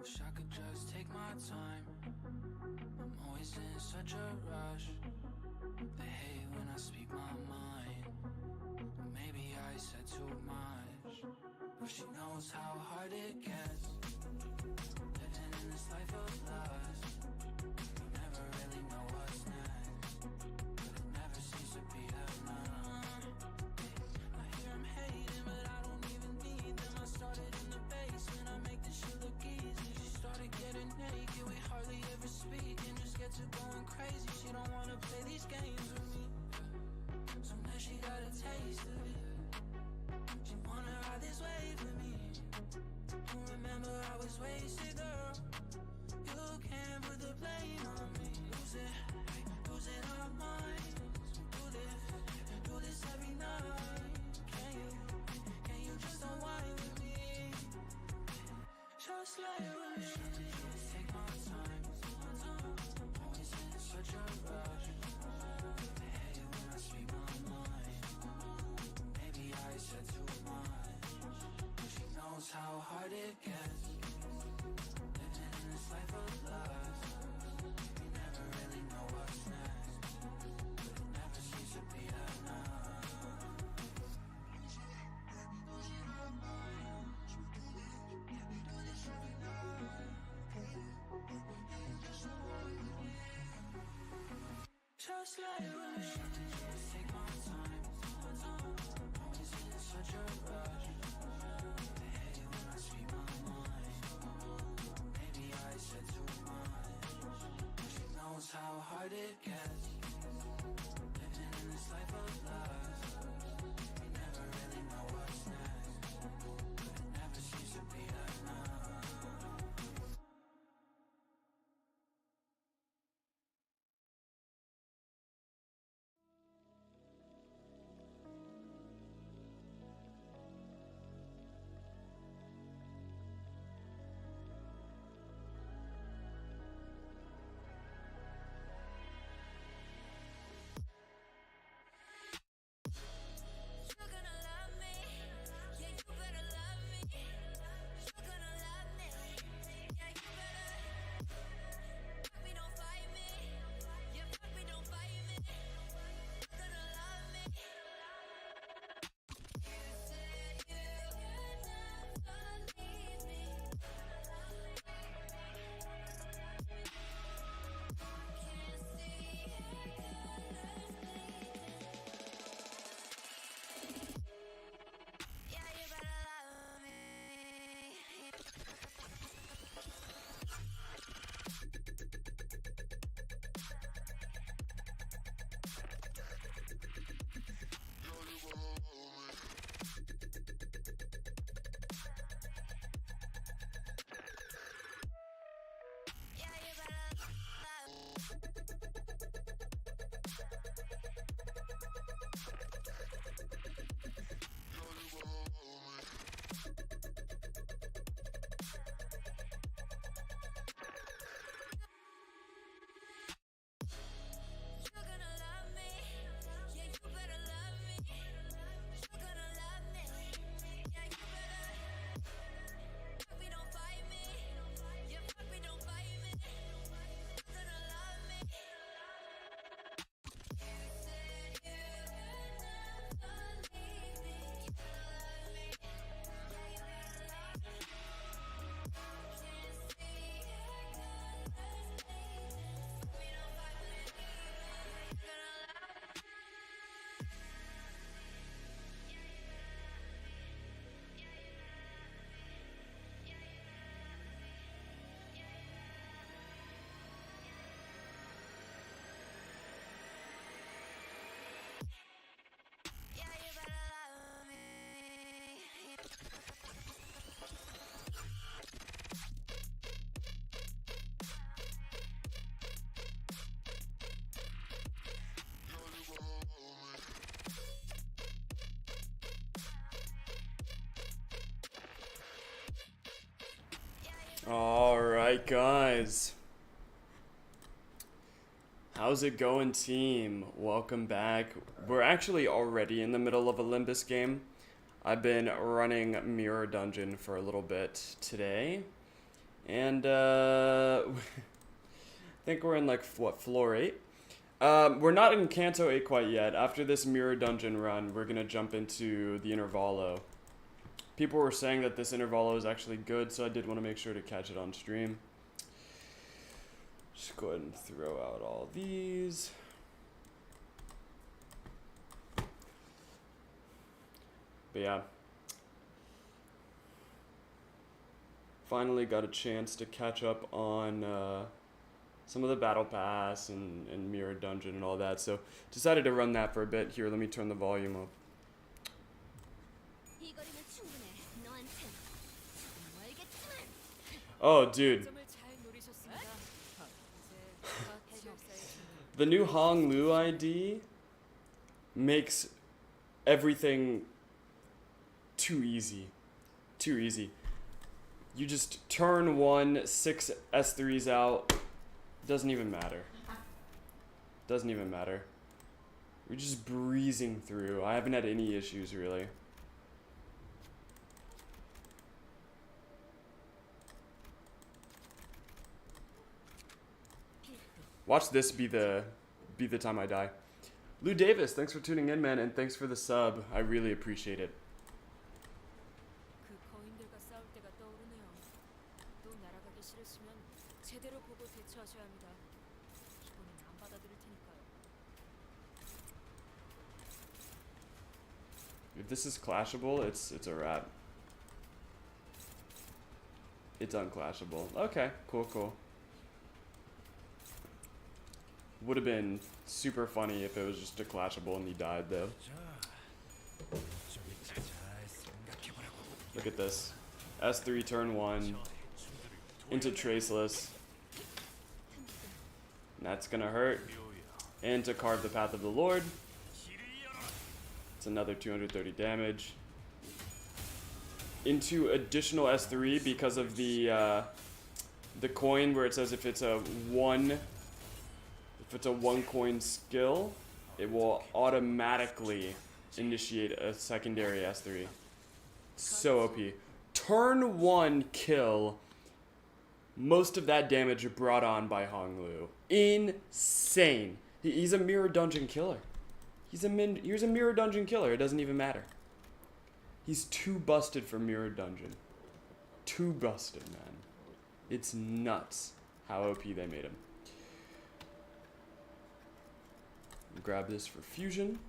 Wish I could just take my time. I'm always in such a rush. They hate when I speak my mind. Maybe I said too much, but she knows how hard it gets. Living in this life of lust, you never really know what's next, but it never seems to be enough. I hear them hating, but I don't even need them. I started in the basement, I make this shit look easy. She started getting naked, we hardly ever speak, and just get to going crazy. She don't wanna play these games with me, so now she got a taste of it. She wanna ride this wave with me. You remember I was wasted, girl. You can't put the blame on me. Losing our minds. Do this every night. Can you just unwind with me? Just like with me. Just take my time. Always in such a rush. I hate it when I speak my mind. Maybe I said too much. She knows how hard it gets. Living in this life of lust, you never really know what's next, but it never seems to be enough. Just like with me. Just take my time. Always in such a rush. I hate it when I speak my mind. Maybe I said too much. She knows how hard it gets. Living in this life of lust, you never really know what's next, but it never seems to be enough. You're gonna love me, yeah, you better love me. You're gonna love me, yeah, you better. Fuck me, don't fight me, yeah, fuck me, don't fight me. You're gonna love me. You said you could never leave me. Can't see your colors bleeding. Yeah, you better love me. Yeah, you better love me. You're gonna love me, yeah, you better love me. You're gonna love me, yeah, you better. Fuck me, don't fight me, yeah, fuck me, don't fight me. You're gonna love me. You said you could never leave me. You better love me, yeah, you better love me. Can't see your colors bleeding. Fuck me, don't fight me. You're gonna love me. Yeah, you better love me. Alright, guys. How's it going, team? Welcome back. We're actually already in the middle of a Limbus game. I've been running Mirror Dungeon for a little bit today, And I think we're in like what, floor 8? We're not in Canto 8 quite yet. After this mirror dungeon run, we're gonna jump into the Intervalo. People were saying that this Intervalo is actually good, so I did want to make sure to catch it on stream. Just go ahead and throw out all these. But yeah. Finally got a chance to catch up on some of the battle pass and mirror dungeon and all that, so decided to run that for a bit. Here, let me turn the volume up. 이 거리면 충분해. 너한텐 정말 알겠지만. Oh, dude. The new Hong Lu ID makes everything too easy. Too easy. You just turn 1, 6 S3s out. Doesn't even matter. Doesn't even matter. We're just breezing through. I haven't had any issues really. Watch this be the time I die. Lou Davis, thanks for tuning in, man, and thanks for the sub. I really appreciate it. 그 거인들과 싸울 때가 떠오르네요. 또 날아가기 싫으시면 제대로 보고 대처하셔야 합니다. 이번엔 안 받아들일 테니까요. If this is clashable, it's a wrap. It's unclashable. Okay, cool. Would have been super funny if it was just a clashable and he died though. Look at this. S3 turn 1 into Traceless. And that's gonna hurt. And to carve the Path of the Lord. It's another 230 damage. Into additional S3 because of the coin where it says if it's a 1 coin skill, it will automatically initiate a secondary S3. So OP. Turn 1 kill. Most of that damage brought on by Hong Lu. Insane. He's a mirror dungeon killer. He's a mirror dungeon killer. It doesn't even matter. He's too busted for mirror dungeon. Too busted, man. It's nuts how OP they made him. Grab this for fusion.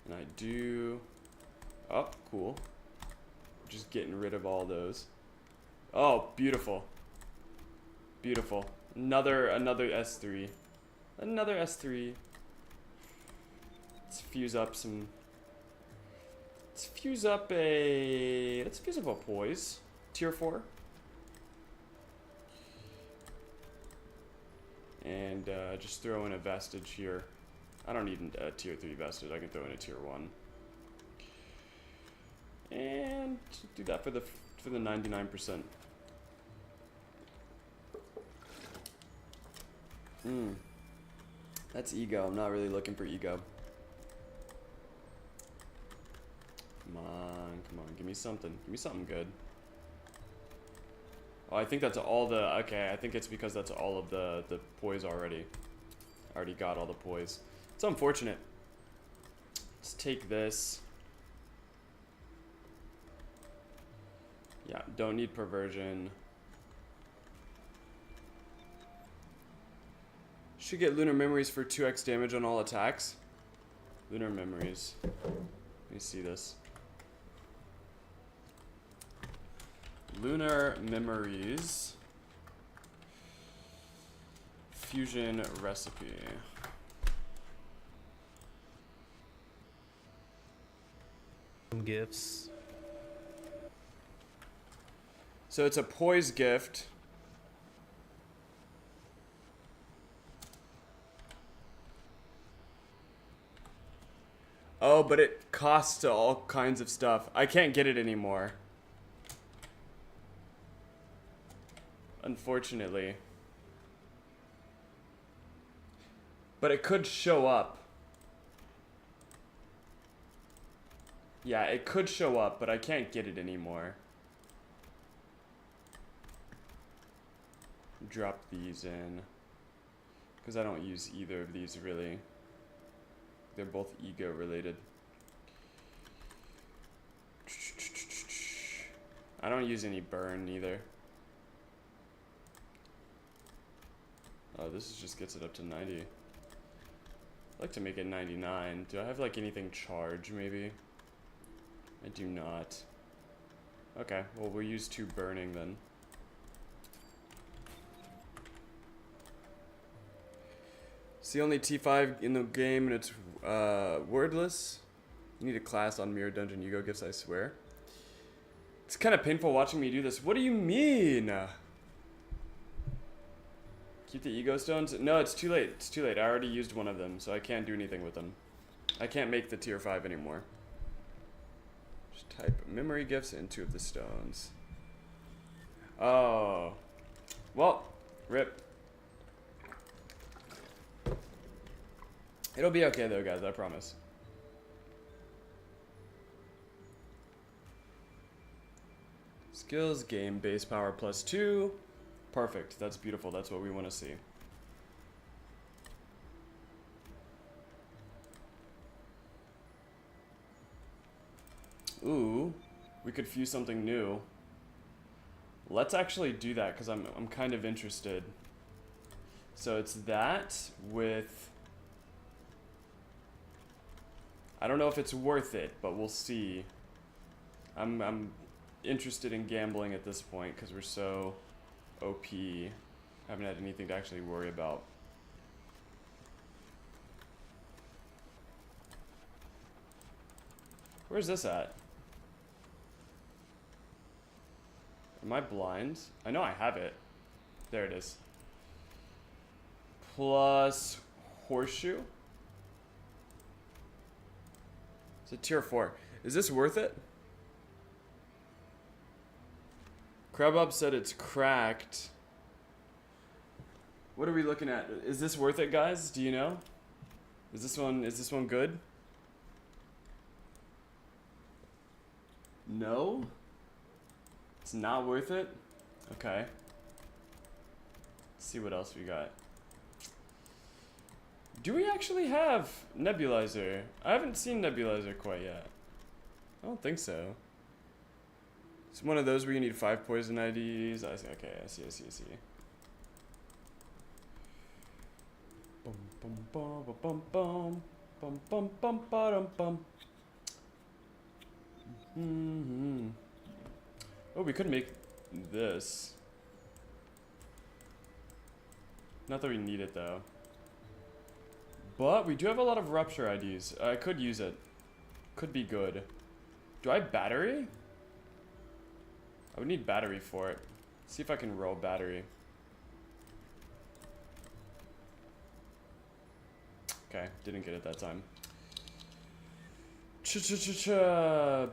And I do... Oh, cool. Just getting rid of all those. Oh, beautiful. Beautiful. Another S3. Another S3. Let's fuse up some... Let's fuse up a poise. Tier 4. And just throw in a vestige here. I don't need a tier 3 vestige. I can throw in a tier 1. And do that for the 99%. That's ego. I'm not really looking for ego. Come on. Give me something. Give me something good. Oh, I think that's all the... Okay, I think it's because that's all of the poise already. I already got all the poise. It's unfortunate. Let's take this. Yeah, don't need perversion. Should get lunar memories for 2x damage on all attacks. Lunar memories. Let me see this. Lunar memories. Fusion recipe. Some gifts. So it's a poise gift. Oh, but it costs all kinds of stuff. I can't get it anymore. Unfortunately. But it could show up. Yeah, it could show up, but I can't get it anymore. drop these in. Because I don't use either of these really. They're both ego related. I don't use any burn either. Oh, this just gets it up to 90. I'd like to make it 99. Do I have like anything charge maybe? I do not. Okay, well we'll use 2 burning then. It's the only T5 in the game and it's wordless. You need a class on Mirror Dungeon Ego Gifts, I swear. It's kind of painful watching me do this. What do you mean? Keep the ego stones? No, it's too late. It's too late. I already used one of them, so I can't do anything with them. I can't make the tier 5 anymore. Just type memory gifts in 2 of the stones. Oh. Well, rip. It'll be okay though, guys, I promise. Skills, game, base power +2. Perfect, that's beautiful, that's what we want to see. Ooh, we could fuse something new. Let's actually do that, because I'm kind of interested. So it's that with... I don't know if it's worth it, but we'll see. I'm interested in gambling at this point because we're so OP. Haven't had anything to actually worry about. Where's this at? Am I blind? I know I have it. There it is. Plus horseshoe? It's a tier 4. Is this worth it? Crabbob said it's cracked. What are we looking at? Is this worth it, guys? Do you know? Is this one good? No? It's not worth it? Okay. Let's see what else we got. Do we actually have Nebulizer? I haven't seen Nebulizer quite yet. I don't think so. It's one of those where you need 5 poison IDs. I see, okay, I see. Bum bum bum bum bum bum bum bum bum bum. Oh, we could make this. Not that we need it though. But we do have a lot of rupture IDs. I could use it. Could be good. Do I have battery? I would need battery for it. See if I can roll battery. Okay, didn't get it that time.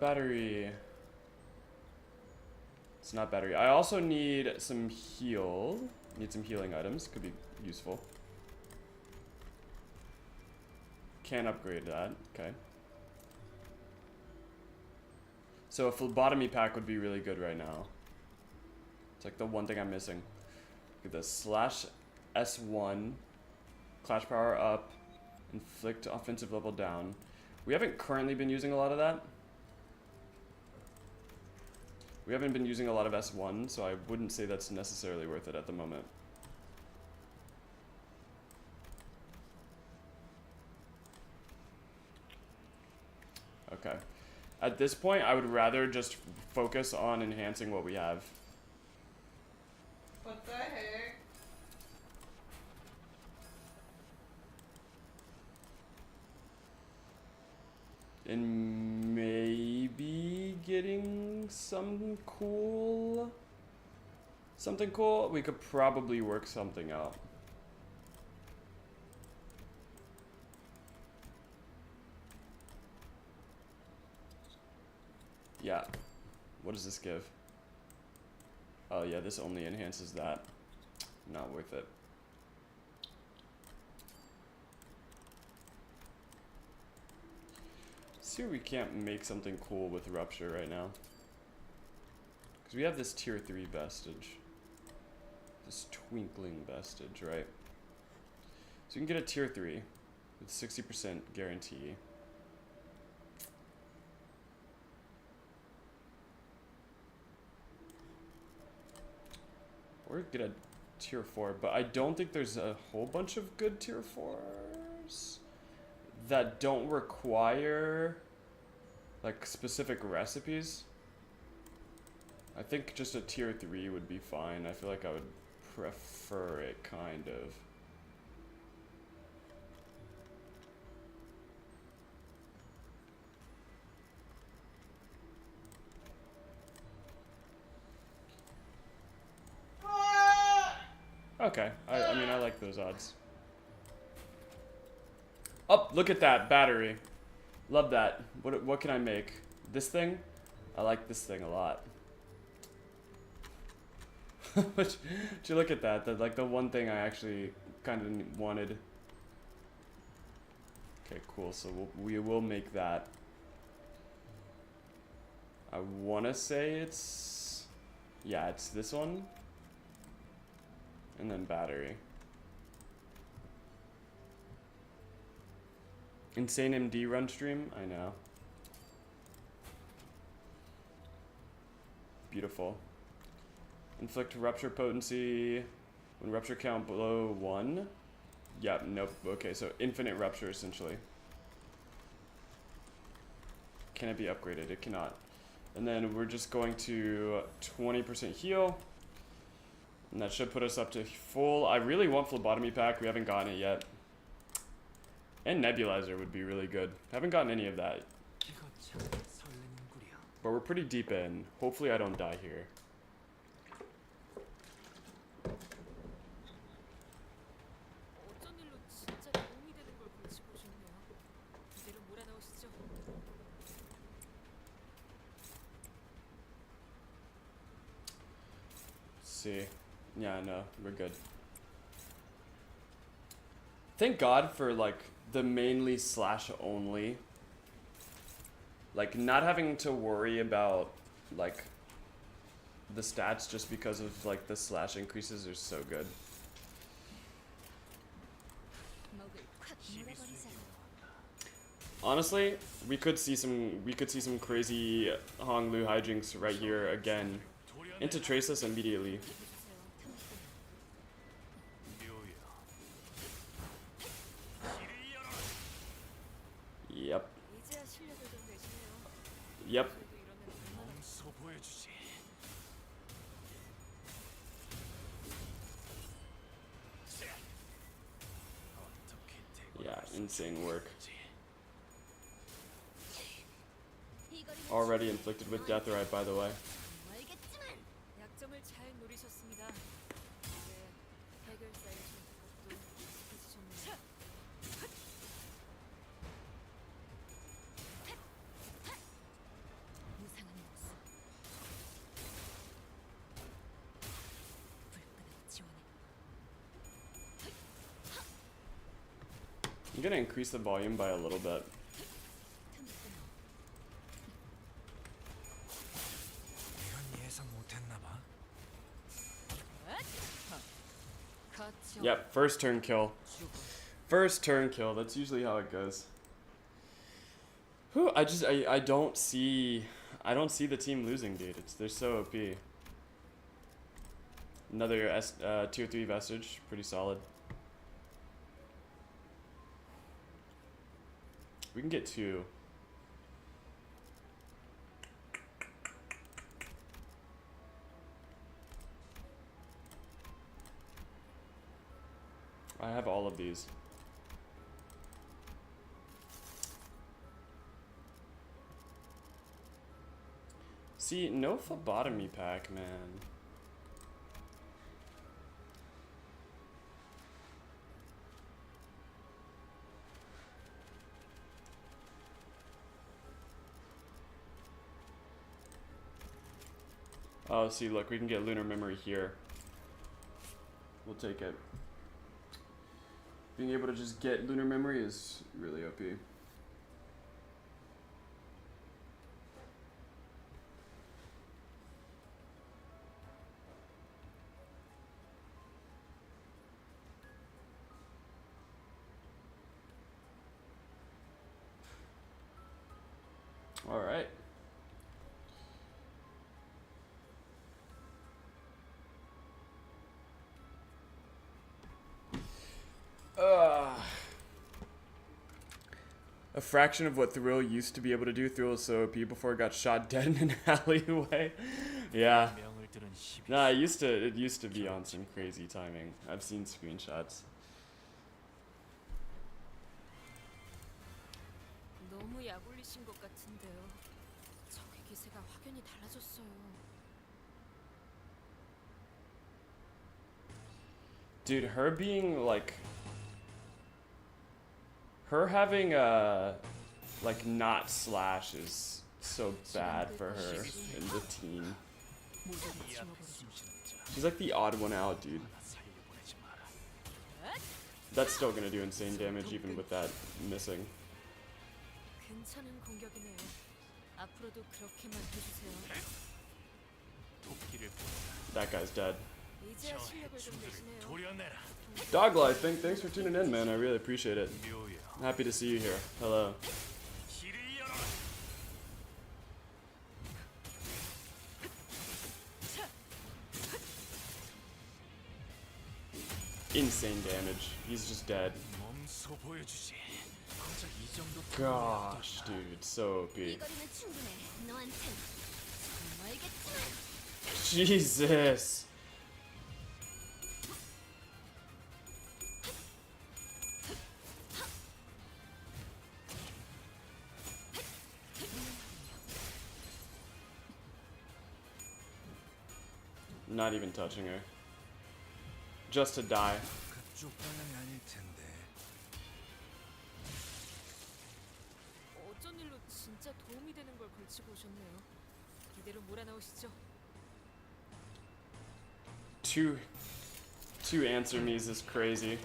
Battery. It's not battery. I also need some heal. Need some healing items. Could be useful. Can't upgrade that. Okay. So a phlebotomy pack would be really good right now. It's like the one thing I'm missing. Look at this. /S1. Clash power up. Inflict offensive level down. We haven't currently been using a lot of that. We haven't been using a lot of S1, so I wouldn't say that's necessarily worth it at the moment. Okay. At this point, I would rather just focus on enhancing what we have. What the heck? And maybe getting something cool. Something cool? We could probably work something out. Yeah. What does this give? Oh yeah, this only enhances that. Not worth it. See if we can't make something cool with Rupture right now. Because we have this tier 3 vestige. This twinkling vestige, right? So you can get a tier 3 with 60% guarantee. Or get a tier 4, but I don't think there's a whole bunch of good tier 4s that don't require like specific recipes. I think just a tier 3 would be fine. I feel like I would prefer it, kind of. Okay, I mean, I like those odds. Oh, look at that battery. Love that. What can I make? This thing? I like this thing a lot. But you look at that, like the one thing I actually kind of wanted. Okay, cool. So we will make that. I want to say it's, yeah, it's this one. And then battery. Insane MD run stream? I know. Beautiful. Inflict rupture potency when rupture count below 1. Yep, nope. Okay, so infinite rupture essentially. Can it be upgraded? It cannot. And then we're just going to 20% heal. And that should put us up to full. I really want phlebotomy pack. We haven't gotten it yet. And nebulizer would be really good. Haven't gotten any of that. But we're pretty deep in. Hopefully I don't die here. 어쩐 일로 진짜 도움이 되는 걸 골치고 싶네요. 이대로 몰아넣으시죠. See. Yeah, no, we're good. Thank God for like the mainly slash only. Like not having to worry about like the stats just because of like the slash increases are so good. 먹을 콱 물어버리자. Honestly, we could see some crazy Honglu hijinks right here again. Into Traceless immediately. Yep. 이제야 실력을 좀 내시네요. Yep. 저희도 이러면 Yeah, insane work. 이거리는 Already inflicted with death right, by the way. 알겠지만 약점을 잘 노리셨습니다. 이제 해결사의 것도 익숙해지셨네요. 무상한 목숨. 불끈한 지원해. I'm gonna increase the volume by a little bit. Yep, first turn kill. First turn kill, that's usually how it goes. Whew, I don't see the team losing, dude. They're so OP. Another tier 3 vestige, pretty solid. We can get 2. I have all of these. See, no phlebotomy pack, man. Oh, see, look, we can get lunar memory here. We'll take it. Being able to just get lunar memory is really OP. All right. A fraction of what Thrill used to be able to do. Thrill is so OP before it got shot dead in an alleyway. Yeah. 명을 들은 시비. Nah, it used to be on some crazy timing. I've seen screenshots. 너무 약 올리신 것 같은데요. 적의 기세가 확연히 달라졌어요. Dude, her being like, her having a like not slash is so bad for her in the team. 이 앞에 숨쉬는 자 She's like the odd one out, dude. 하나 살려보내지 마라. That's still gonna do insane damage even with that missing. 괜찮은 공격이네요. 앞으로도 그렇게만 해주세요. 도끼를 보내라. That guy's dead. 이제야 저 실력을 좀 해충들을 내시네요. 도려내라. Doglife, thanks for tuning in, man. I really appreciate it. 묘여. Happy to see you here. Hello. 길을 열어라. Insane damage. He's just dead. 몸소 보여주지. 고작 이 정도 Gosh, dude, so OP. 이 거리는 충분해. 너한텐 멀겠지만. Jesus. Not even touching her. Just to die. 그쪽 방향이 아닐 텐데. 어쩐 일로 진짜 도움이 되는 걸 걸치고 오셨네요. 이대로 몰아넣으시죠. Two answer me's is crazy.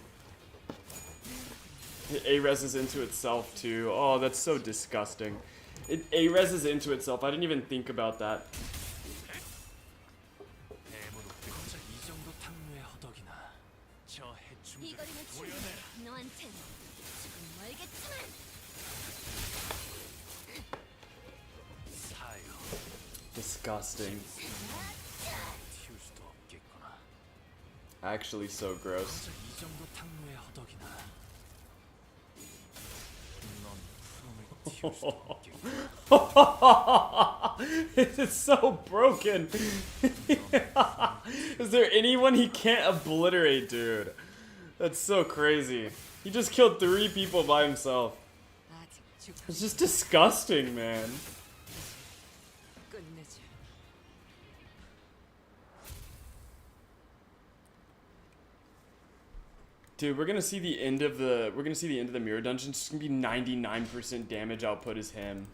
It A-reses into itself too. Oh, that's so disgusting. It A-reses into itself. I didn't even think about that. 뱀으로 고작 이 정도 탕류의 허덕이나. 저 이 해충들을 거리는 충분해. 도려내라. 너한텐 지금 멀겠지만. 사요. Disgusting. 튀울 수도 없겠구나. Actually so gross. 고작 이 정도 탕류의 허덕이나. 넌 푸름을 튀울 수도 없겠구나. It's so broken. Is there anyone he can't obliterate, dude? That's so crazy. He just killed 3 people by himself. 아직 죽 It's just disgusting, man. 끝내지. Dude, we're gonna see the end of the mirror dungeon. It's gonna be 99% damage output is him.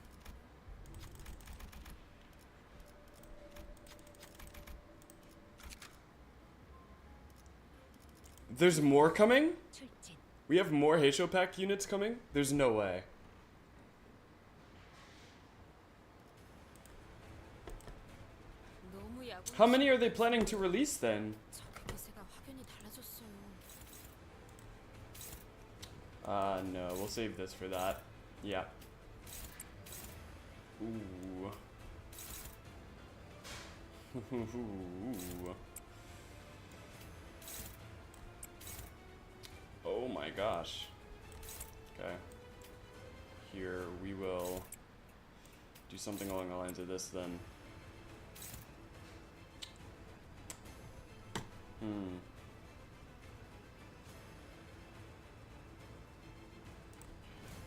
There's more coming? 출진. We have more Heisho Pact units coming? There's no way. 너무 약 How many are they planning to release then? 적의 기세가 확연히 달라졌어요. No, we'll save this for that. Yeah. Ooh. Ooh. Oh my gosh. Okay. Here we will do something along the lines of this then.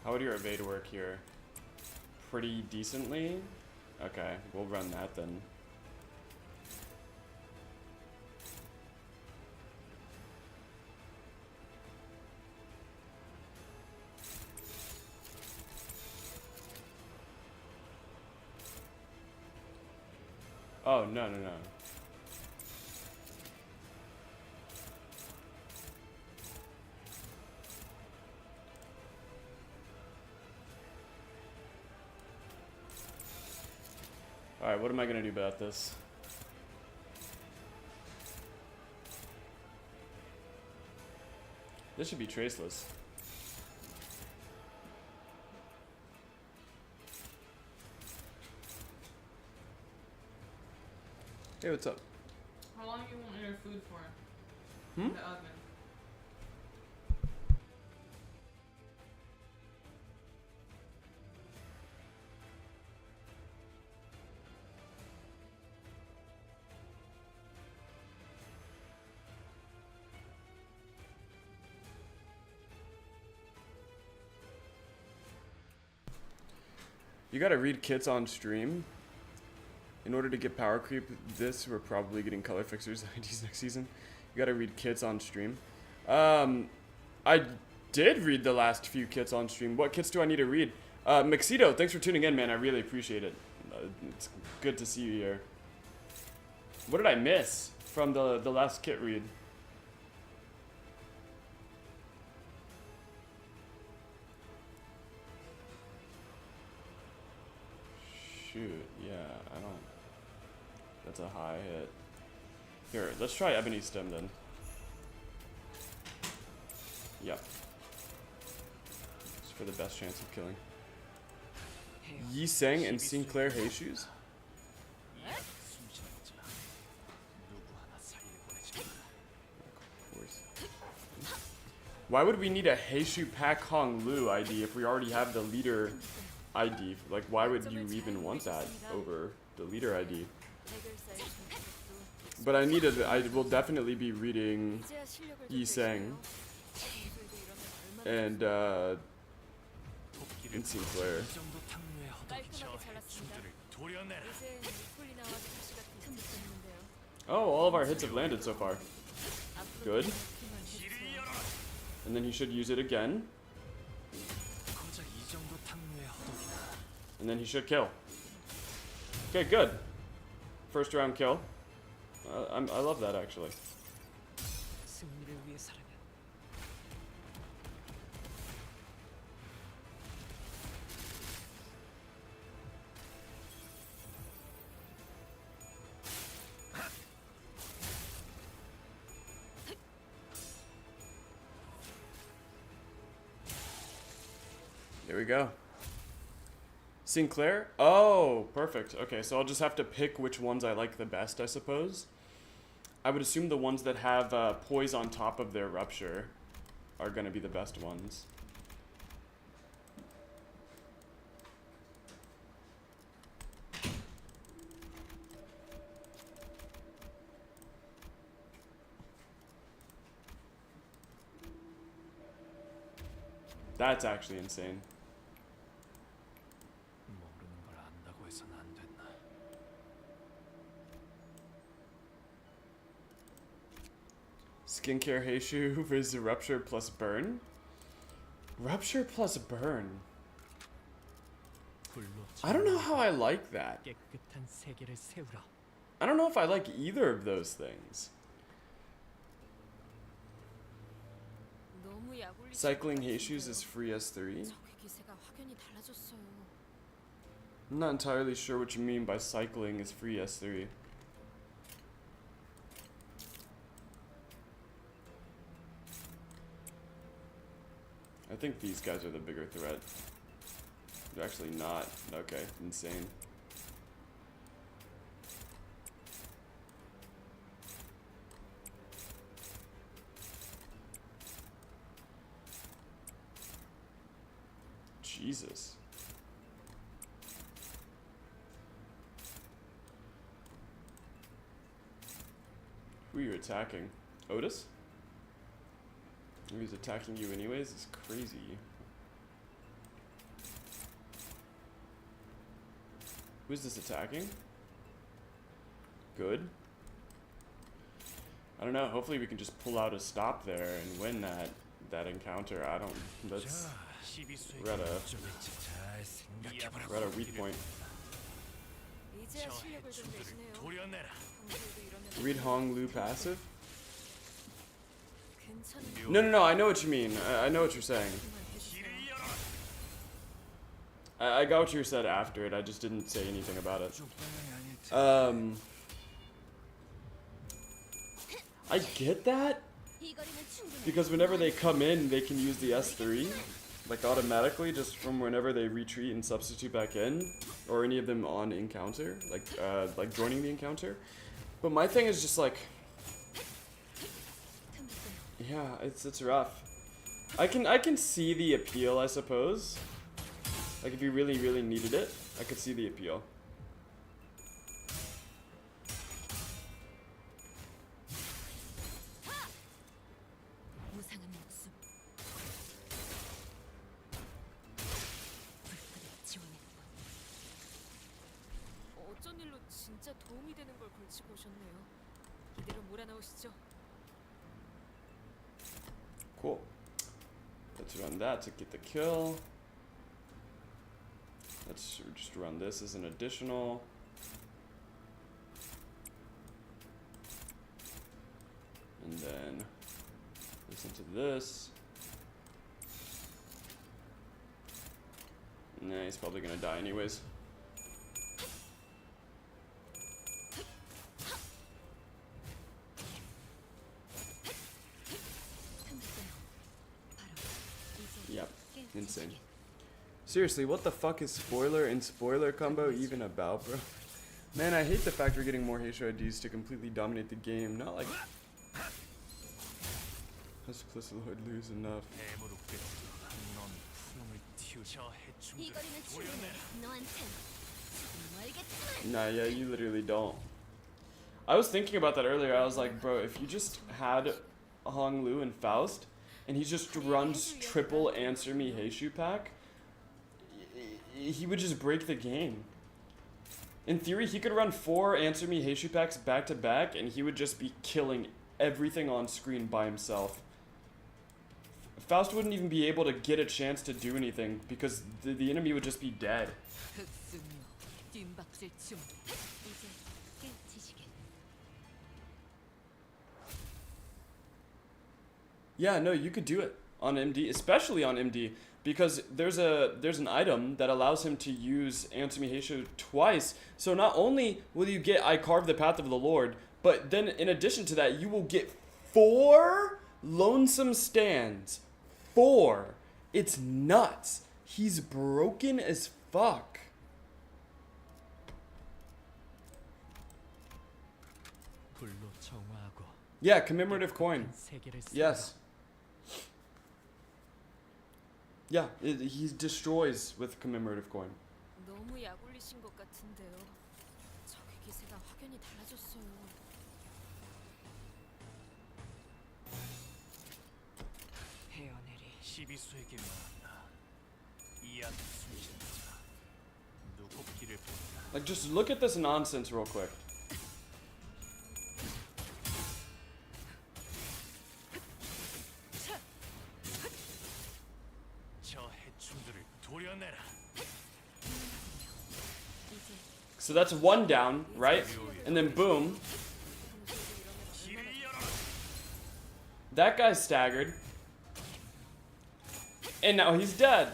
How would your evade work here? Pretty decently? Okay, we'll run that then. Oh, no, no, no. Alright, what am I gonna do about this? This should be traceless. Hey, what's up? How long you want your food for? Hmm? In the oven. You gotta read kits on stream. In order to get power creep this, we're probably getting color fixers IDs next season. You gotta read kits on stream. I did read the last few kits on stream. What kits do I need to read? Mixito, thanks for tuning in, man. I really appreciate it. It's good to see you here. What did I miss from the last kit read? Shoot, yeah, I don't. That's a high hit. Here, let's try Ebony Stem then. Yep. Just for the best chance of killing. Yi Seng and Sinclair Heishu's? Of course. Why would we need a Heishu Pak Hong Lu ID if we already have the leader ID? Like, why would you even want that over the leader ID? But I will definitely be reading Yi Seng and Sinclair. Oh, all of our hits have landed so far. Good. And then he should use it again. And then he should kill. Okay, good. First round kill. I love that actually. There we go. Sinclair? Oh, perfect. Okay, so I'll just have to pick which ones I like the best, I suppose. I would assume the ones that have poise on top of their rupture are going to be the best ones. That's actually insane. Skincare Heishu is Rupture plus Burn? Rupture plus Burn? I don't know how I like that. I don't know if I like either of those things. Cycling Heishus is free S3? I'm not entirely sure what you mean by cycling is free S3. I think these guys are the bigger threat. They're actually not. Okay, insane. Jesus. Who are you attacking? Otis? He's attacking you anyways? It's crazy. Who's this attacking? Good. I don't know, hopefully we can just pull out a stop there and win that encounter. I don't, that's, we're at a weak point. Read Hong Lu passive? No, I know what you mean. I know what you're saying. I got what you said after it, I just didn't say anything about it. I get that, because whenever they come in, they can use the S3, like automatically, just from whenever they retreat and substitute back in, or any of them on encounter, like joining the encounter. But my thing is just like, yeah, it's rough. I can see the appeal, I suppose. Like if you really needed it, I could see the appeal. 무상한 목숨. 불끈히 지원했군. 어쩐 일로 진짜 도움이 되는 걸 걸치고 오셨네요. 이대로 몰아넣으시죠. Cool. Let's run that to get the kill. Let's just run this as an additional. And then listen to this. Nah, he's probably gonna die anyways. Yep, insane. Seriously, what the fuck is spoiler and spoiler combo even about, bro? Man, I hate the fact we're getting more Heisho IDs to completely dominate the game. Not like... Has Plus Lord lose enough? 애무로 꿰뚫어 넌 푸름을 틔우 저 해충들을 이 거리는 충분해. 도려내라. 너한텐 조금 멀겠지만. Nah, yeah, you literally don't. I was thinking about that earlier. I was like, bro, if you just had Hong Lu and Faust, and he just runs triple Answer Me Heishu pack, he would just break the game. In theory, he could run 4 Answer Me Heishu packs back to back, and he would just be killing everything on screen by himself. Faust wouldn't even be able to get a chance to do anything because the enemy would just be dead. Yeah, no, you could do it on MD, especially on MD, because there's an item that allows him to use Answer Me Heishu twice. So not only will you get I Carve the Path of the Lord, but then in addition to that, you will get 4 lonesome stands. 4. It's nuts. He's broken as fuck. 불로 정화하고 Yeah, commemorative coin. 세계를 Yes. Yeah, he destroys with commemorative coin. 너무 약 올리신 것 같은데요. 적의 기세가 확연히 달라졌어요. 헤어내리 12수에게 말한다. 이안 숨신자 누구 길을 본다. Like, just look at this nonsense real quick. 저 해충들을 도려내라. So that's 1 down, right? And then boom, 길을 열어라. that guy's staggered. And now he's dead.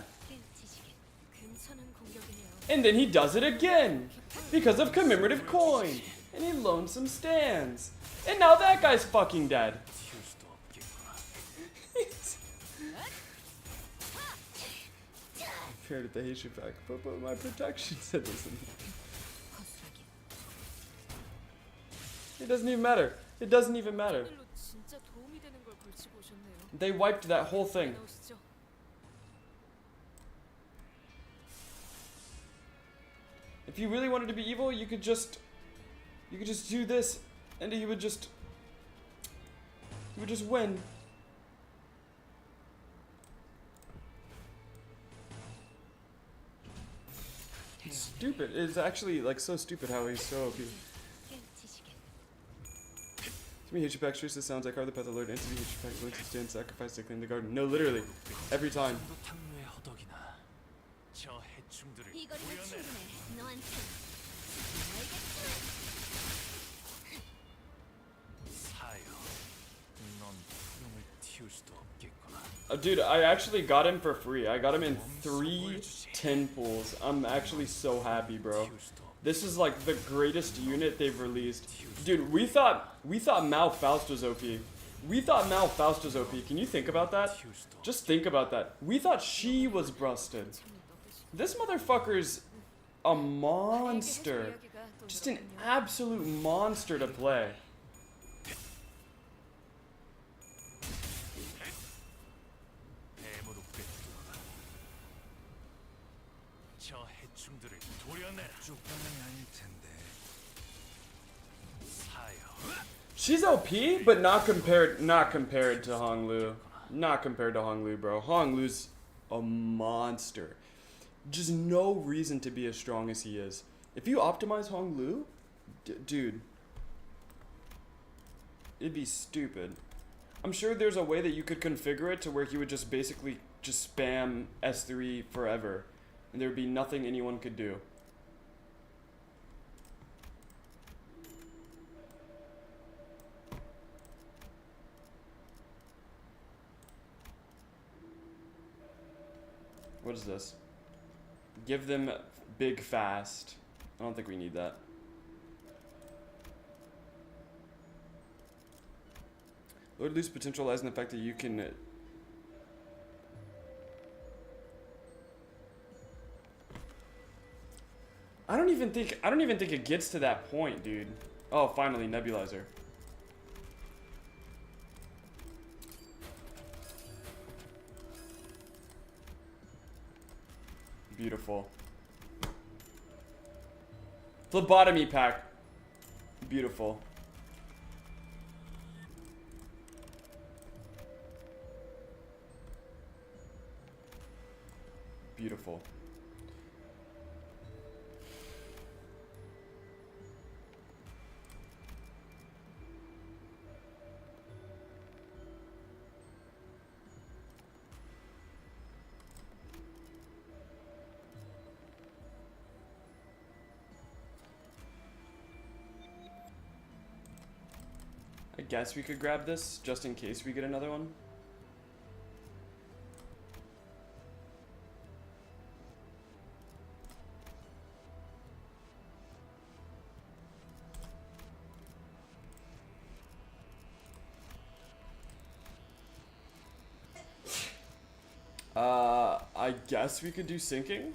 괜찮은 공격이네요. And then he does it again because of commemorative coin. And he lonesome stands. And now that guy's fucking dead. 튀울 수도 없겠구나. Compared to the Heishu pack, but my protection said this. It doesn't even matter. It doesn't even matter. 일로 진짜 도움이 되는 걸 걸치고 오셨네요. They wiped that whole thing. 넣으시죠. If you really wanted to be evil, you could just do this, and you would just win. It's stupid. It's actually like so stupid how he's so OP. To me, Heishu pack seriously sounds like Carve the Path of the Lord. Answer me, Heishu pack, going to stand, sacrifice to claim the garden. No, literally, every time. 정도 탕로의 허덕이나 저 해충들을 이 거리는 도려내라. 충분해. 너한텐 조금 멀겠지만. 사여, 넌 푸름을 틔울 수도 없겠구나. Dude, I actually got him for free. I got him in 3 10 pools. I'm actually so happy, bro. 틔울 수도 없. This is like the greatest unit they've released. Dude, we thought Mao Faust was OP. We thought Mao Faust was OP. Can you think about that? 틔울 수도 없. Just think about that. We thought she was busted. This motherfucker's a monster. 이야기가 또 Just an 늘었군요. absolute monster to play. 뱀으로 꿰뚫어라. 저 해충들을 도려내라. 쪽방이 아닐 텐데. 사여. She's OP, but not compared to Hong Lu. Not compared to Hong Lu, bro. Hong Lu's a monster. Just no reason to be as strong as he is. If you optimize Hong Lu, dude, it'd be stupid. I'm sure there's a way that you could configure it to where he would just basically just spam S3 forever, and there would be nothing anyone could do. What is this? Give them big fast. I don't think we need that. Lord Lu's potential lies in the fact that you can. I don't even think it gets to that point, dude. Oh, finally, nebulizer. Beautiful. Phlebotomy pack. Beautiful. Beautiful. I guess we could grab this just in case we get another one. I guess we could do sinking.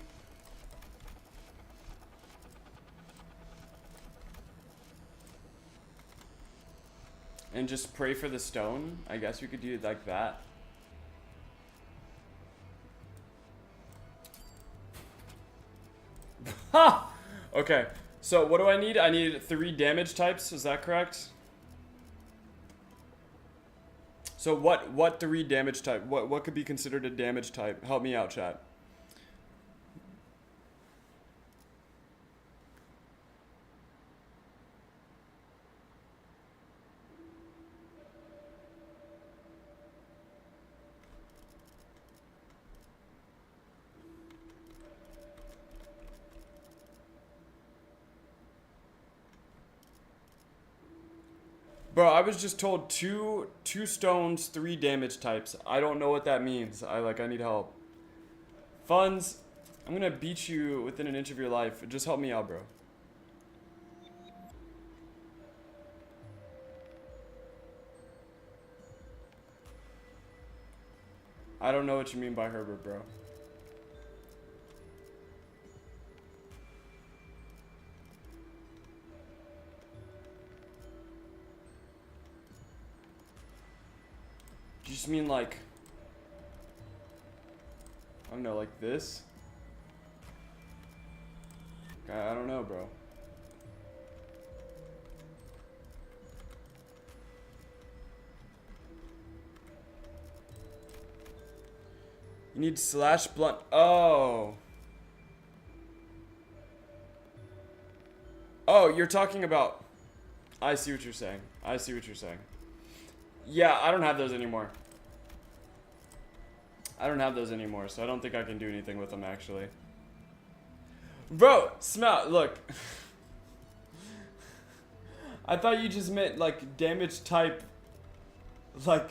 And just pray for the stone. I guess we could do it like that. Ha! Okay, so what do I need? I need 3 damage types, is that correct? So what 3 damage type? What could be considered a damage type? Help me out, chat. Bro, I was just told two stones, 3 damage types. I don't know what that means. I need help. Funds, I'm gonna beat you within an inch of your life. Just help me out, bro. I don't know what you mean by Herbert, bro. You just mean like, I don't know, like this? I don't know, bro. You need slash blunt. Oh. Oh, you're talking about. I see what you're saying. I see what you're saying. Yeah, I don't have those anymore. I don't have those anymore, so I don't think I can do anything with them, actually. Bro, Smell, look. I thought you just meant, like, damage type, like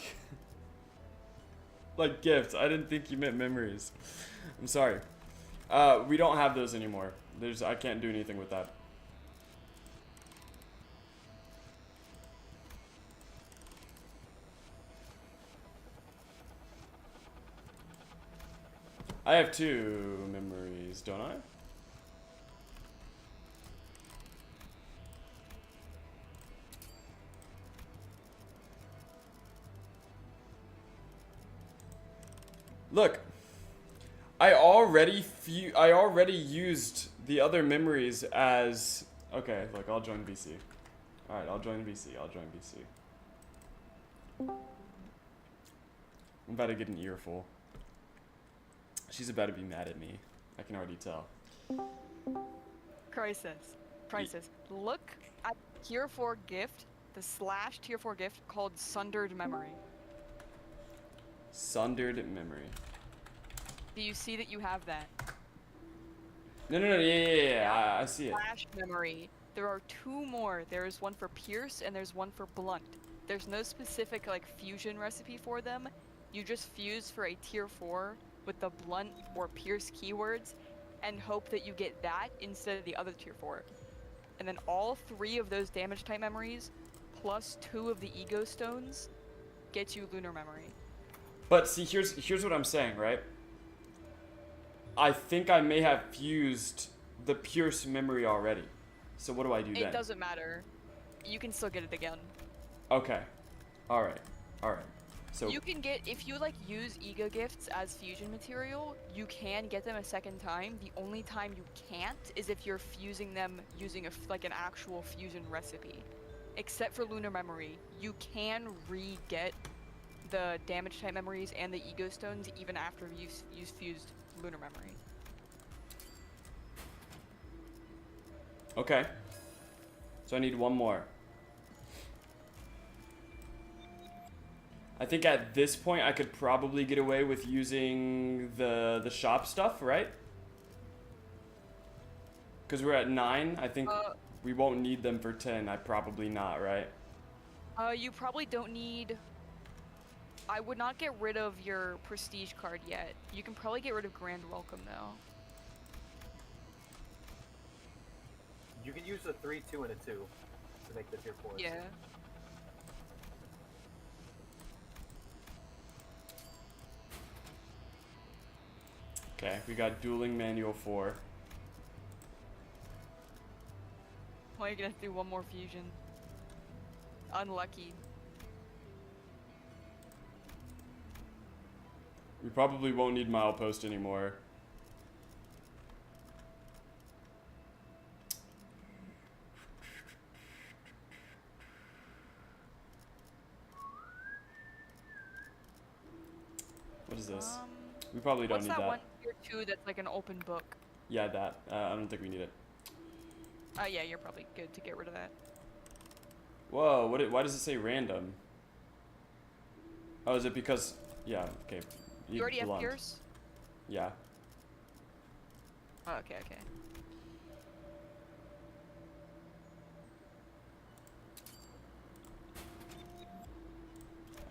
gifts. I didn't think you meant memories. I'm sorry. We don't have those anymore. I can't do anything with that. I have 2 memories, don't I? Look, I already used the other memories as. Okay, look, I'll join VC. All right, I'll join VC. I'm about to get an earful. She's about to be mad at me. I can already tell. Crisis. Look at tier 4 gift, the slash tier 4 gift called Sundered Memory. Sundered memory. Do you see that you have that? No, yeah, I see it. Slash memory. There are 2 more. There is one for Pierce and there's one for Blunt. There's no specific like fusion recipe for them. You just fuse for a tier 4 with the Blunt or Pierce keywords and hope that you get that instead of the other tier 4. And then all 3 of those damage type memories plus 2 of the ego stones get you lunar memory. But see, here's what I'm saying, right? I think I may have fused the Pierce memory already. So what do I do then? It doesn't matter. You can still get it again. Okay. All right. So You can get, if you like use ego gifts as fusion material, you can get them a second time. The only time you can't is if you're fusing them using like an actual fusion recipe. Except for lunar memory, you can re-get the damage type memories and the ego stones even after you've fused lunar memory. okay. So I need one more. I think at this point I could probably get away with using the shop stuff, right? Because we're at 9. I think we won't need them for 10. Probably not, right? You probably don't need... I would not get rid of your prestige card yet. You can probably get rid of Grand Welcome though. You can use a 3, 2, and a 2 to make the tier 4s. Yeah. Okay, we got dueling manual 4. Well, you're gonna have to do one more fusion. Unlucky. We probably won't need milepost anymore. What is this? We probably don't What's need that that. one tier 2 that's like an open book? Yeah, that. I don't think we need it. Yeah, you're probably good to get rid of that. Whoa, why does it say random? Oh, is it because... Yeah, okay. You already have Blunt. Pierce? Yeah. Oh, okay.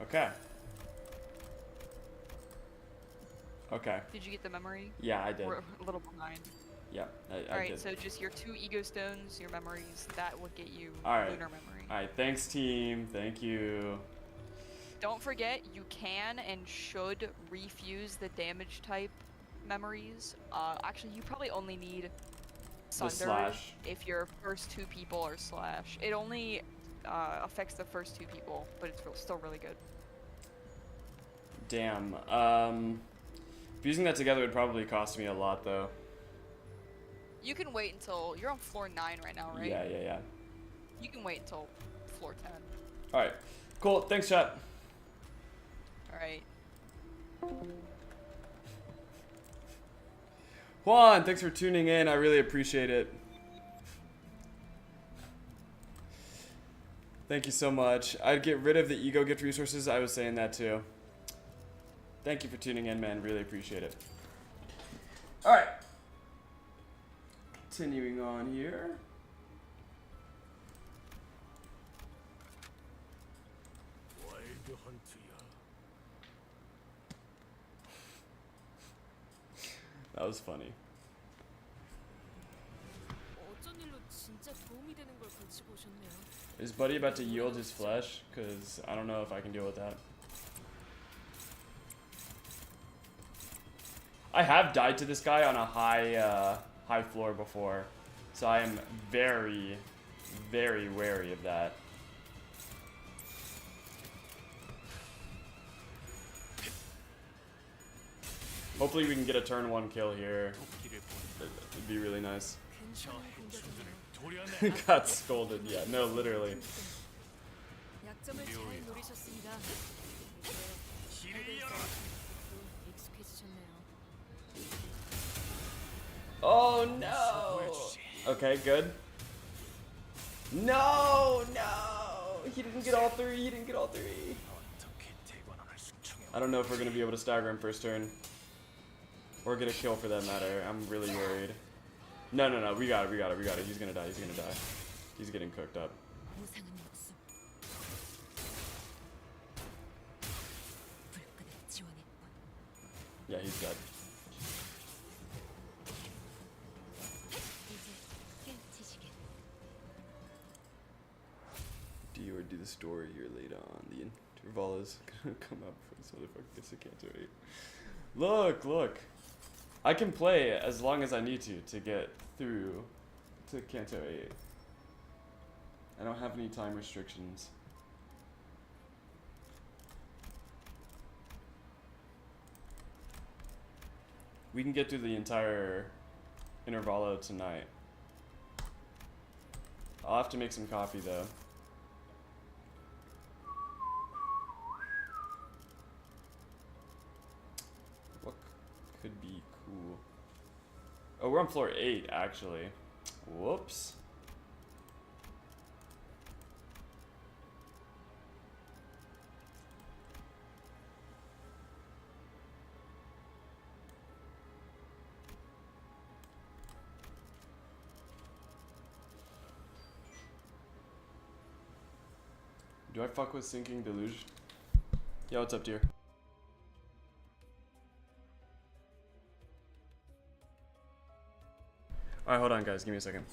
Okay. Okay. Did you get the memory? Yeah, I did. We're a little behind. Yeah, I Alright, did. so just your 2 ego stones, your memories, that would get you Alright. lunar memory. Alright, thanks team. Thank you. Don't forget, you can and should refuse the damage type memories. Actually, you probably only need Sunder slash. if your first 2 people are slash. It only affects the first 2 people, but it's still really good. Damn. Fusing that together would probably cost me a lot though. You can wait until you're on floor 9 right now, right? Yeah. You can wait until floor 10. Alright. Cool. Thanks, chat. Alright. Juan, thanks for tuning in. I really appreciate it. Thank you so much. I'd get rid of the ego gift resources. I was saying that too. Thank you for tuning in, man. Really appreciate it. Alright. Continuing on here. That was funny. 어쩐 일로 진짜 도움이 되는 걸 걸치고 오셨네요. Is Buddy about to yield his flesh? Because I don't know if I can deal with that. I have died to this guy on a high floor before, so I am very, very wary of that. Hopefully we can get a turn 1 kill here. 도끼를 보는 It'd be really nice. 저 괜찮은 해충들을 공격이네요. 도려내. Got scolded. Yeah, no, literally. 약점을 잘 노리셨습니다. 이제 길을 열어. 익숙해지셨네요. Oh no! Okay, good. No, no! He didn't get all 3. He didn't get all 3. 어떻게 대관원을 숙청해? I don't know if we're gonna be able to stagger him first turn. Or get a kill for that matter. I'm really worried. No, no, no. We got it. We got it. We got it. He's gonna die. He's gonna die. He's getting cooked up. 무상한 목숨. 불끈한 지원의 원. Yeah, he's dead. 이제 깨우치시게. Do you or do the story here later on? The interval is gonna come up for this motherfucker gets a cancer 8. Look, look. I can play as long as I need to get through to Kanto 8. I don't have any time restrictions. We can get through the entire intervalo tonight. I'll have to make some coffee though. What could be cool? Oh, we're on floor 8 actually. Whoops. Do I fuck with Sinking Deluge? Yeah, what's up, dear? Alright, hold on, guys. Give me a second.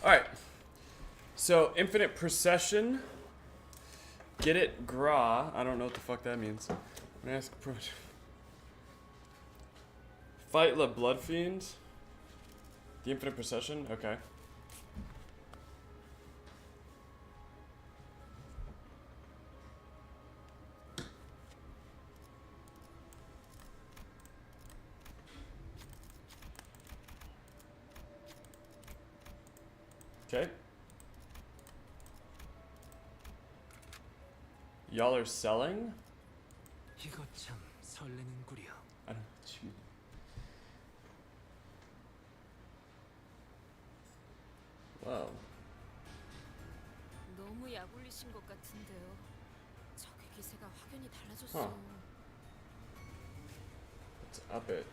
Alright. So, infinite procession. Get it, gra. I don't know what the fuck that means. I'm gonna ask. Fight the blood fiend. The infinite procession? Okay. Okay. Y'all are selling? 이거 참 설레는구려. I don't know what you mean. Wow. 너무 약올리신 것 같은데요. 적의 기세가 확연히 달라졌어요. Let's up it.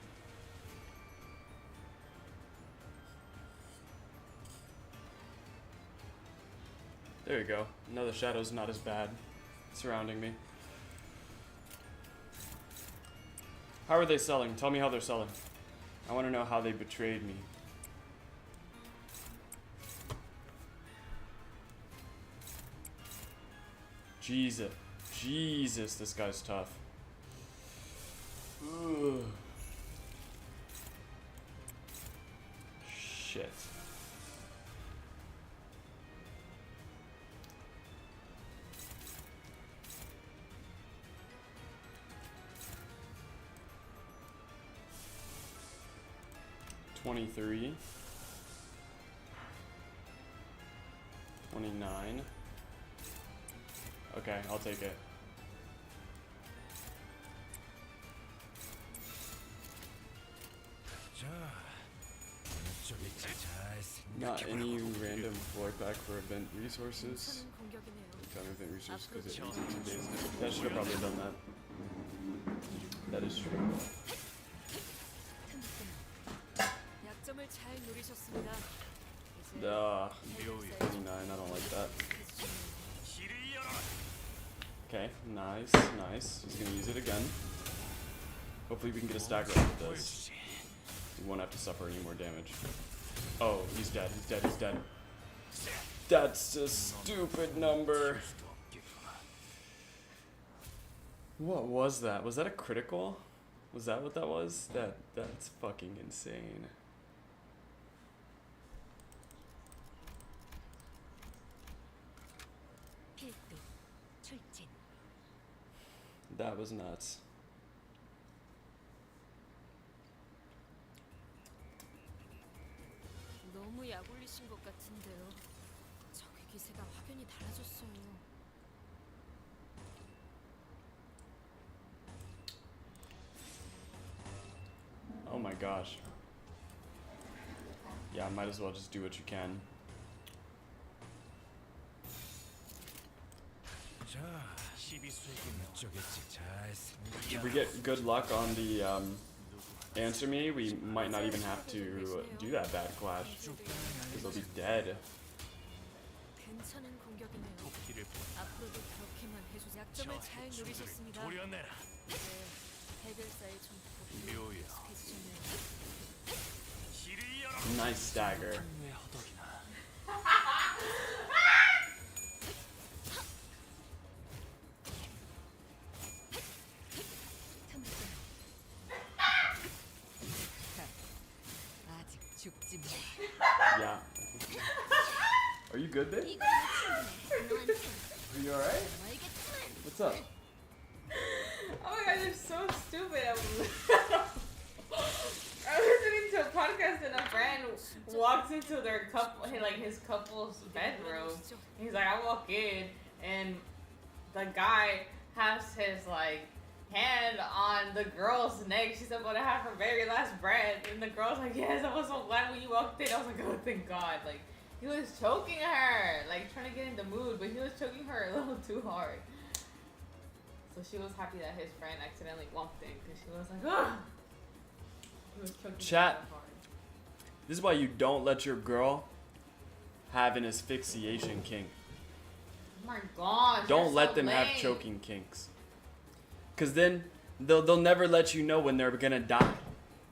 There you go. Now the shadow's not as bad surrounding me. How are they selling? Tell me how they're selling. I want to know how they betrayed me. Jesus. Jesus, this guy's tough. Ugh. Shit. $23. $29. Okay, I'll take it. 자, 이쪽이 잘 Not 생각해보라고. any random floor pack for event resources. 괜찮은 공격이네요. Found event resources because it needs 2 days. That should have probably done that. That is true. 약점을 잘 노리셨습니다. 이제 Duh. 해결사의 29, I don't like that. 길을 열어라. Okay, nice, nice. He's gonna use it again. Hopefully we can get a stagger up with this. 보여주지. We won't have to suffer any more damage. Oh, he's dead, he's dead, he's dead. That's a stupid number. 수도 없겠구나. What was that? Was that a critical? Was that what that was? That's fucking insane. 필두, 출진. That was nuts. 너무 약올리신 것 같은데요. 적의 기세가 확연히 달라졌어요. Oh my gosh. Yeah, might as well just do what you can. 자, 12수에게 이쪽이지 잘 If we get good luck on the answer me, we might not even have to do that bad clash. Because they'll be dead. 괜찮은 공격이네요. 도끼를 보내. 앞으로도 그렇게만 해주세요. 약점을 저 잘 해충들을 노리셨습니다. 도려내라. 이제 해결사의 전투법이 묘야. 익숙해지셨네요. 길을 열어라. Nice stagger. 탕후의 허덕이나. 아직 죽지 마. Yeah. Are you good, babe? Are you alright? What's up? Oh my god, they're so stupid. I was listening to a podcast and a friend walks into their couple, his couple's bedroom. He's like, I walk in and the guy has his hand on the girl's neck. She's about to have her very last breath, and the girl's like, "Yes, I was so glad when you walked in." I was like, "Oh, thank God!" He was choking her, trying to get in the mood, but he was choking her a little too hard. So she was happy that his friend accidentally walked in because she was like, "Ah!" He was choking Chat. her so hard. This is why you don't let your girl have an asphyxiation kink. Oh my gosh! Don't you're let so them have lame. choking kinks. Cause then they'll never let you know when they're gonna die.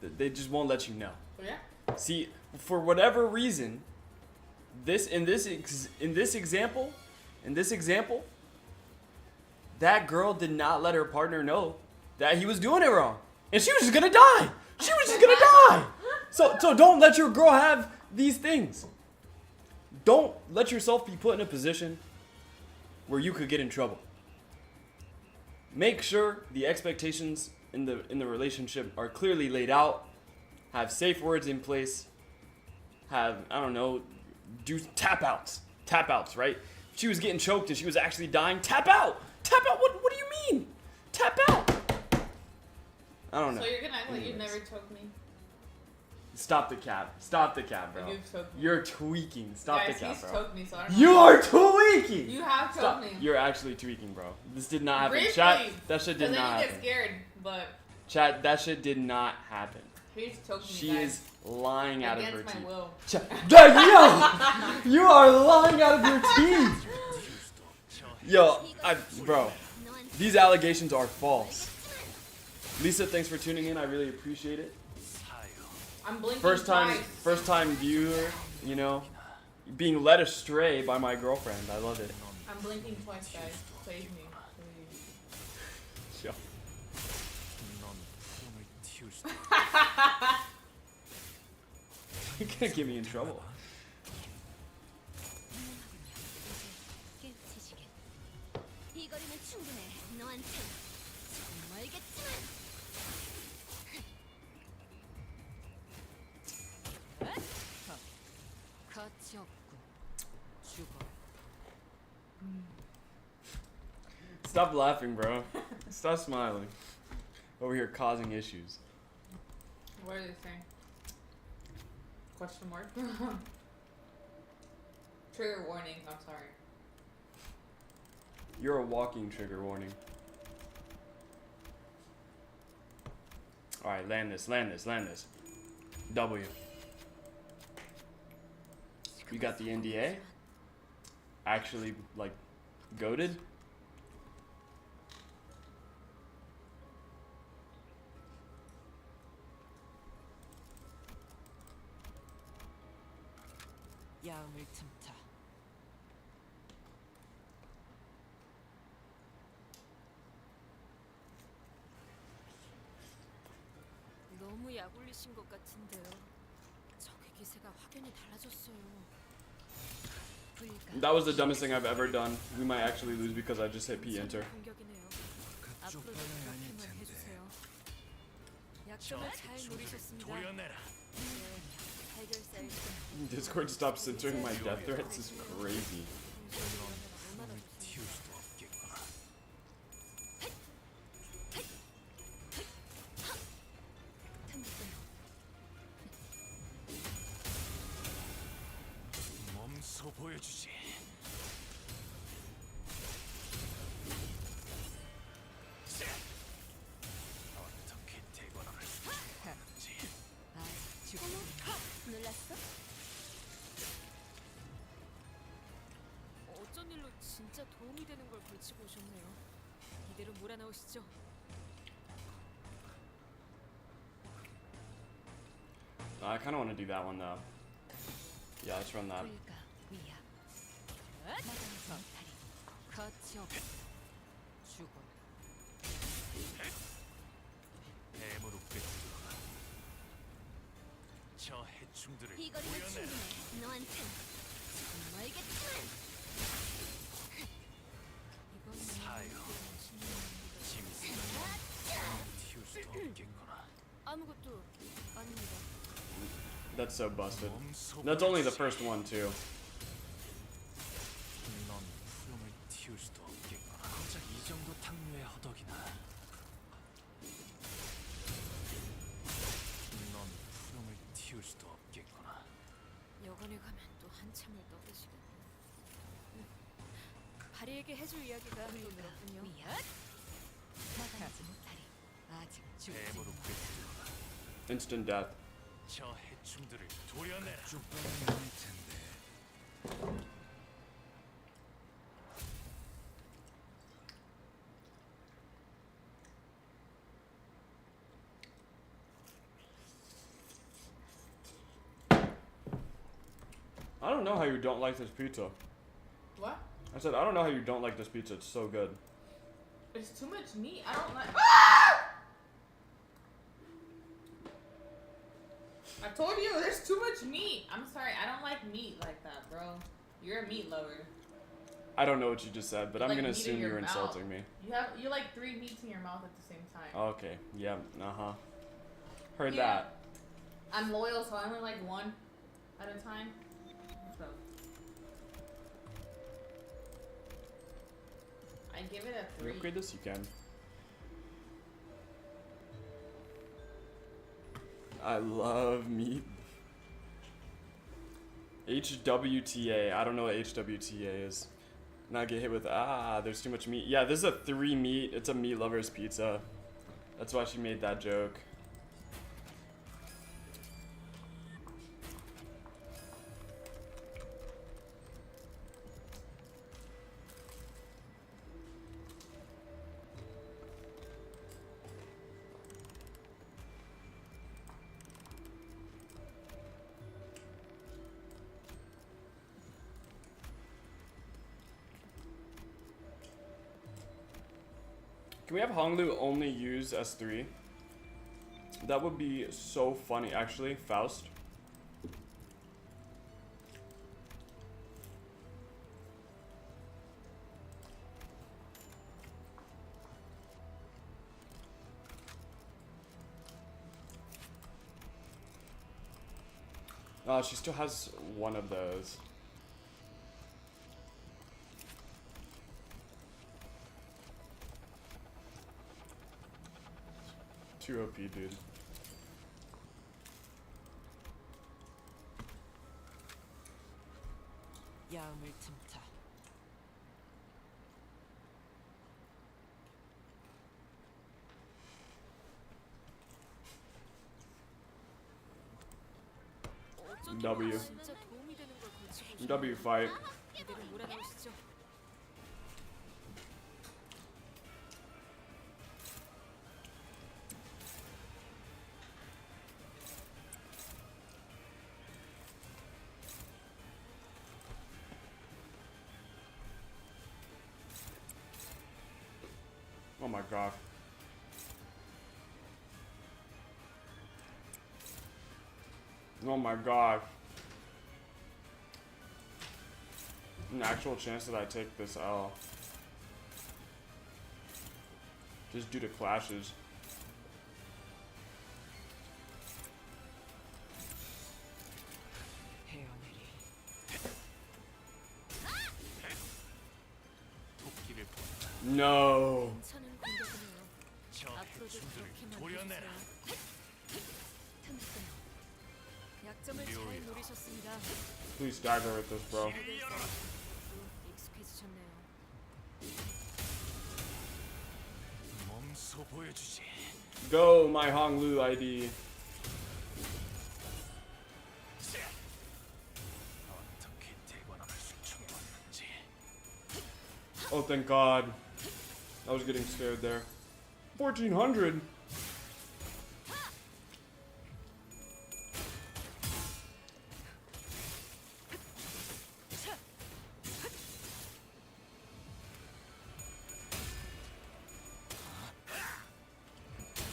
They just won't let you know. Yeah. See, for whatever reason, in this example, that girl did not let her partner know that he was doing it wrong, and she was just gonna die. She was just gonna die. So don't let your girl have these things. Don't let yourself be put in a position where you could get in trouble. Make sure the expectations in the relationship are clearly laid out. Have safe words in place. Have, I don't know, do tap outs, right? If she was getting choked and she was actually dying, tap out. What do you mean? Tap out. I don't know. So you're gonna act like you Anyways. never choked me? Stop the cap, bro. You've choked me. You're tweaking. Stop Guys, the cap, he's bro. choked me, so I don't know. You are tweaking. You have choked Stop. me. You're actually tweaking, bro. This did not happen. Briefly. Chat, that shit did Because not then you happen. get scared, but Chat, that shit did not happen. he's choked me, She guys. is lying out of her Against my teeth. will. Yo, you are lying out of your teeth. Yo, bro, these allegations are false. Lisa, thanks for tuning in. I really appreciate it. I'm blinking First twice. time viewer, you know, being led astray by my girlfriend. I love it. I'm blinking twice, guys. Save me, please. Yo. 넌 푸름을 틔울 수 You're gonna get me in trouble. 깨우치시게. 이 거리면 충분해. 너한텐 정말겠지만. 가치 없고 죽어. Stop laughing, bro. Stop smiling. Over here causing issues. What are they saying? Question mark? Trigger warning, I'm sorry. You're a walking trigger warning. Alright, land this. W. You got the NDA? Actually, like, goated? 야음을 틈타. 너무 약올리신 것 같은데요. 적의 기세가 확연히 달라졌어요. That was the dumbest thing I've ever done. We might actually lose because I just hit P enter. 공격이네요. 그쪽 앞으로도 방향이 아닐 그렇게만 텐데. 해주세요. 약점을 잘 노리셨습니다. 도려내라. 네, 해결사일 때 Discord stop censoring my death threats is crazy. 얼마나 푸름을 틔울 수도 없겠구나. 몸소 보여주지. 어떻게 대관을 하는지. 놀랐어? 어쩐 일로 진짜 도움이 되는 걸 걸치고 오셨네요. 이대로 몰아넣으시죠. I kind of want to do that one though. Yeah, let's run that. 불가 위야. 나가면서 다리. 가치 없고 죽어. 뱀으로 꿰뚫어라. 저 해충들을 이 거리면 보여내라. 충분해. 너한텐 정말겠지만. 이번 사요. 짐이 쓰면 틔울 수도 없겠구나. 아무것도 아닙니다. That's so busted. 몸소 That's only the 보여주지. first one too. 넌 푸름을 틔울 수도 없겠구나. 고작 이 정도 탕류의 허덕이나. 넌 푸름을 틔울 수도 없겠구나. 여관에 가면 또 한참을 떠드시겠네요. 바리에게 해줄 이야기가 또 늘었군요. 위야. 나가지 못하리. 아직 죽지. 뱀으로 꿰뚫어라. Instant death. 저 해충들을 도려내라. 쭉 방향이 아닐 텐데. I don't know how you don't like this pizza. What? I said, I don't know how you don't like this pizza. It's so good. It's too much meat. I don't like. Ah! I told you there's too much meat. I'm sorry. I don't like meat like that, bro. You're a meat lover. I don't know what you just said, but You I'm like gonna meat in assume your you're mouth. insulting me. You like 3 meats in your mouth at the same time. Okay. Yeah. Uh-huh. Heard Yeah. that. I'm loyal, so I only like 1 at a time. So I give it a Can you 3. upgrade this? You can. I love meat. HWTA. I don't know what HWTA is. Not get hit with, there's too much meat. Yeah, this is a 3 meat. It's a meat lover's pizza. That's why she made that joke. Can we have Honglu only use S3? That would be so funny, actually. Faust. She still has one of those. Too OP, dude. 야음을 틈타. W. 진짜 도움이 되는 걸 걸치고 W fight. 이대로 몰아넣으시죠. Oh my god. Oh my god. An actual chance that I take this L. Just due to clashes. 헤어내리. 도끼를 보내라. No. 괜찮은 공격이네요. 저 앞으로도 해충들을 그렇게만 도려내라. 해주세요. 틈새요. 약점을 잘 묘이다. 노리셨습니다. Please stagger with this, bro. 모델 싸움도 익숙해지셨네요. 몸소 보여주지. Go, my Honglu ID. 어떻게 대관함을 수출해왔는지. Oh, thank God. I was getting scared there. 1400.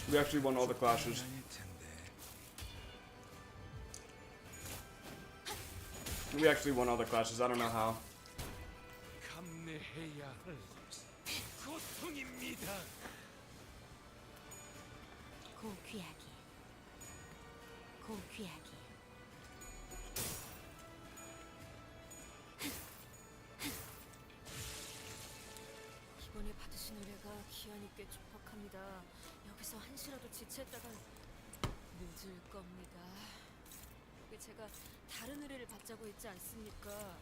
We actually won all the clashes. We actually won all the clashes. I don't know how. 감내해야 할 고통입니다. 고귀하기. 고귀하기. 이번에 받으신 의뢰가 기한이 꽤 촉박합니다. 여기서 한시라도 지체했다간 늦을 겁니다. 이게 제가 다른 의뢰를 받자고 했지 않습니까?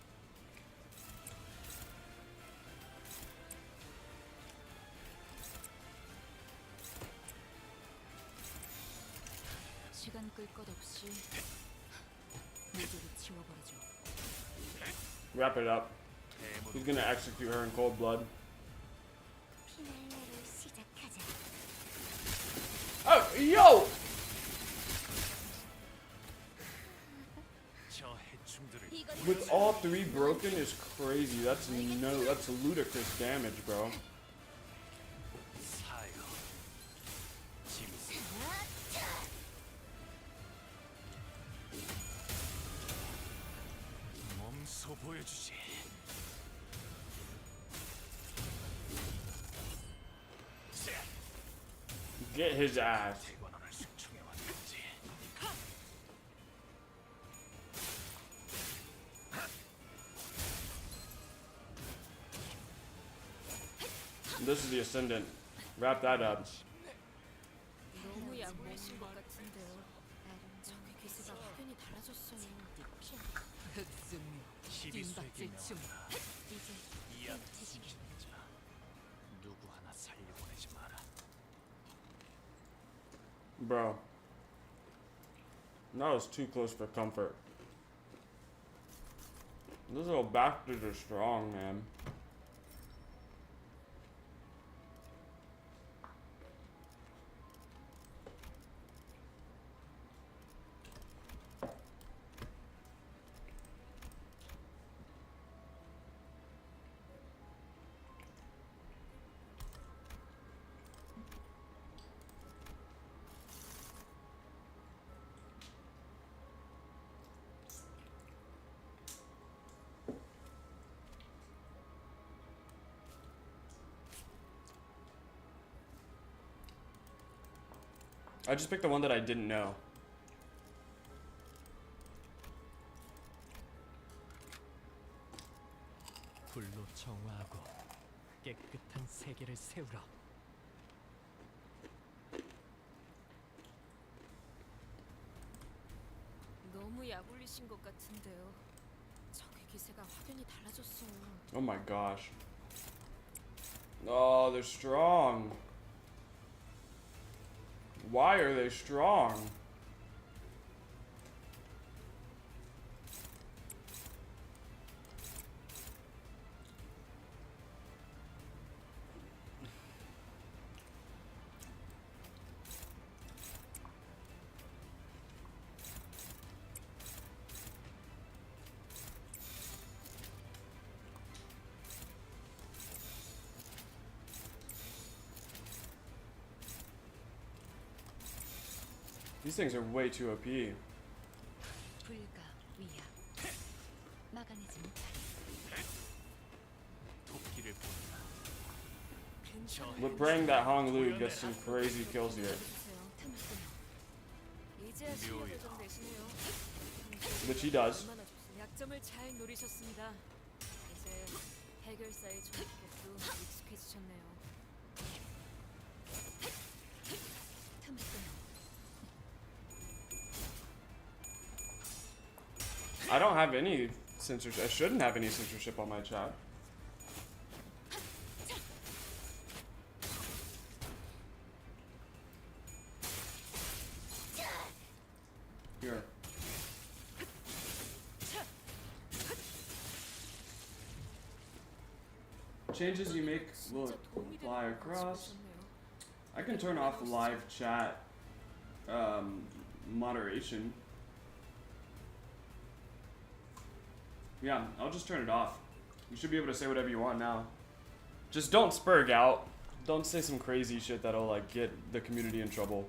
시간 끌 것 없이 모두를 지워버리죠. Wrap it up. He's gonna execute her in cold blood. 피날레를 시작하자. Oh, yo! 저 해충들을 이건 With all three broken is crazy. That's ludicrous damage, bro. 사요. 짐승. 몸소 보여주지. Get his ass. 대관원을 숙청해 왔는지. This is the ascendant. Wrap that up. 너무 약올리신 것 같은데요. 적의 기세가 확연히 달라졌어요. 시비수에게 명하라. 이 앞에 숨쉬는 자 누구 하나 살려보내지 마라. Bro. That was too close for comfort. Those little bastards are strong, man. I just picked the one that I didn't know. 불로 정화하고 깨끗한 세계를 세우라. 너무 약올리신 것 같은데요. 적의 기세가 확연히 달라졌어요. Oh my gosh. Oh, they're strong. Why are they strong? These things are way too OP. 불가 위압 막아내지 못하리. 토끼를 본다. We're praying that Hong Lu gets some crazy kills here, 이제야 실력을 좀 내시네요. which he does. 얼마나 좋습니다. 약점을 잘 노리셨습니다. 이제 해결사의 종목도 익숙해지셨네요. I don't have any censorship. I shouldn't have any censorship on my chat. Here. Changes you make will 진짜 도움이 되는 fly 걸 across. 가지고 I can turn off live chat moderation. Yeah, I'll just turn it off. You should be able to say whatever you want now. Just don't spurg out. Don't say some crazy shit that'll like get the community in trouble.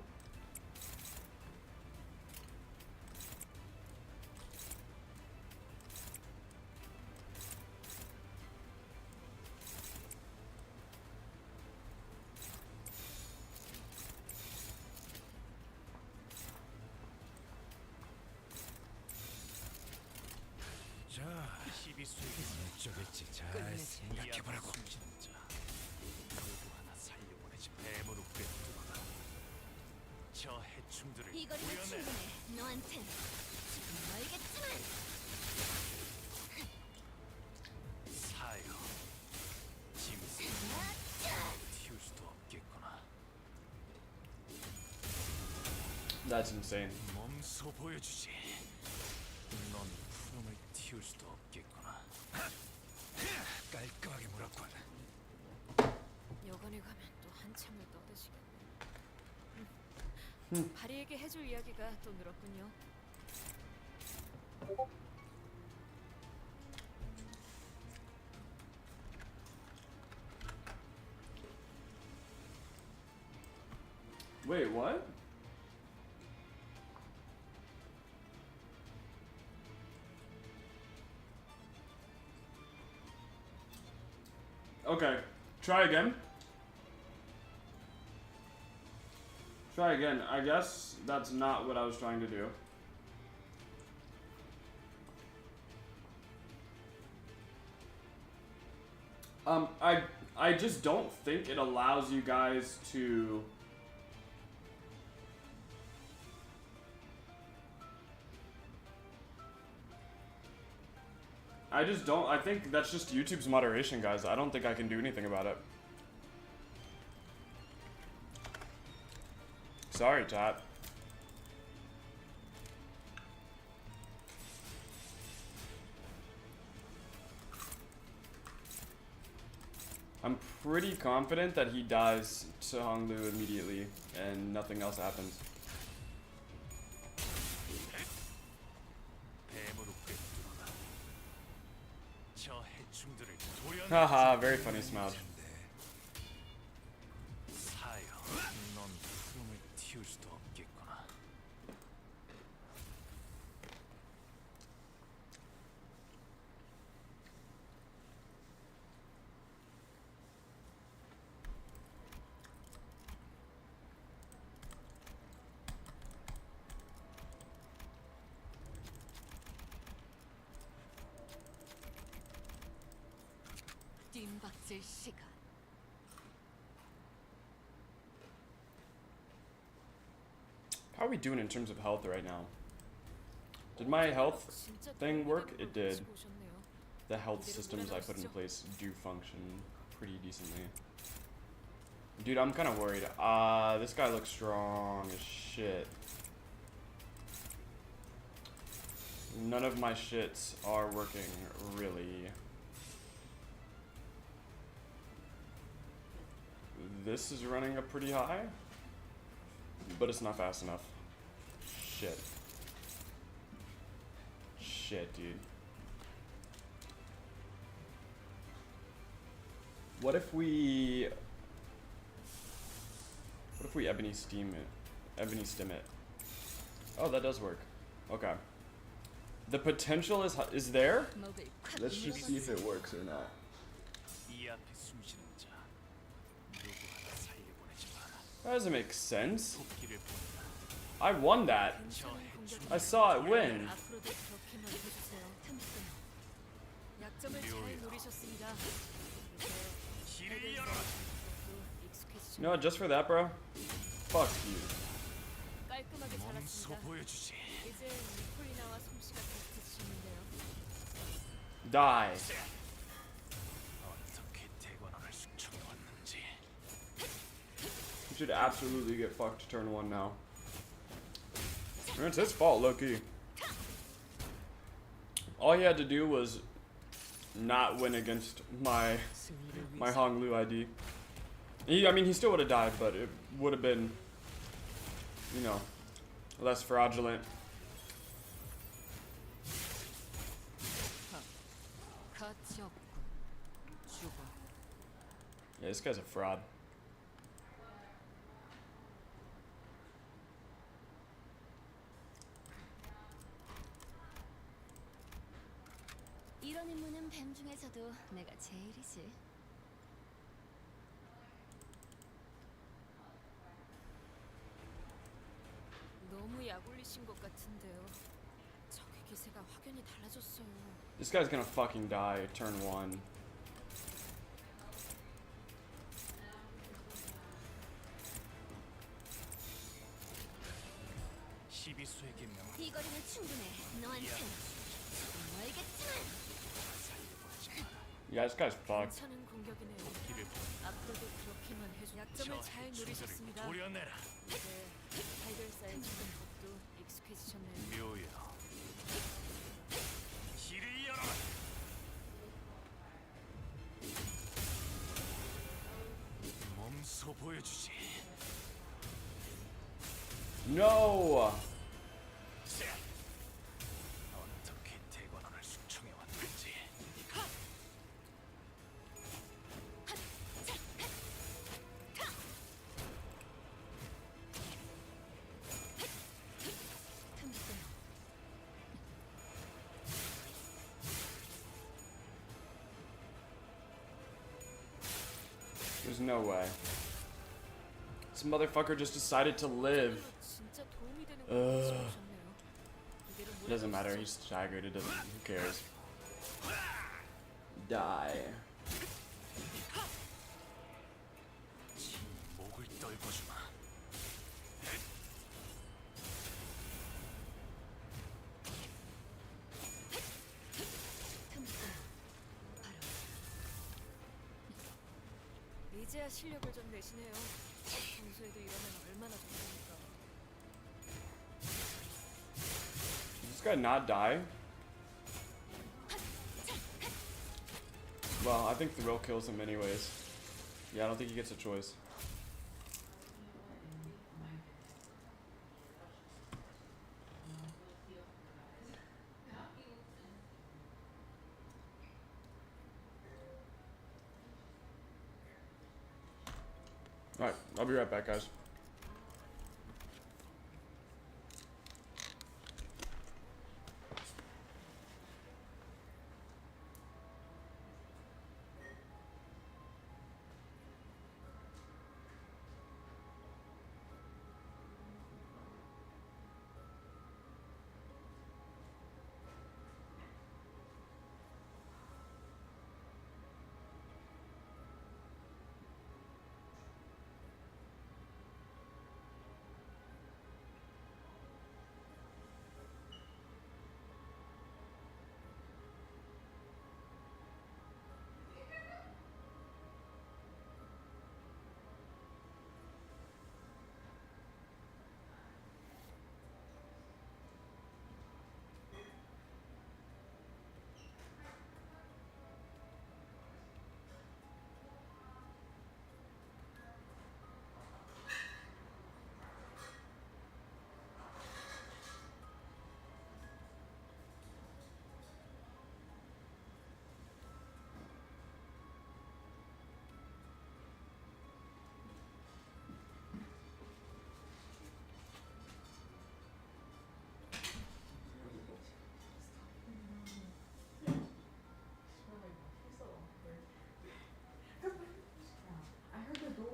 자, 시비수에게 어쩌겠지. 잘 생각해보라고. 자, 누구 하나 살려보내지. 뱀으로 꿰뚫어라. 저 해충들을 이거리가 구현해. 충분해. 너한텐 지금 멀겠지만. 사요. 짐승. 튀울 수도 없겠구나. That's insane. 몸소 보여주지. 넌 푸름을 튀울 수도 없겠구나. 깔끔하게 물었군. 여관에 가면 또 한참을 떠드시겠네. 바리에게 해줄 이야기가 또 늘었군요. Wait, what? Okay, try again. Try again. I guess that's not what I was trying to do. I just don't think it allows you guys to. I just don't. I think that's just YouTube's moderation, guys. I don't think I can do anything about it. Sorry, chat. I'm pretty confident that he dies to Honglu immediately and nothing else happens. Haha, very funny Smouch. 뜀박질 시간. How are we doing in terms of health right now? Did my health 진짜 thing work? 똥이라는 It 걸 did. 보시고 오셨네요. The health systems I put in place do function pretty decently. Dude, I'm kind of worried. This guy looks strong as shit. None of my shits are working, really. This is running up pretty high, but it's not fast enough. Shit. Shit, dude. What if we ebony steam it? Ebony stim it. Oh, that does work. Okay. The potential is there. 먹을 콱 Let's just see if it works or not. 이 앞에 숨쉬는 자 누구 하나 살려보내지 마라. That doesn't make sense. 토끼를 보내라. I won that. 저 해충 I saw it win. 앞으로도 그렇게만 해주세요. 약점을 잘 묘야. 노리셨습니다. 길을 열어라. You know what? Just for that, bro. Fuck you. 깔끔하게 몸소 잘랐습니다. 보여주지. 이제 폴리나와 솜씨가 비슷해지는데요. Die. 어떻게 대관원을 숙청해 왔는지. You should absolutely get fucked turn 1 now. It's his fault, low-key. All he had to do was not win against my Honglu ID. I mean, he still would have died, but it would have been, you know, less fraudulent. 가치 없군. 죽어. Yeah, this guy's a fraud. 이런 임무는 뱀 중에서도 내가 제일이지. 너무 약올리신 것 같은데요. 적의 기세가 확연히 달라졌어요. This guy's gonna fucking die turn 1. 시비수에게 명 이 거리는 충분해. 너한텐 멀겠지만. 살려보내지 마라. Yeah, this guy's fucked. 괜찮은 공격이네요. 토끼를 보내라. 앞으로도 그렇게만 해줘. 저 약점을 잘 해충들을 노리셨습니다. 도려내라. 이제 달걀살에 찍은 법도 익숙해지셨네요. 묘야. 길을 열어라. 몸소 보여주지. No! 어떻게 대관원을 숙청해 왔는지. There's no way. This motherfucker just decided to live. 진짜 도움이 되는 Ugh. 거 싶으셨네요. 이대로 It doesn't matter. He's staggered. It doesn't. Who cares? Die. 목을 떨궈주마. 이제야 실력을 좀 내시네요. 평소에도 이러면 얼마나 좋습니까? Did this guy not die? Well, I think Thrill kills him anyways. Yeah, I don't think he gets a choice. Alright, I'll be right back, guys.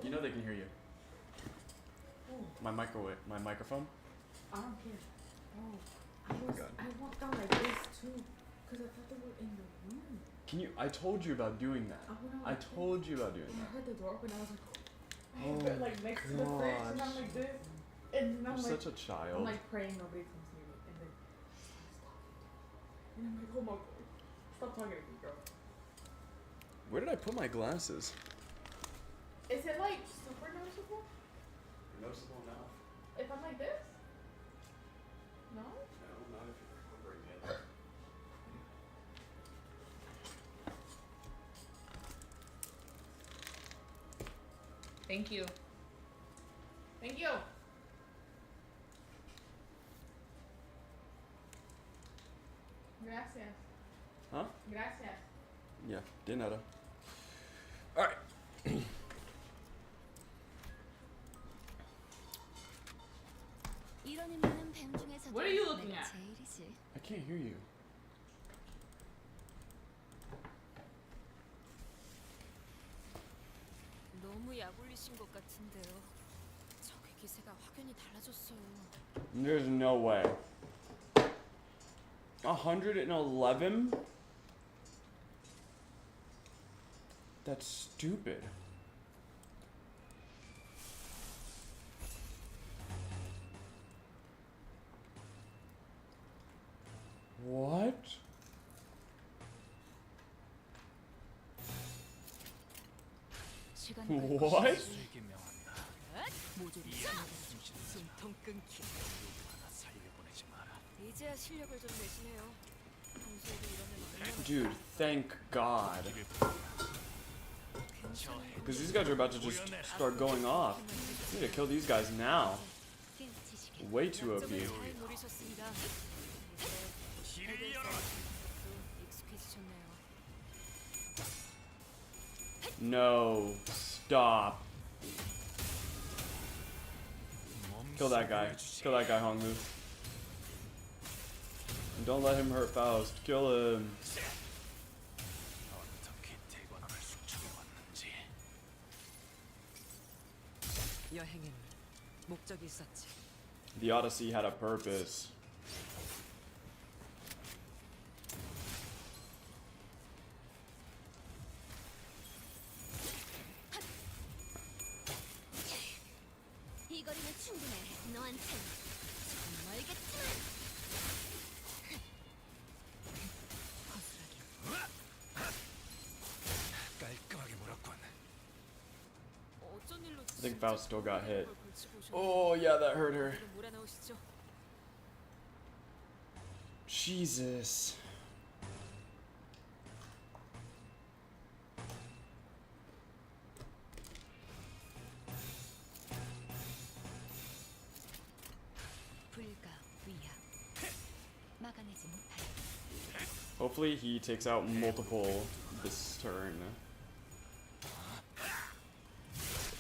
You know they can hear you. My microphone. I don't care. Oh, God. I walked out like this too, because I thought they were in the room. Can you? I told you about doing that. I told you about doing And I that. heard the door open. I was like, Oh but like next to the fridge, and I'm like this, and then I'm You're like, such a I'm child. like praying nobody comes near me, and then and I'm like, oh my god, stop talking to me, girl. Where did I put my glasses? Is it like super noticeable Noticeable enough. if I'm like this? No. No, not if you're recovering it. Thank you. Thank you. Gracias. Huh? Gracias. Yeah, de nada. All right. 이런 인물은 뱀 중에서도 What are you looking 내가 at? 제일이지. I can't hear you. 너무 약올리신 것 같은데요. 적의 기세가 확연히 달라졌어요. There's no way. 111? That's stupid. What? 시간 What? 세게 명한다. 모조리 이 쓸어버려. 숨쉬는 숨통 끊기. 누구 하나 살려보내지 마라. 이제야 실력을 좀 내시네요. 평소에도 이러면 얼마나 Dude, thank God. 길을 저 Because these guys are about to just start going off. We need to kill these guys now. 깨우치시게. Way too OP. 약점을 잘 노리셨습니다. 이제 길을 핵을 열어. 쌓는 것도 익숙해지셨네요. No. Stop. Kill that guy. Kill that guy, Hongmu. And don't let him hurt Faust. Kill him. 어떻게 대관원을 숙청해 왔는지. 여행에는 목적이 있었지. The Odyssey had a purpose. 이 거리는 충분해. 너한텐 조금 멀겠지만. 허술하게. 깔끔하게 몰았군. 어쩐 일로 I think Faust still got hit. 걸 걸치고 오셨나요? Oh, yeah, that hurt her. 오늘은 몰아나오시죠. Jesus. 불가 위압. 막아내지 못할. Hopefully he takes out multiple this turn.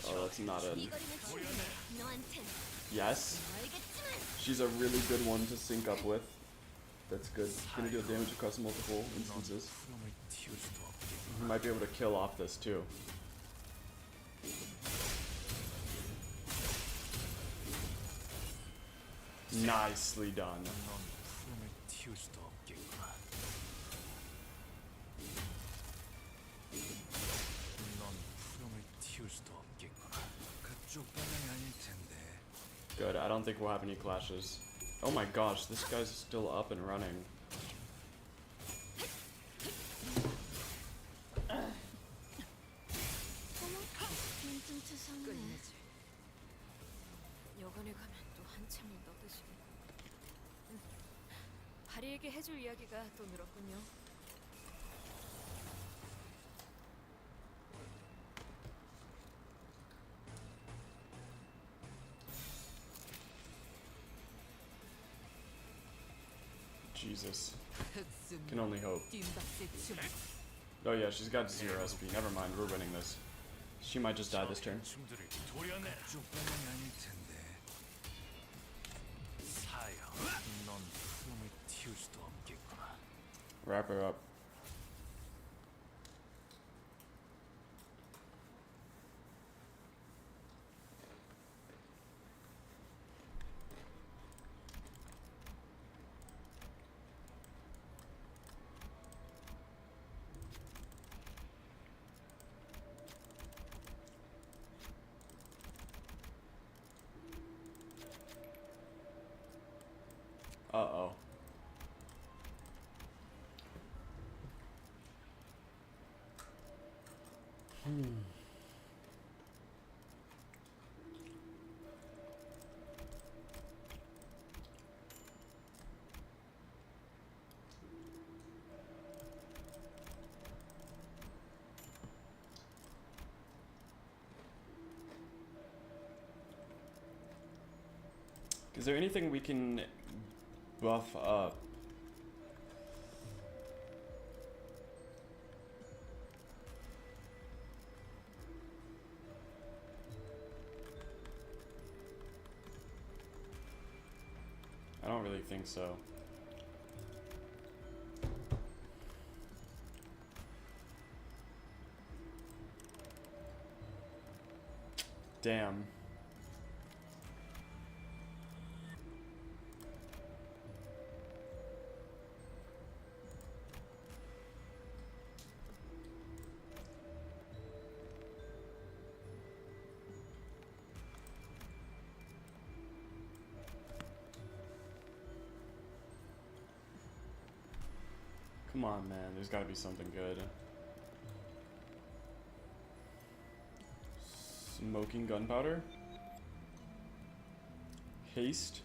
Oh, that's not 이 it. 거리는 충분해. 너한텐 Yes. 멀겠지만. She's a really good one to sync up with. That's good. Gonna deal damage across multiple instances. 푸름을 틔울 수도 없겠군. He might be able to kill off this too. Nicely done. 넌 푸름을 틔울 수도 없겠구나. 넌 푸름을 틔울 수도 없겠구나. 그쪽 방향이 아닐 텐데. Good. I don't think we'll have any clashes. Oh my gosh, this guy's still up and running. 눈좀 끝내지. 여관에 가면 또 한참을 떠드시고. 바리에게 해줄 이야기가 또 늘었군요. Jesus. 흑승 Can only hope. 뜀박새 춤. Oh yeah, she's got 0 SP. Never mind, we're winning this. She might just die this turn. 춤들을 도려내. 그쪽 방향이 아닐 텐데. 사형. 넌 푸름을 틔울 수도 없겠구나. Wrap her up. Uh-oh. Is there anything we can buff up? I don't really think so. Damn. Come on, man. There's got to be something good. Smoking gunpowder? Haste?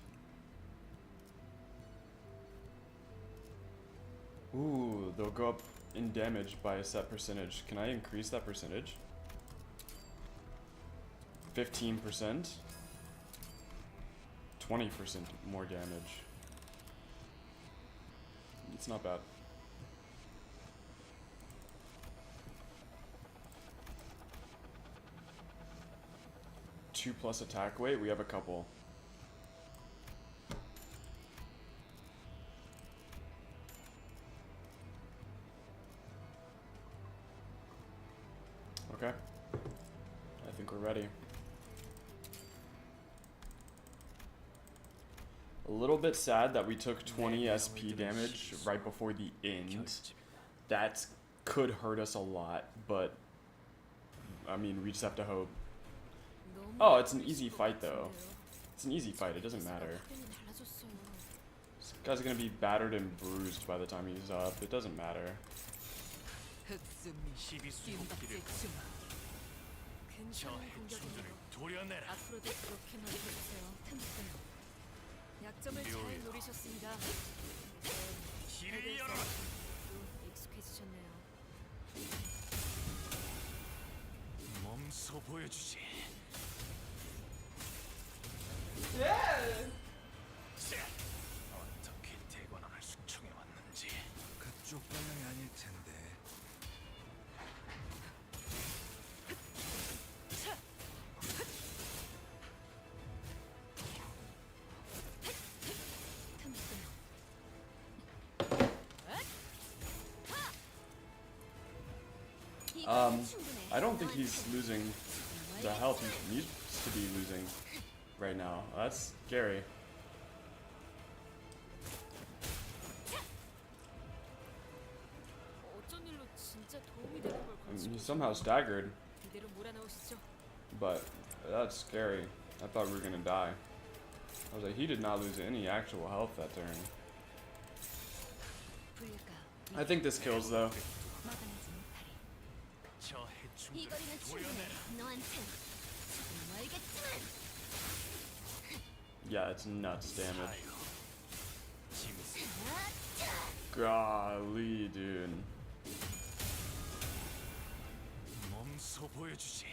Ooh, they'll go up in damage by a set percentage. Can I increase that percentage? 15%? 20% more damage. It's not bad. 2+ attack weight, we have a couple. Okay. I think we're ready. A little bit sad that we took 20 SP damage right before the end. That could hurt us a lot, but I mean, we just have to hope. Oh, it's an easy fight though. It's an easy fight, it doesn't matter. This guy's gonna be battered and bruised by the time he's up. It doesn't matter. 괜찮은 공격이네요. 앞으로도 그렇게만 해주세요. 약점을 잘 노리셨습니다. 핵에 익숙해지셨네요. 몸소 보여주지. Yeah. 어떻게 대관원을 숙청해 왔는지. 그쪽 방향이 아닐 텐데. I don't think he's losing the health he needs to be losing right now. That's scary. 어쩐 일로 진짜 도움이 되는 걸 I mean, 건지 he's somehow staggered, 이대로 몰아넣으시죠. but that's scary. I thought we were gonna die. I was like, he did not lose any actual health that turn. I think this kills though. 저 해충들 이 거리는 충분해. 도려내라. 너한텐 정말 알겠지만. Yeah, it's nuts damage. 사요. 짐승. Golly, dude. 몸소 보여주지.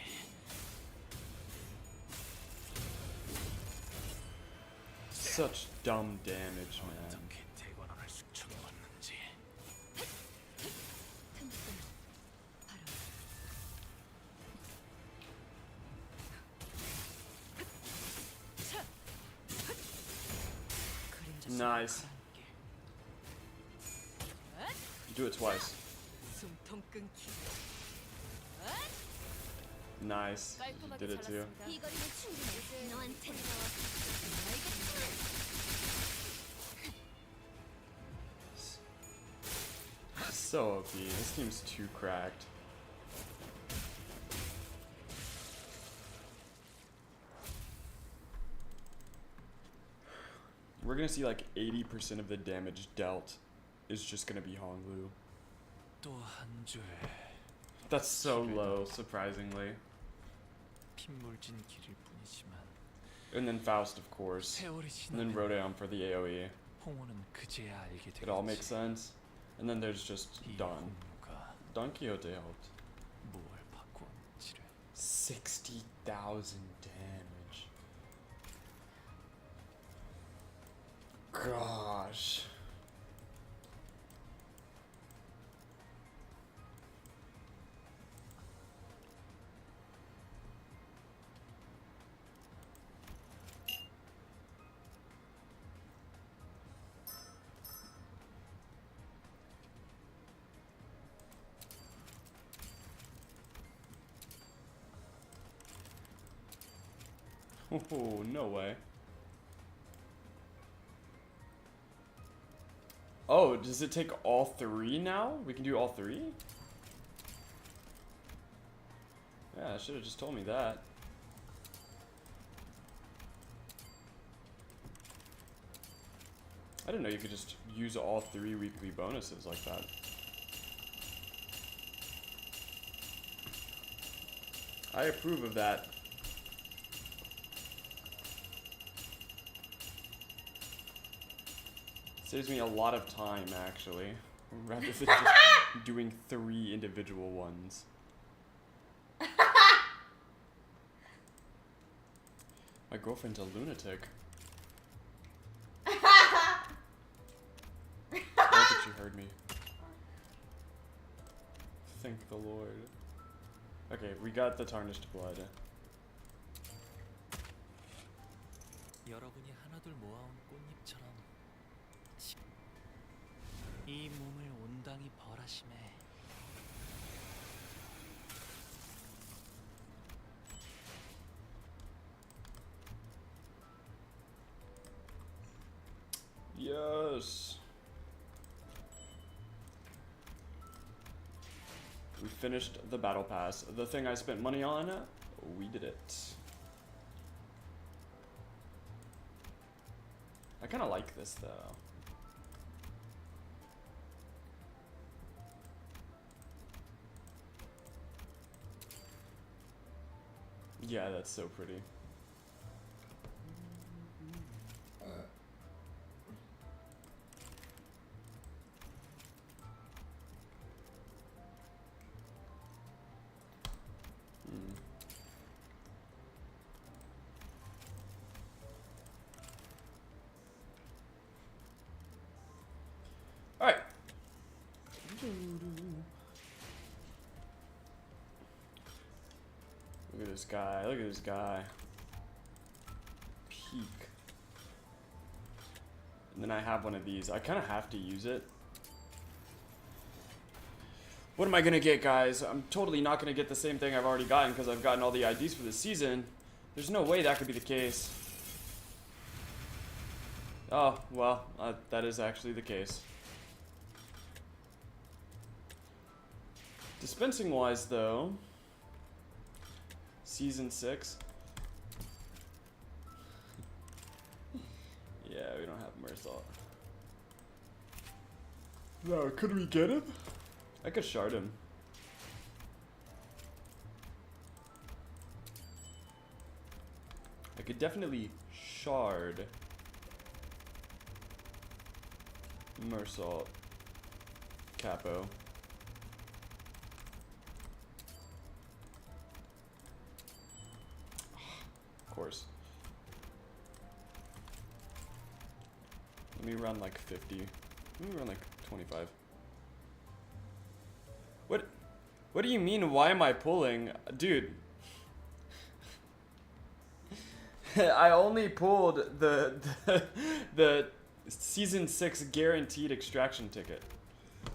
Such dumb damage, man. 어떻게 대관원을 숙청해 왔는지. Nice. You do it twice. 숨통 끊기. Nice. You 깔끔하게 did it too. 잘랐습니다. 이 거리는 충분해. 너한텐 정말 알겠지만. So OP. This team's too cracked. We're gonna see like 80% of the damage dealt is just gonna be Honglu. 또 한 줄. That's so low, surprisingly. 핏물진 길일 뿐이지만 And then Faust, of course. 세월이 And then 지나면 Rodeon for the AoE. 홍어는 그제야 알게 It all 되겠지. makes sense. And then there's just 이 Don. 홍무가 Don Quixote helped. 뭘 바꾸었는지를. 60,000 damage. Gosh. Oh, no way. Oh, does it take all three now? We can do all three? Yeah, should have just told me that. I didn't know you could just use all 3 weekly bonuses like that. I approve of that. Saves me a lot of time, actually, rather than just doing 3 individual ones. My girlfriend's a lunatic. I don't think she heard me. Thank the Lord. Okay, we got the tarnished blood. 여러분이 하나둘 모아온 꽃잎처럼 이 몸을 온당히 벌하심에 finished the battle pass. The thing I spent money on, we did it. I kind of like this though. Yeah, that's so pretty. Alright. Look at this guy, look at this guy. Peak. And then I have one of these. I kind of have to use it. What am I gonna get, guys? I'm totally not gonna get the same thing I've already gotten because I've gotten all the IDs for this season. There's no way that could be the case. Oh, well, that is actually the case. Dispensing wise, though, Season 6. Yeah, we don't have Mersault. No, could we get him? I could shard him. I could definitely shard Mersault Capo. Of course. Let me run like 50. Let me run like 25. What do you mean, why am I pulling? Dude. I only pulled the Season 6 guaranteed extraction ticket.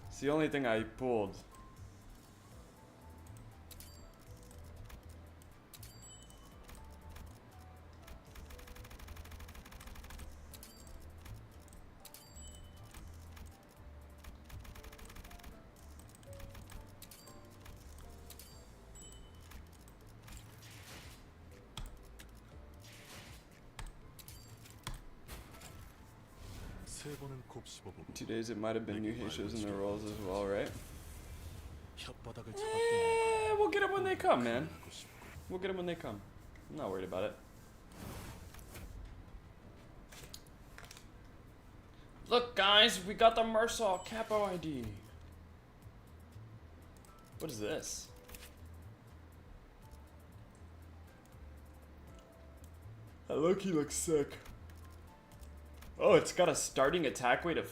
It's the only thing I pulled. In 2 days, it might have been new Haitians in the roles as well, right? We'll get them when they come, man. We'll get them when they come. I'm not worried about it. Look, guys, we got the Mersault Capo ID. What is this? That Loki looks sick. Oh, it's got a starting attack weight of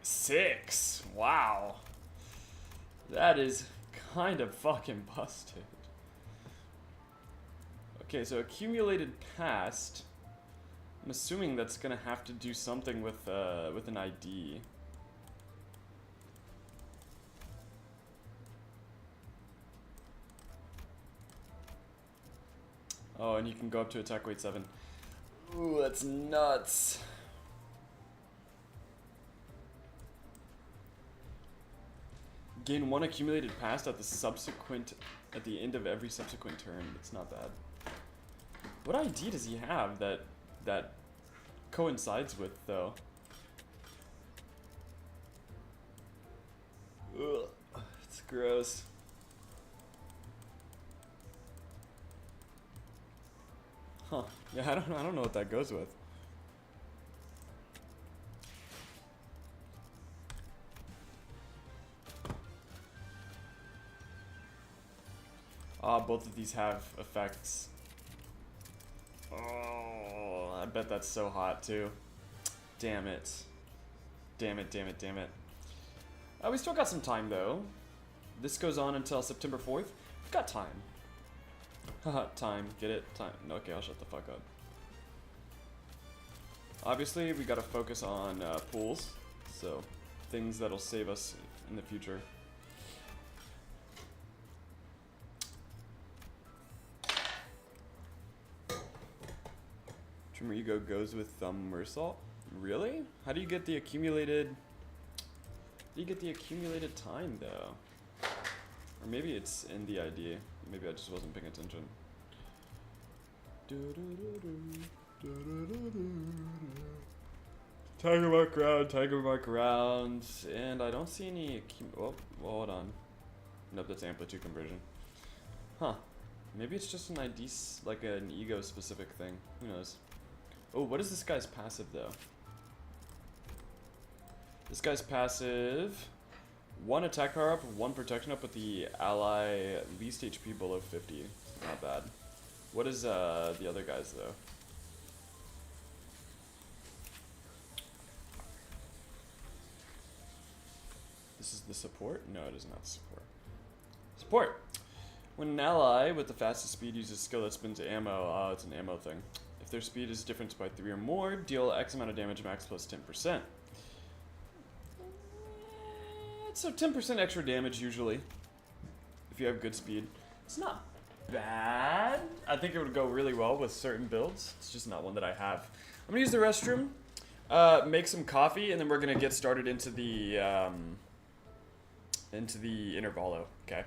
6. Wow. That is kind of fucking busted. Okay, so accumulated past. I'm assuming that's gonna have to do something with an ID. Oh, and you can go up to attack weight 7. Ooh, that's nuts. Gain 1 accumulated past at the end of every subsequent turn. It's not bad. What ID does he have that coincides with, though? Ugh, it's gross. Huh. Yeah, I don't know what that goes with. Both of these have effects. Oh, I bet that's so hot too. Damn it. Damn it, damn it, damn it. We still got some time though. This goes on until September 4th. We've got time. Haha, time. Get it? Time. No, okay, I'll shut the fuck up. Obviously, we gotta focus on pools. So, things that'll save us in the future. Trimmer Ego goes with Mersault? Really? How do you get the accumulated... How do you get the accumulated time, though? Or maybe it's in the ID. Maybe I just wasn't paying attention. Tiger mark round, and I don't see any. Oh, hold on. Nope, that's amplitude conversion. Huh. Maybe it's just an ID, like an ego specific thing. Who knows? Oh, what is this guy's passive though? This guy's passive. 1 attack power up, 1 protection up with the ally least HP below 50. Not bad. What is the other guys though? This is the support? No, it is not support. Support! When an ally with the fastest speed uses skill that spins ammo, it's an ammo thing. If their speed is different by 3 or more, deal X amount of damage max plus 10%. So 10% extra damage usually, if you have good speed. It's not bad. I think it would go really well with certain builds. It's just not one that I have. I'm gonna use the restroom, make some coffee, and then we're gonna get started into the intervalo. Okay.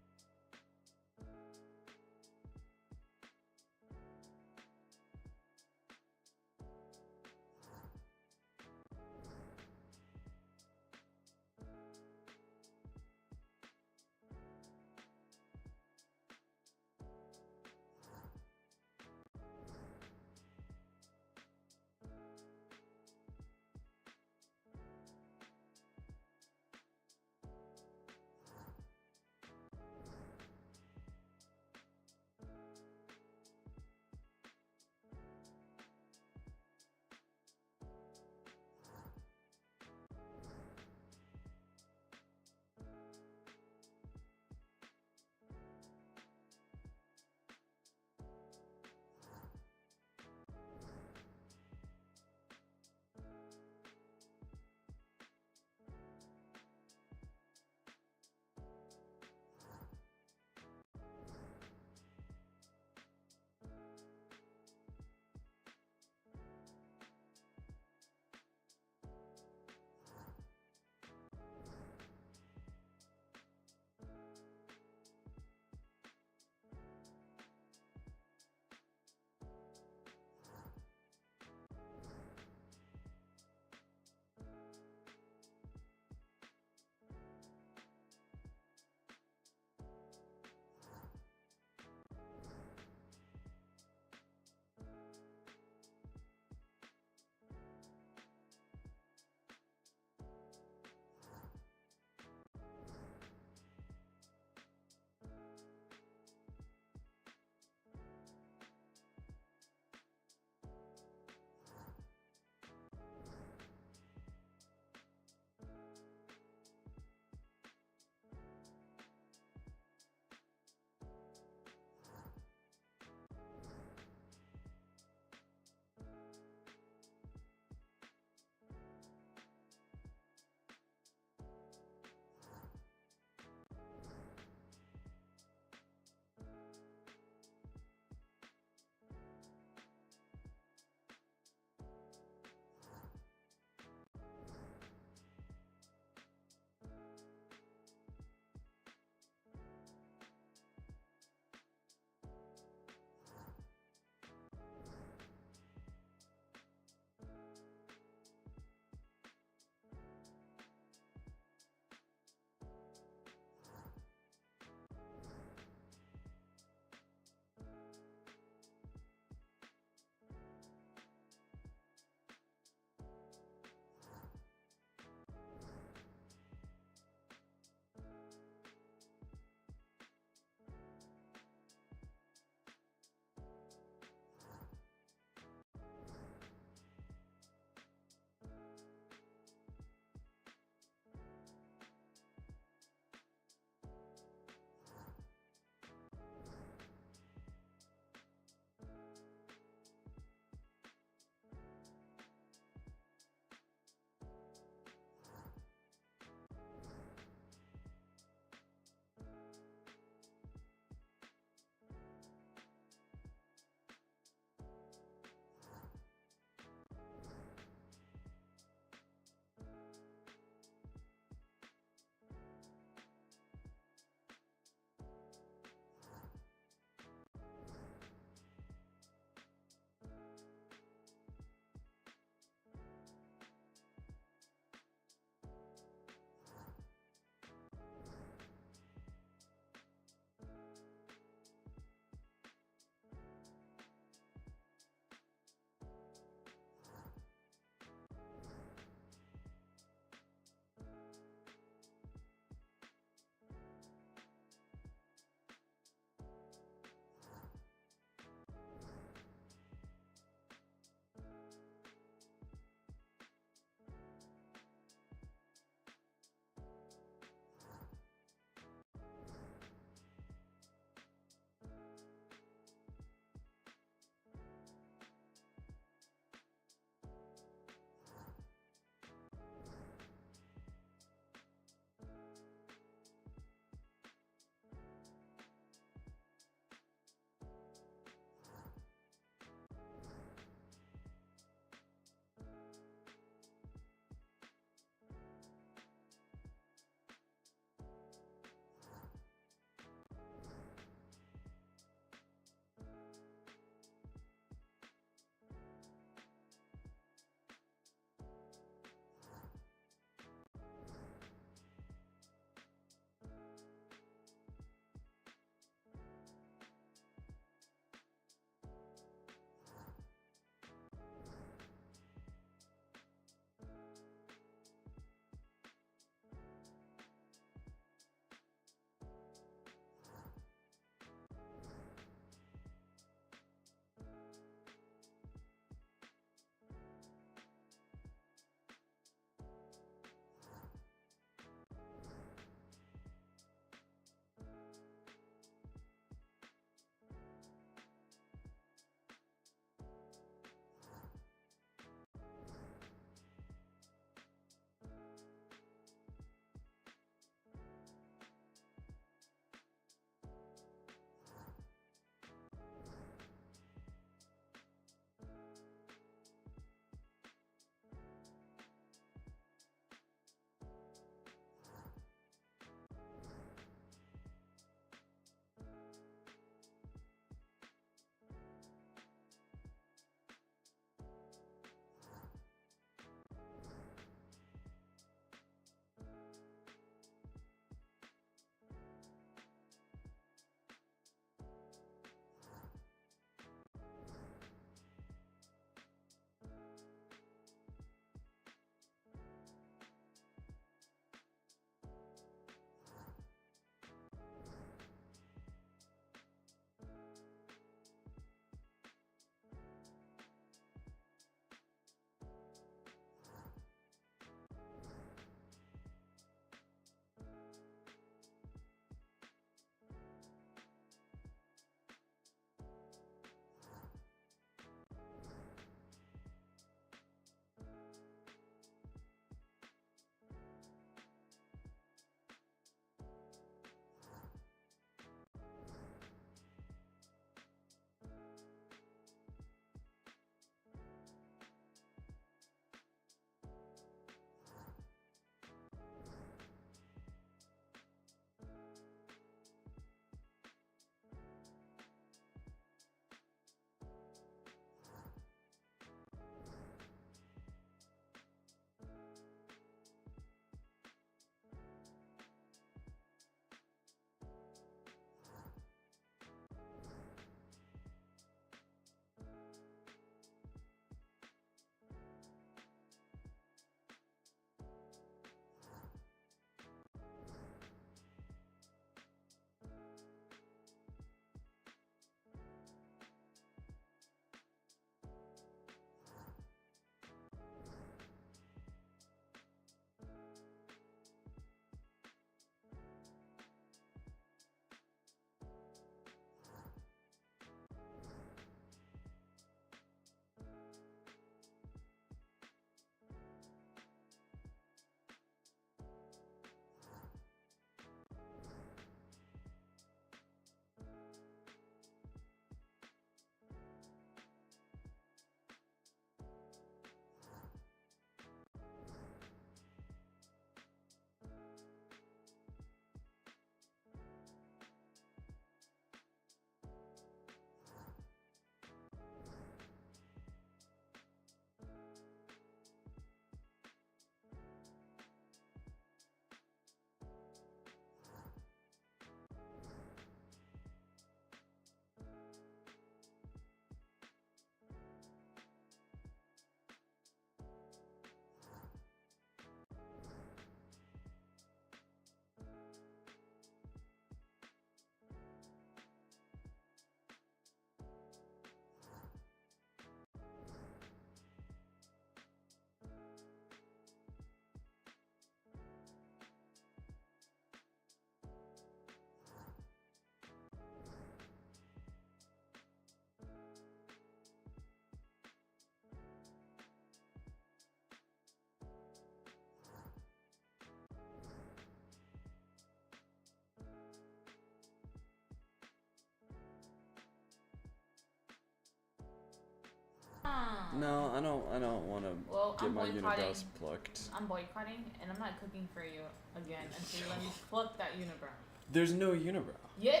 No, I don't want to Well, get I'm my boycotting. unibrows plucked. I'm boycotting, and I'm not cooking for you again until you let me pluck that unibrow. There's no unibrow. Yeah.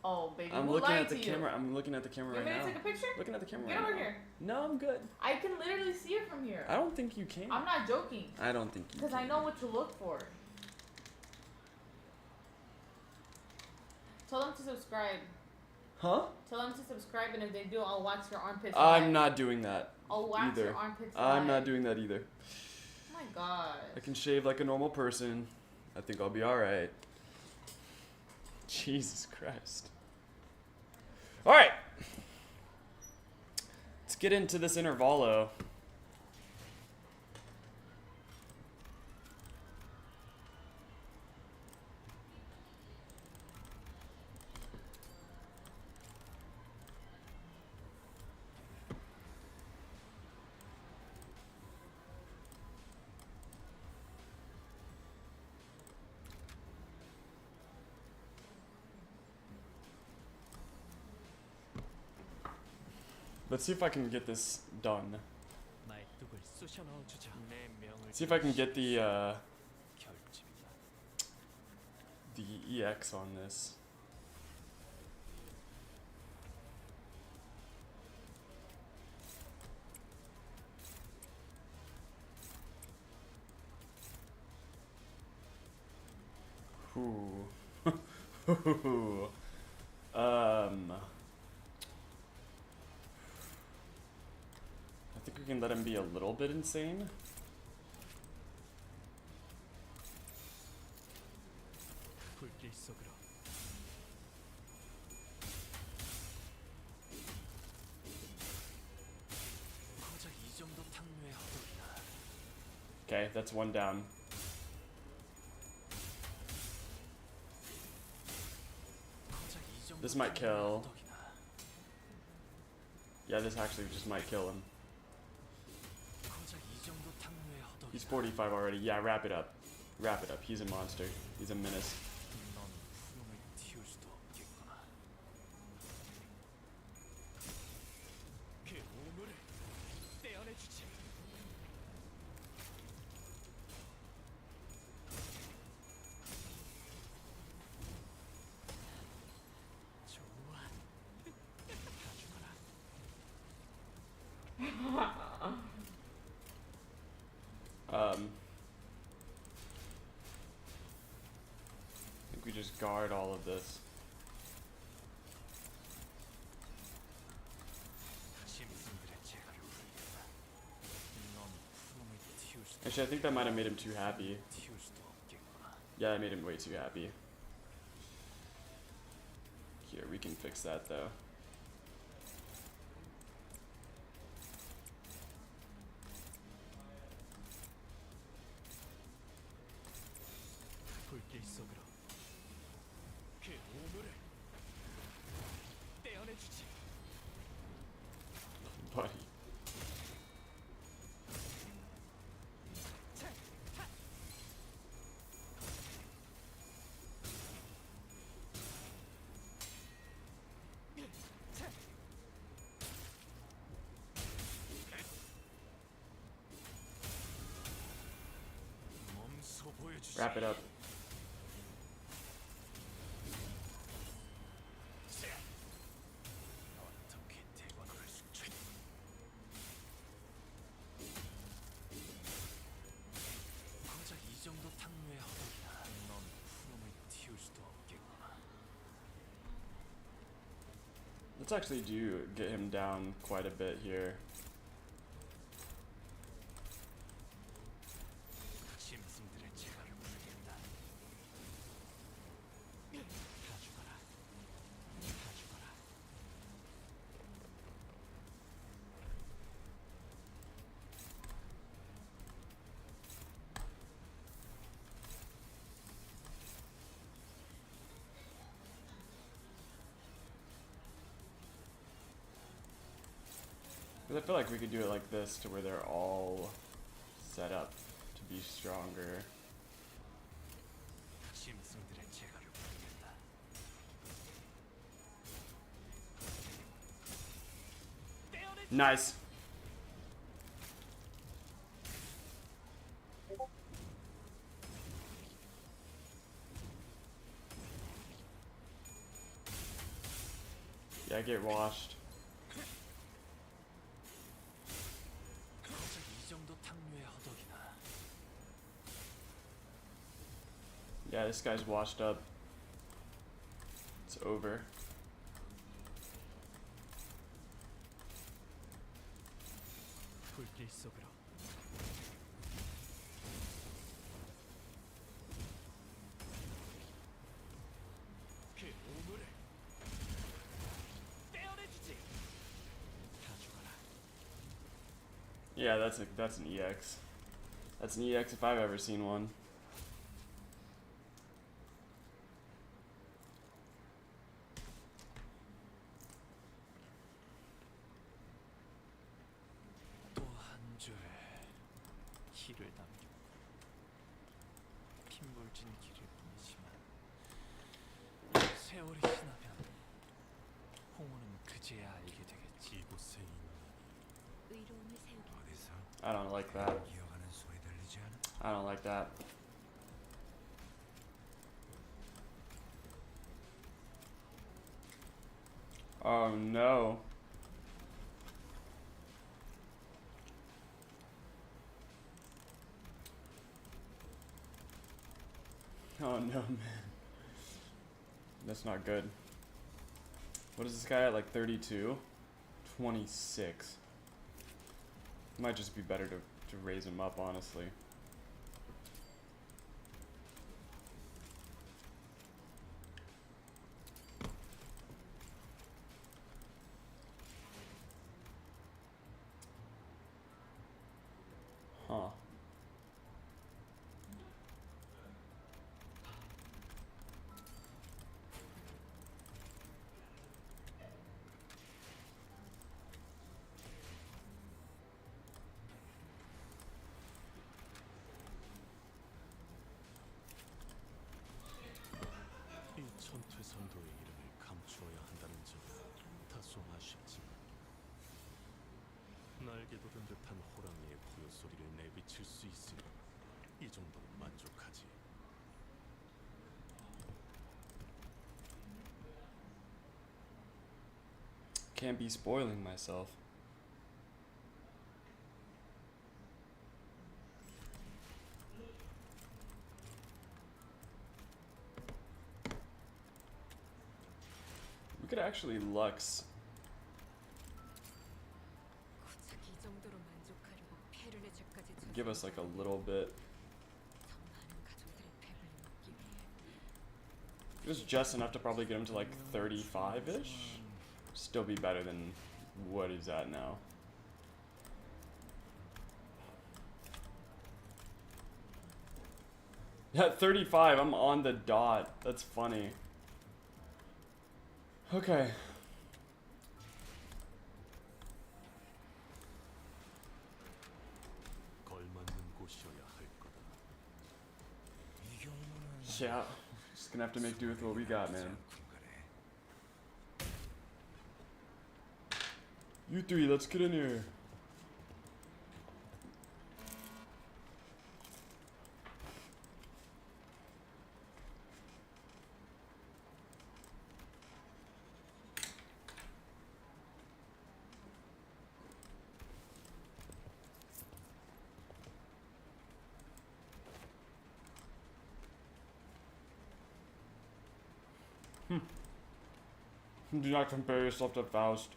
Oh, baby, I'm who looking lied at the to camera. you? I'm looking at the camera You right want me now. to take a picture? Looking at the camera Get right over now. here. No, I'm good. I can literally see it from here. I don't think you can. I'm not joking. I don't think you Because can. I know what to look for. Tell them to subscribe. Huh? Tell them to subscribe, and if they do, I'll wax your armpits. I'm live. not doing that I'll wax either. your armpits. I'm live. not doing that either. Oh my god. I can shave like a normal person. I think I'll be alright. Jesus Christ. Alright. Let's get into this intervalo. Let's see if I can get this done. 말뚝을 쑤셔 넣어주자. 내 명을 See if I can get the 결집이다. EX on this. Ooh. I think we can let him be a little bit insane. 불길 속으로. 고작 이 정도 탕류의 허덕이다. Okay, that's one down. 고작 이 정도 This might 탕류의 kill. 허덕이다. Yeah, this actually just might kill him. 고작 이 정도 탕류의 허덕이다. He's 45 already. Yeah, wrap it up. Wrap it up. He's a monster. He's a menace. 넌 푸름을 틔울 수도 없겠구나. 그 오물을 떼어내주지. 좋아. 가져가라. I think we just guard all of this. 짐승들의 재갈을 부리겠다. 넌 푸름을 틔울 수도 Actually, I think that might have made him too happy. 틔울 수도 없겠구나. Yeah, that made him way too happy. Here, we can fix that though. 불길 속으로 그 오물을 떼어내주지. Buddy. 몸소 보여주지. Wrap it up. 어떻게 대관을 숙취? 고작 이 정도 탕류의 허덕이다. 넌 푸름을 틔울 수도 없겠구나. Let's actually get him down quite a bit here. 짐승들의 재갈을 부리겠다. 가져가라. 가져가라. Because I feel like we could do it like this to where they're all set up to be stronger. 짐승들의 재갈을 부리겠다. Nice. Yeah, get washed. 갑자기 이 정도 탕류의 허덕이나. Yeah, this guy's washed up. It's over. 불길 속으로. 그 오물을 떼어내주지. 다 죽어라. Yeah, that's an EX. That's an EX if I've ever seen one. 또 한 줄의 길을 남겼고 핏물진 길일 뿐이지만 세월이 지나면 홍호는 그제야 알게 되겠지. 이곳에 있는 의로움을 세우기. 어디서 I don't like that. 기어가는 소리 들리지 않아? I don't like that. Oh no. Oh no, man. That's not good. What is this guy at, like 32? 26. Might just be better to raise him up, honestly. Huh. 이 전투 선도의 이름을 감추어야 한다는 점 다소 아쉽지만 날개 돋은 듯한 호랑이의 고요 소리를 내비칠 수 있으니 이 정도는 만족하지. Can't be spoiling myself. We could actually Lux. 고작 이 정도로 만족하려고 패를 내줄까지 Give us like a little bit. 더 많은 가족들의 패를 먹기 위해. Just enough to probably get him to like 35-ish. Still be better than what he's at now. At 35, I'm on the dot. That's funny. Okay. 걸맞는 곳이어야 할 거다. Yeah. Just gonna have to make do with what we got, man. You three, let's get in here. Do not compare yourself to Faust.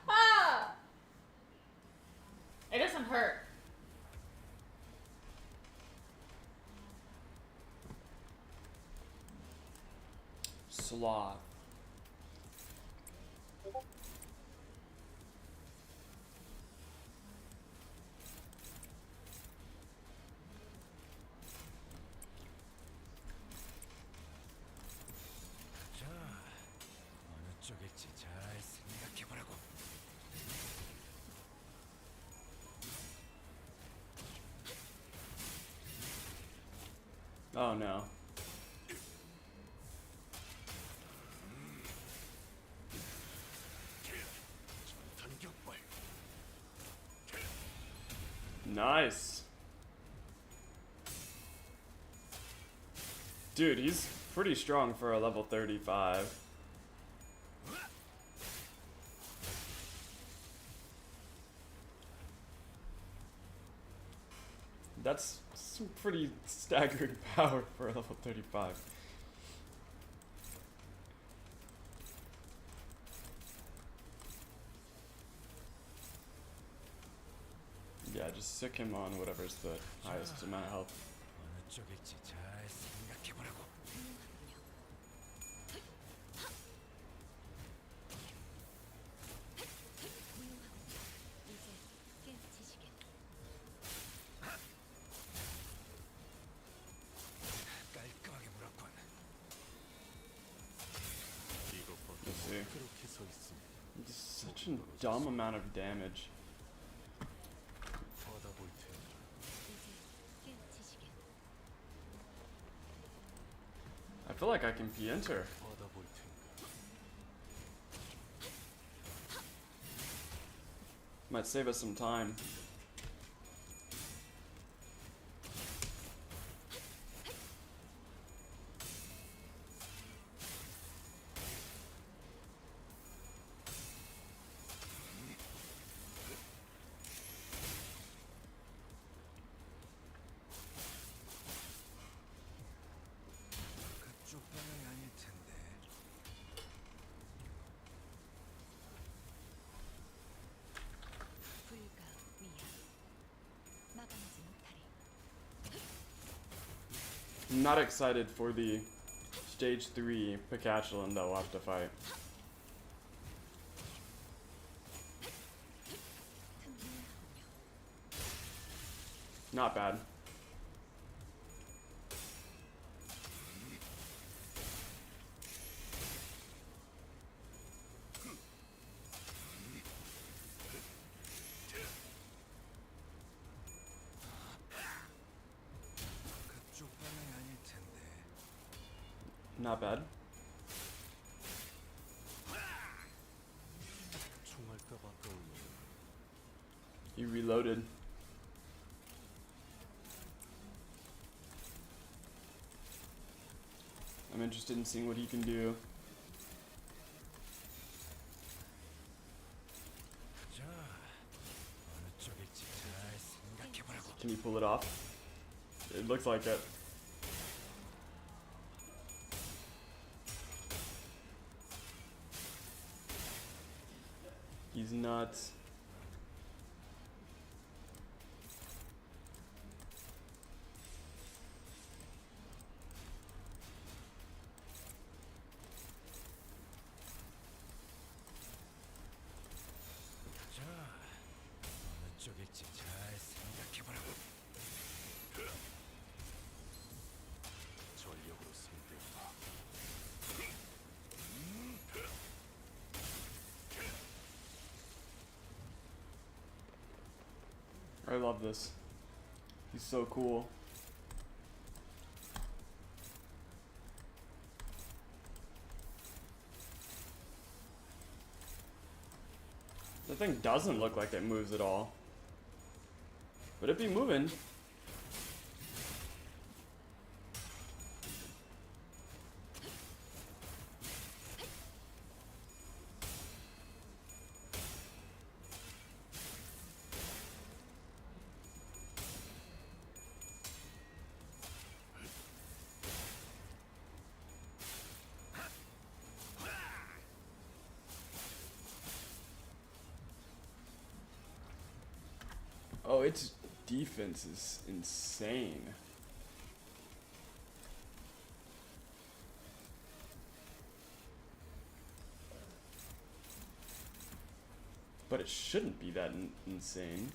Ah! It doesn't hurt. Sloth. 자, 어느 쪽일지 잘 생각해보라고. Oh no. Nice. Dude, he's pretty strong for a level 35. That's some pretty staggering power for a level 35. Yeah, just sick him on whatever's the highest amount of health. 어느 쪽일지 잘 생각해보라고. 깔끔하게 물었군. 이것보다 Let's see. 그렇게 서 있으니 It's such a dumb amount of damage. 받아볼 테니. I feel like I can enter. 받아볼 테니. Might save us some time. 그쪽 방향이 아닐 텐데. I'm not excited for the stage 3 Pikachu that we'll have to fight. Not bad. 그쪽 방향이 아닐 텐데. Not bad. 총알까봐 떠올려. He reloaded. I'm interested in seeing what he can do. 자, 어느 쪽일지 잘 생각해보라고. Can he pull it off? It looks like it. He's nuts. 자, 어느 쪽일지 잘 생각해보라고. 전력으로 상대해봐. I love this. He's so cool. The thing doesn't look like it moves at all. But it be moving. Oh, its defense is insane. But it shouldn't be that insane.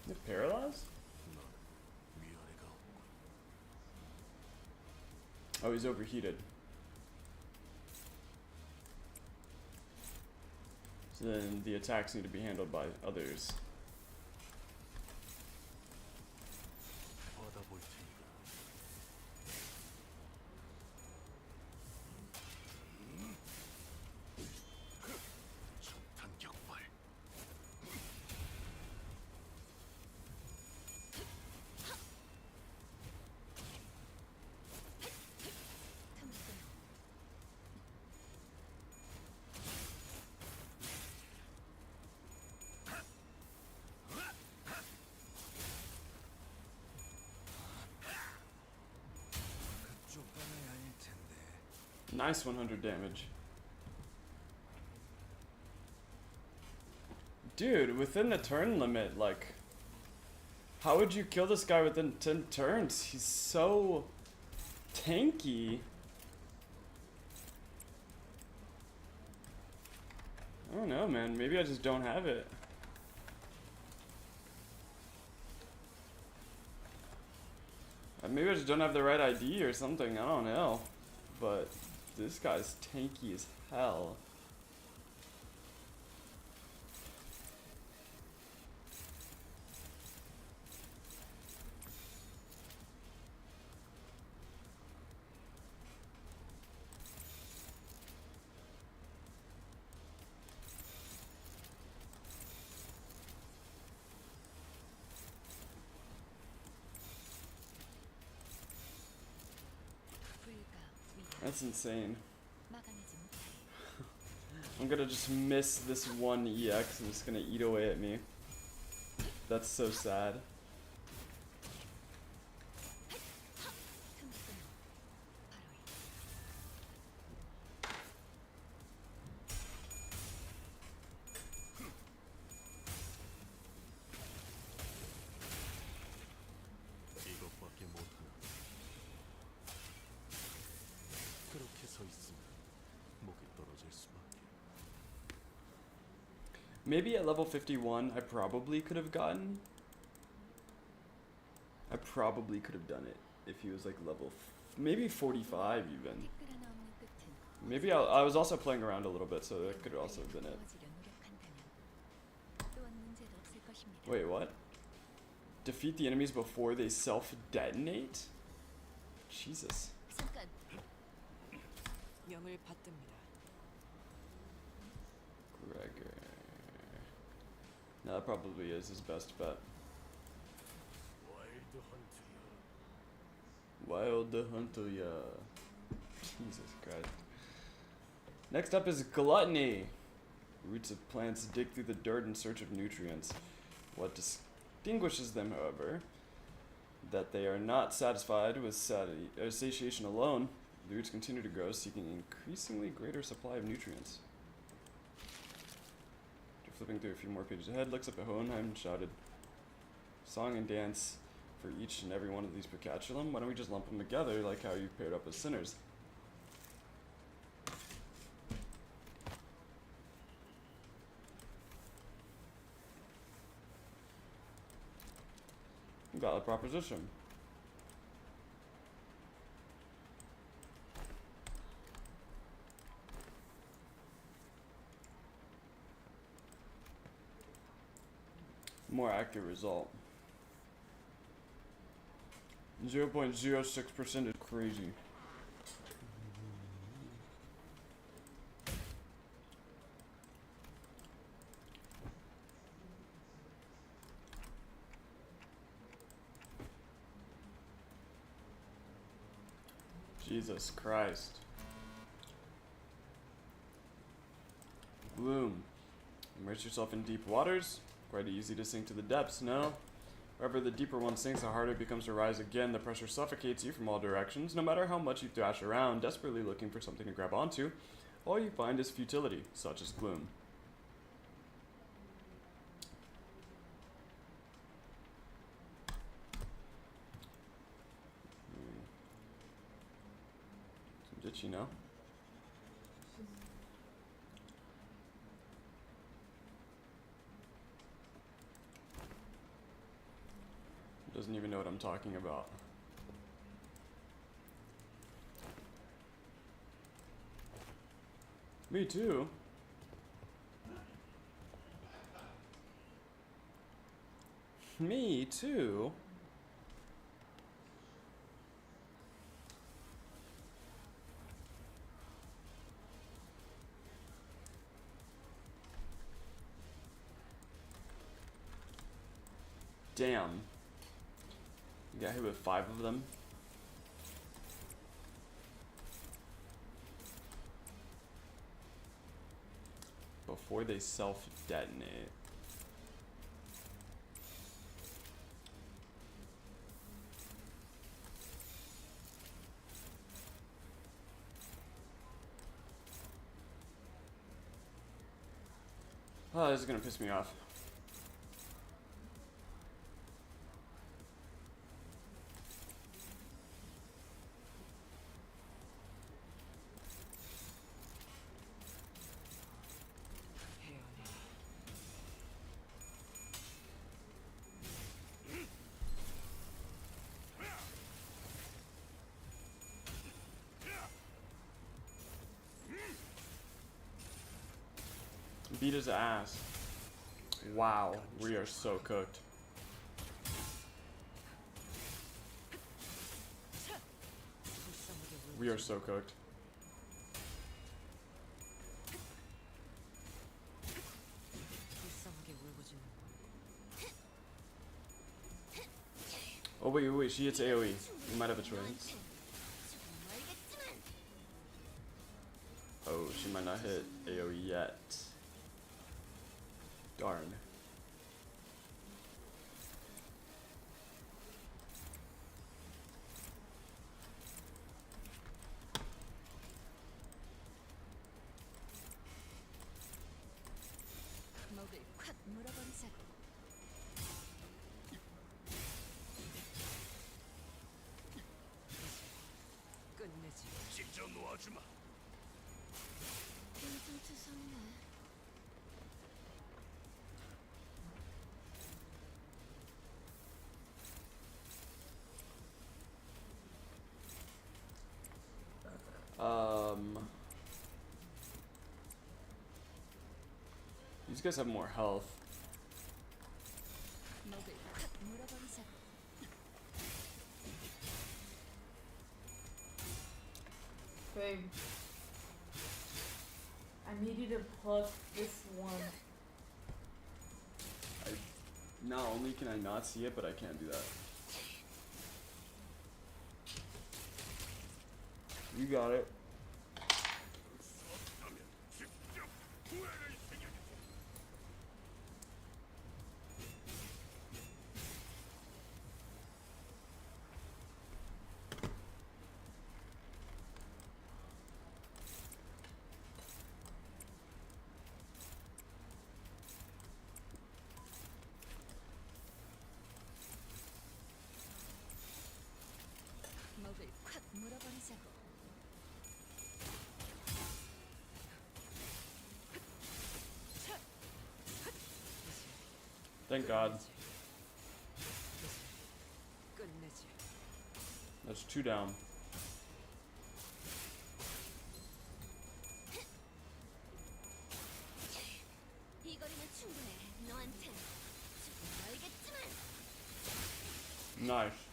Is it paralyzed? 위아래가 없군. Oh, he's overheated. So then the attacks need to be handled by others. 받아볼 테니까. 적탄 격발. 쫓아내야 할 텐데. Nice 100 damage. Dude, within the turn limit, like, how would you kill this guy within 10 turns? He's so tanky. I don't know, man. Maybe I just don't have it. Maybe I just don't have the right ID or something. I don't know. But this guy's tanky as hell. That's insane. I'm gonna just miss this one EX and it's gonna eat away at me. That's so sad. 이것밖에 못하나. 그렇게 서 있으면 목이 떨어질 수밖에. Maybe at level 51 I probably could have gotten. I probably could have done it if he was like level maybe 45 even. Maybe I was also playing around a little bit, so that could also have been it. Wait, what? Defeat the enemies before they self-detonate? Jesus. 명을 받듭니다. Gregor. No, that probably is his best bet. 와일드 헌트야. Wild the Hunter, yeah. Jesus Christ. Next up is Gluttony. Roots of plants dig through the dirt in search of nutrients. What distinguishes them, however, that they are not satisfied with satiation alone. The roots continue to grow, seeking an increasingly greater supply of nutrients. After flipping through a few more pages ahead, looks up at Hohenheim and shouted, "Song and dance for each and every one of these Percatulum? Why don't we just lump them together like how you paired up with sinners?" Valid proposition. More accurate result. 0.06% is crazy. Jesus Christ. Gloom. Immerse yourself in deep waters. Quite easy to sink to the depths, no? However, the deeper one sinks, the harder it becomes to rise again. The pressure suffocates you from all directions. No matter how much you thrash around, desperately looking for something to grab onto, all you find is futility, such as gloom. Some ditchy, no? Doesn't even know what I'm talking about. Me too. Me too. Damn. You got hit with 5 of them. Before they self-detonate. Oh, this is gonna piss me off. Beat his ass. Wow, we are so cooked. We are so cooked. Oh wait, she hits AoE. We might have a choice. Oh, she might not hit AoE yet. Darn. 목을 콱 물어버리자고. 끝내지. 직접 놓아주마. 퉁퉁투성이네. These guys have more health. 목을 콱 물어버리자고. Babe, I need you to pluck this one. Not only can I not see it, but I can't do that. You got it. 목을 콱 물어버리자고. Thank God. 끝내지. That's 2 down. 이 거리면 충분해. 너한텐 조금 멀겠지만. Nice.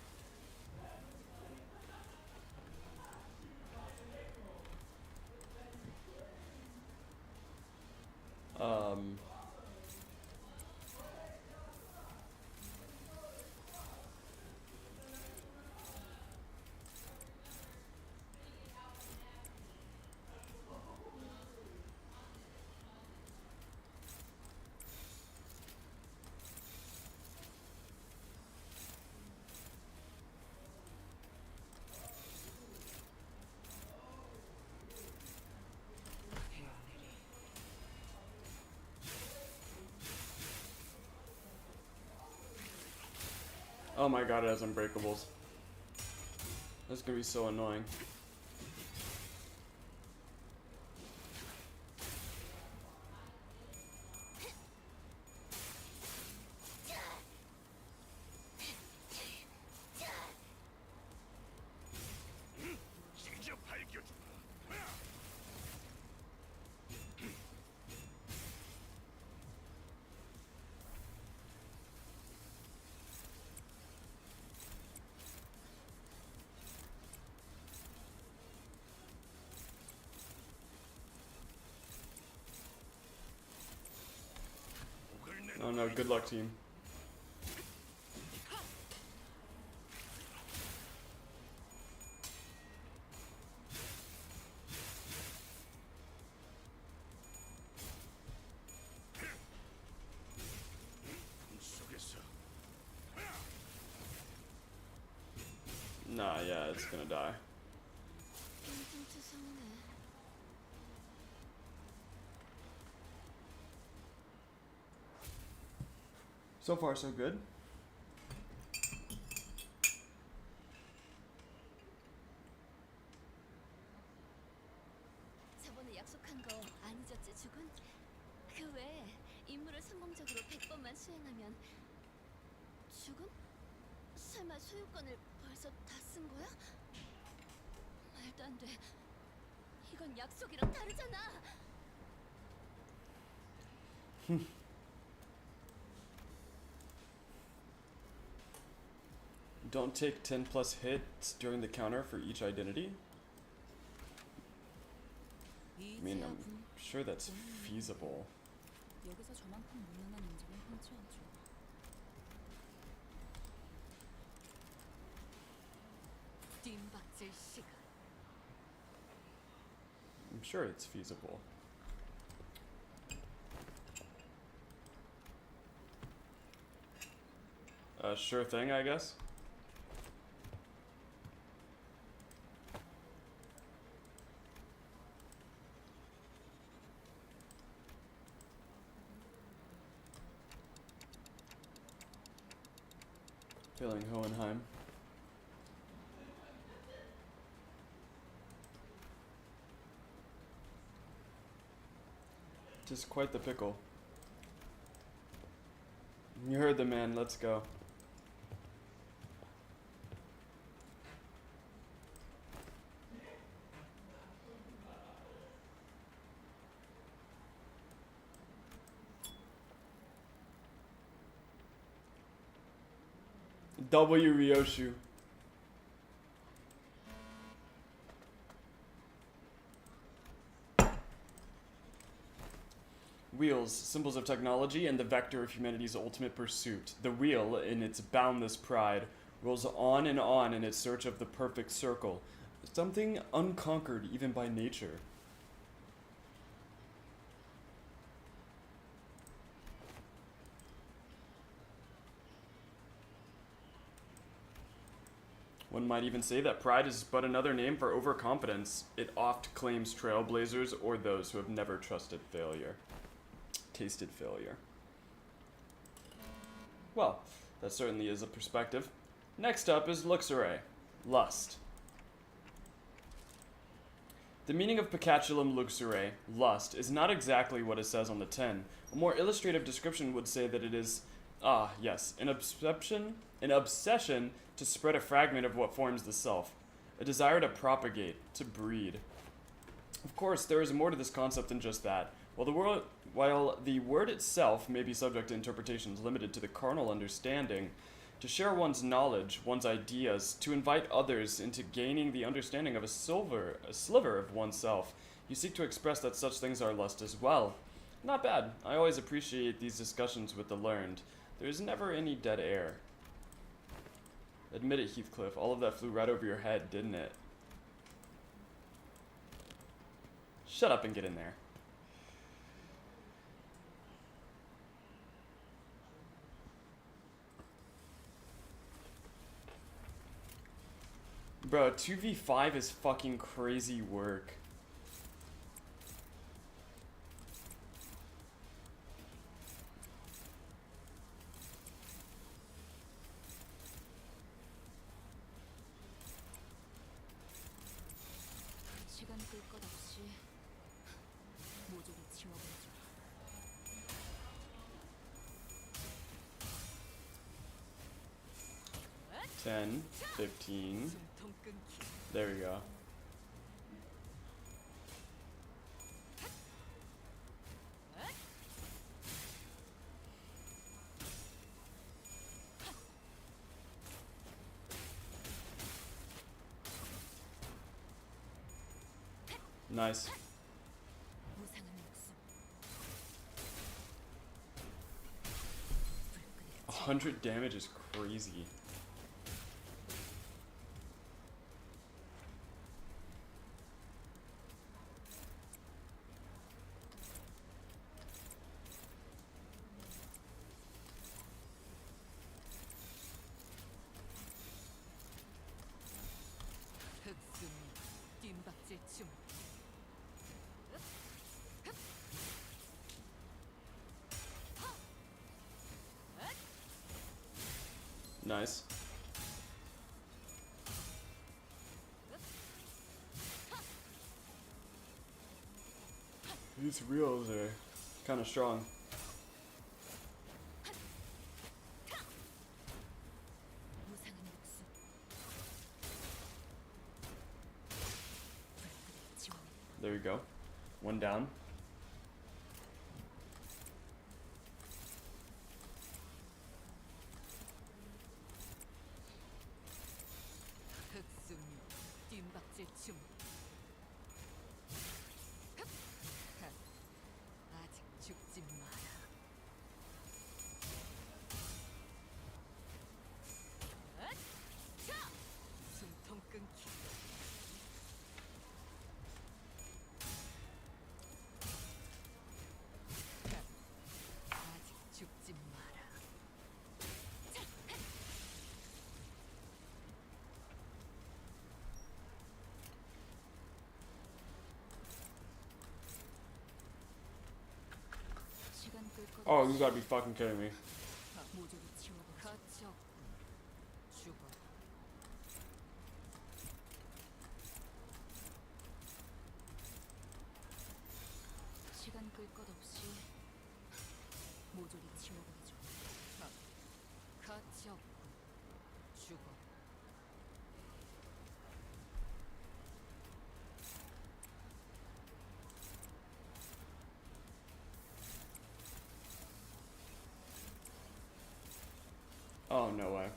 Oh my God, it has unbreakables. That's gonna be so annoying. 직접 밝혀주마. know, good luck, team. Nah, yeah, it's gonna die. 괜찮지 서운해. So far, so good. 저번에 약속한 거 안 잊었지 죽은? 그 외에 임무를 성공적으로 100번만 수행하면 죽은? 설마 소유권을 벌써 다 쓴 거야? 말도 안 돼. 이건 약속이랑 다르잖아. Don't take 10 plus hits during the counter for each identity. I mean, I'm sure that's feasible. 여기서 저만큼 무난한 인정은 흔치 않죠. 뒷박질 시간. I'm sure it's feasible. Sure thing, I guess. Feeling Hohenheim. Just quite the pickle. You heard the man, let's go. W Ryoshu. Wheels, symbols of technology and the vector of humanity's ultimate pursuit. The wheel, in its boundless pride, rolls on and on in its search of the perfect circle, something unconquered even by nature. One might even say that pride is but another name for overconfidence. It oft claims trailblazers or those who have never tasted failure. Well, that certainly is a perspective. Next up is luxure, lust. The meaning of Picatulum luxure, lust, is not exactly what it says on the tin. A more illustrative description would say that it is, an obsession to spread a fragment of what forms the self, a desire to propagate, to breed. Of course, there is more to this concept than just that. While the word itself may be subject to interpretations limited to the carnal understanding, to share one's knowledge, one's ideas, to invite others into gaining the understanding of a sliver of oneself, you seek to express that such things are lust as well. Not bad. I always appreciate these discussions with the learned. There is never any dead air. Admit it, Heathcliff, all of that flew right over your head, didn't it? Shut up and get in there. Bro, 2v5 is fucking crazy work. 시간 끌 것 없이 모조리 지워버리죠. 10, 15. There we go. Nice. 무상한 목숨. 100 damage is crazy. 흑순 뜀박질 춤. Nice. These reels are kind of strong. 무상한 복수. 불길의 지원. There you go. One down. 흑순 뜀박질 춤. 아직 죽지 마라. 숨통 끊기. 아직 죽지 마라. 시간 끌 것 Oh, you gotta be fucking kidding me. 모조리 치워버려. 가치 없군. 죽어. 시간 끌 것 없이 모조리 치워버리죠. 가치 없군. 죽어. Oh, no way.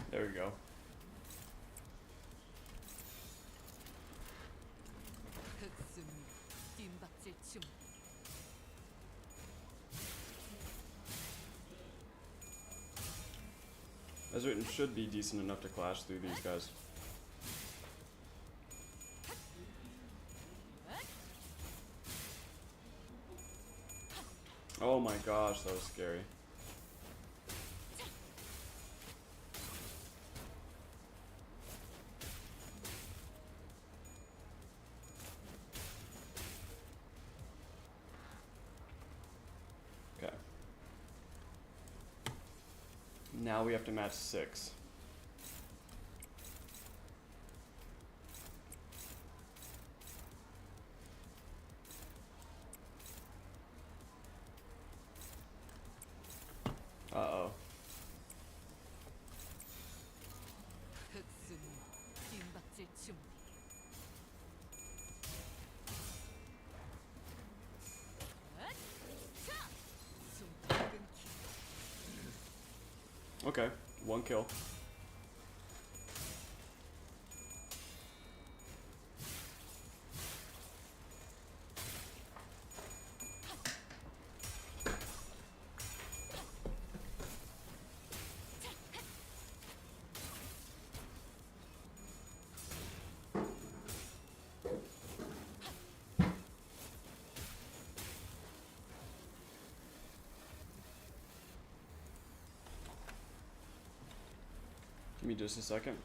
There we go. 흑순 뜀박질 춤. Ezreal should be decent enough to clash through these guys. Oh my gosh, that was scary. Okay. Now we have to match 6. Uh-oh. 흑순 뜀박질 춤. 숨통 끊기. Okay, 1 kill. Give me just a second.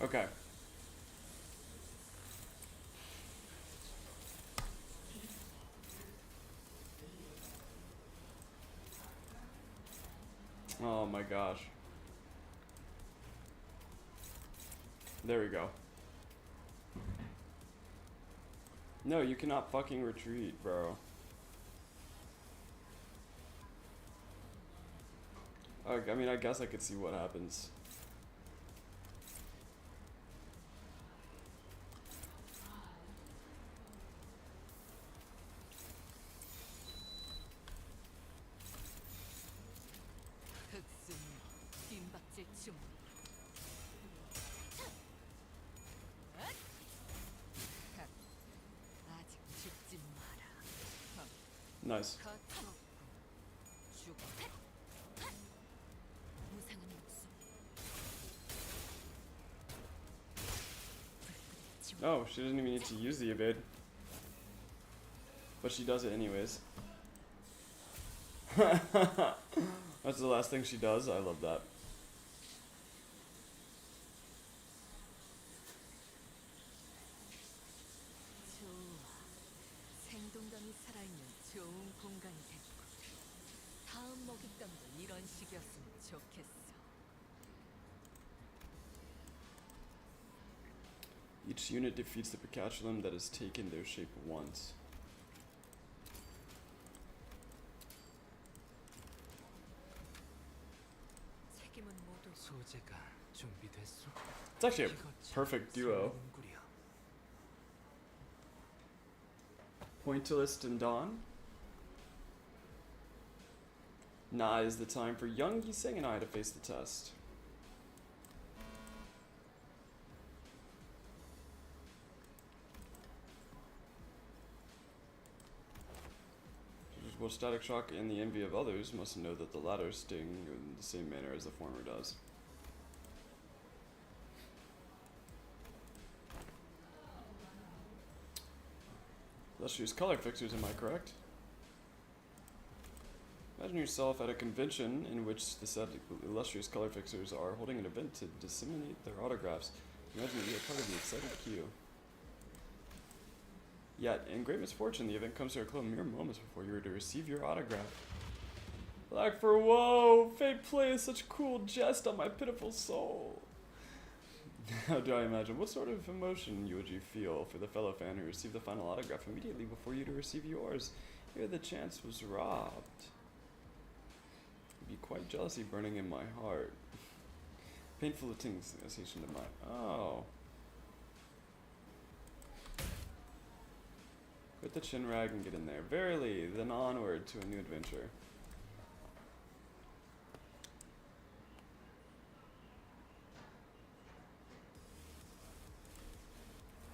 Okay. Oh my gosh. There we go. No, you cannot fucking retreat, bro. I mean, I guess I could see what happens. 흑순 뒷박질 중. 아직 죽지 마라. Nice. 가차 죽어. 무상한 목숨. Oh, she doesn't even need to use the evade. But she does it anyways. That's the last thing she does. I love that. 좋아. 생동감이 살아있는 좋은 공간이 됐고. 다음 먹잇감도 이런 식이었으면 좋겠어. Each unit defeats the Pikachu that has taken their shape once. 책임은 모두 소재가 준비됐어? It's actually a 이거 참 perfect duo. 설레는구려. Pointillist and Dawn. Now is the time for young Giseng and I to face the test. Both Static Shock and the envy of others must know that the latter sting in the same manner as the former does. Illustrious color fixers, am I correct? Imagine yourself at a convention in which the said illustrious color fixers are holding an event to disseminate their autographs. Imagine that you are part of the excited queue. Yet, in great misfortune, the event comes to a close mere moments before you are to receive your autograph. Like for woe, fate plays such a cruel jest on my pitiful soul. How do I imagine? What sort of emotion would you feel for the fellow fan who received the final autograph immediately before you to receive yours? Here the chance was robbed. It'd be quite jealousy burning in my heart. Painful sensation to my... Oh. Quit the chin rag and get in there. Verily, then onward to a new adventure.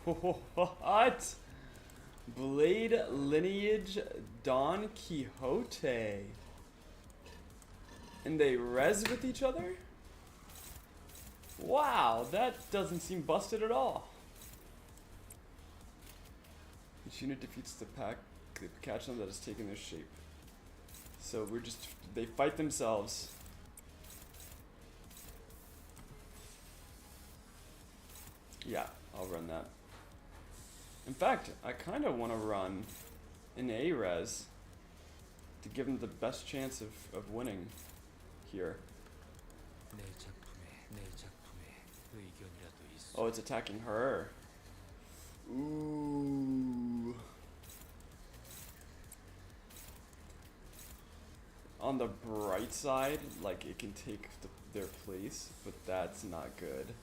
What? Blade lineage Don Quixote. And they res with each other? Wow, that doesn't seem busted at all. Each unit defeats the Pikachu that has taken their shape. So they fight themselves. Yeah, I'll run that. In fact, I kind of want to run an A-res to give them the best chance of winning here. 내 작품에 의견이라도 있어. Oh, it's attacking her. Ooh. On the bright side, like it can take their place, but that's not good.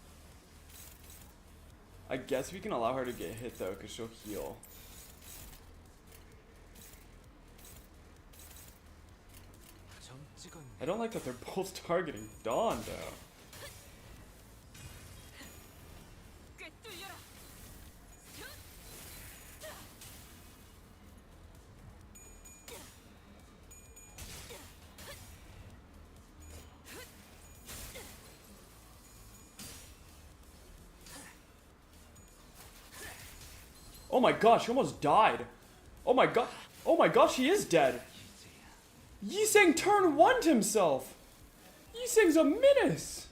I guess we can allow her to get hit though, because she'll heal. 점 찍었네. I don't like that they're both targeting Dawn though. 꿰뚫려라. Oh my gosh, she almost died. Oh my god. Oh my gosh, he is dead. Yiseng turn one to himself. Yiseng's a menace.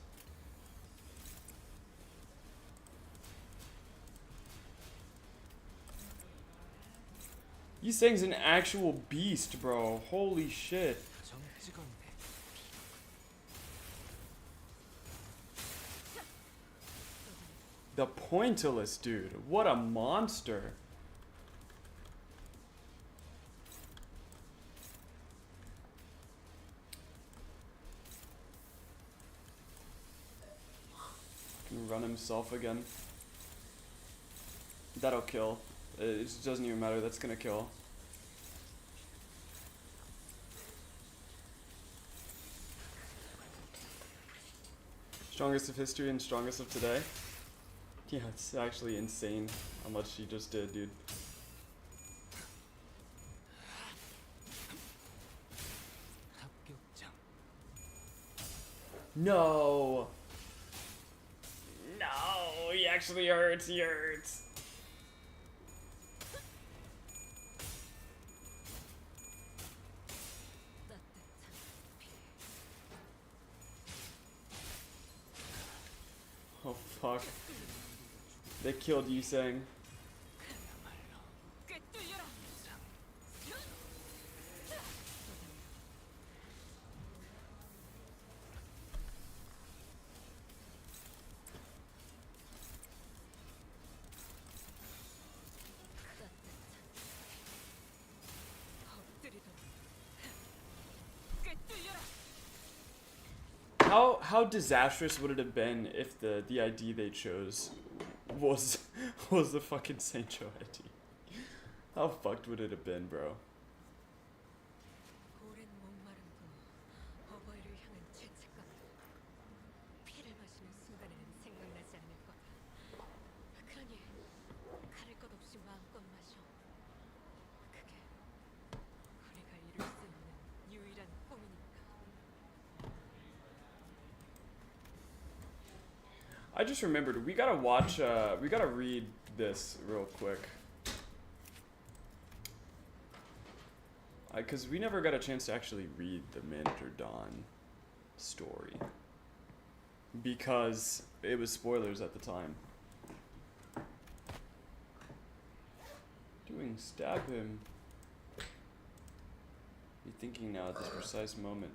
Yiseng's an actual beast, bro. Holy shit. 점 찍었네. The Pointillist dude. What a monster. himself again. That'll kill. It just doesn't even matter. That's gonna kill. Strongest of history and strongest of today. Yeah, it's actually insane how much she just did, dude. 합격장. No! No! He actually hurts. He hurts. Oh fuck. They killed Yuseng. 꿰뚫려라. 엎드리도록. 꿰뚫려라. How disastrous would it have been if the ID they chose was the fucking Sancho ID? How fucked would it have been, bro? 오랜 목마른 부 어버이를 향한 죄책감. 피를 마시는 순간에는 생각나지 않을 거다. 그러니 가릴 것 없이 마음껏 마셔. 그게 우리가 이룰 수 있는 유일한 꿈이니까. I just remembered we gotta read this real quick. Because we never got a chance to actually read the Manager Dawn story. Because it was spoilers at the time. Stab him. You're thinking now at this precise moment.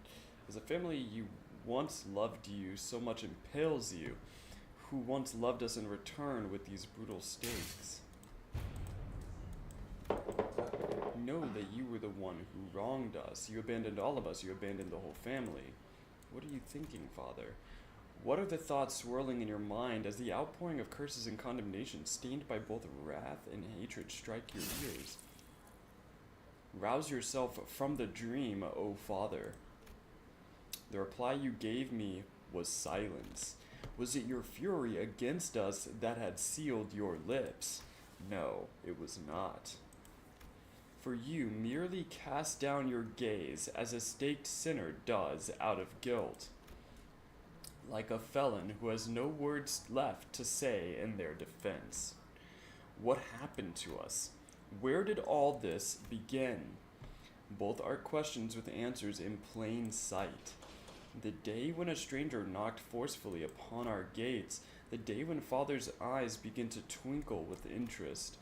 As a family you once loved you so much impales you, who once loved us in return with these brutal stakes. Know that you were the one who wronged us. You abandoned all of us. You abandoned the whole family. What are you thinking, Father? What are the thoughts swirling in your mind as the outpouring of curses and condemnation, stained by both wrath and hatred, strike your ears? Rouse yourself from the dream, O Father. The reply you gave me was silence. Was it your fury against us that had sealed your lips? No, it was not. For you merely cast down your gaze as a staked sinner does out of guilt, like a felon who has no words left to say in their defense. What happened to us? Where did all this begin? Both are questions with answers in plain sight. The day when a stranger knocked forcefully upon our gates, the day when Father's eyes began to twinkle with interest,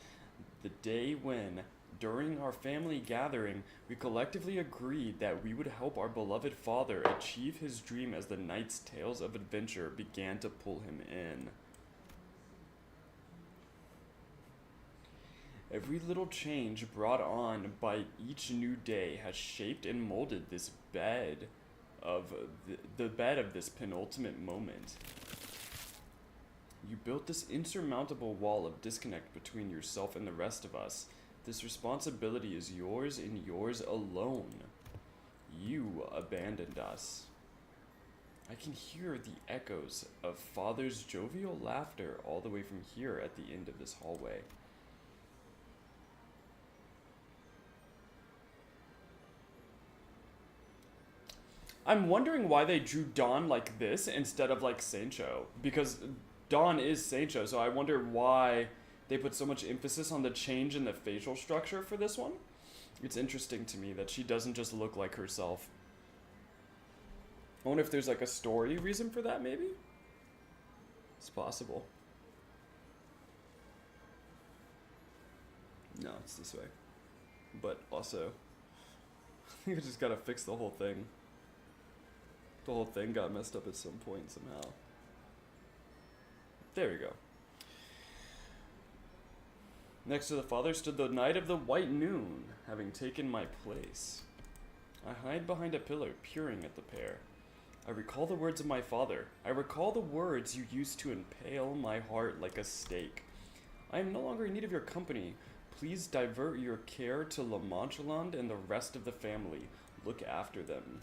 the day when, during our family gathering, we collectively agreed that we would help our beloved father achieve his dream as the night's tales of adventure began to pull him in. Every little change brought on by each new day has shaped and molded this bed of the bed of this penultimate moment. You built this insurmountable wall of disconnect between yourself and the rest of us. This responsibility is yours and yours alone. You abandoned us. I can hear the echoes of Father's jovial laughter all the way from here at the end of this hallway. I'm wondering why they drew Dawn like this instead of like Sancho, because Dawn is Sancho, so I wonder why they put so much emphasis on the change in the facial structure for this one. It's interesting to me that she doesn't just look like herself. I wonder if there's like a story reason for that, maybe? It's possible. No, it's this way. But also, I think I just gotta fix the whole thing. The whole thing got messed up at some point somehow. There we go. Next to the father stood the Knight of the White Noon, having taken my place. I hide behind a pillar, peering at the pair. I recall the words of my father. I recall the words you used to impale my heart like a stake. I am no longer in need of your company. Please divert your care to La Manchaland and the rest of the family. Look after them.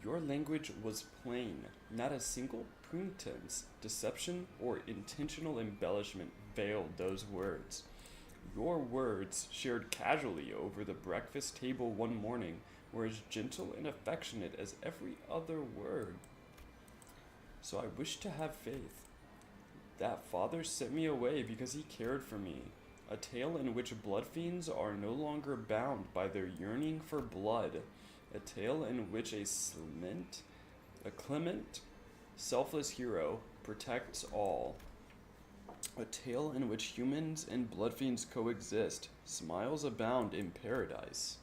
Your language was plain. Not a single pretense, deception, or intentional embellishment veiled those words. Your words, shared casually over the breakfast table one morning, were as gentle and affectionate as every other word. So I wish to have faith. That father sent me away because he cared for me. A tale in which blood fiends are no longer bound by their yearning for blood. A tale in which a clement, selfless hero protects all. A tale in which humans and blood fiends coexist. Smiles abound in paradise.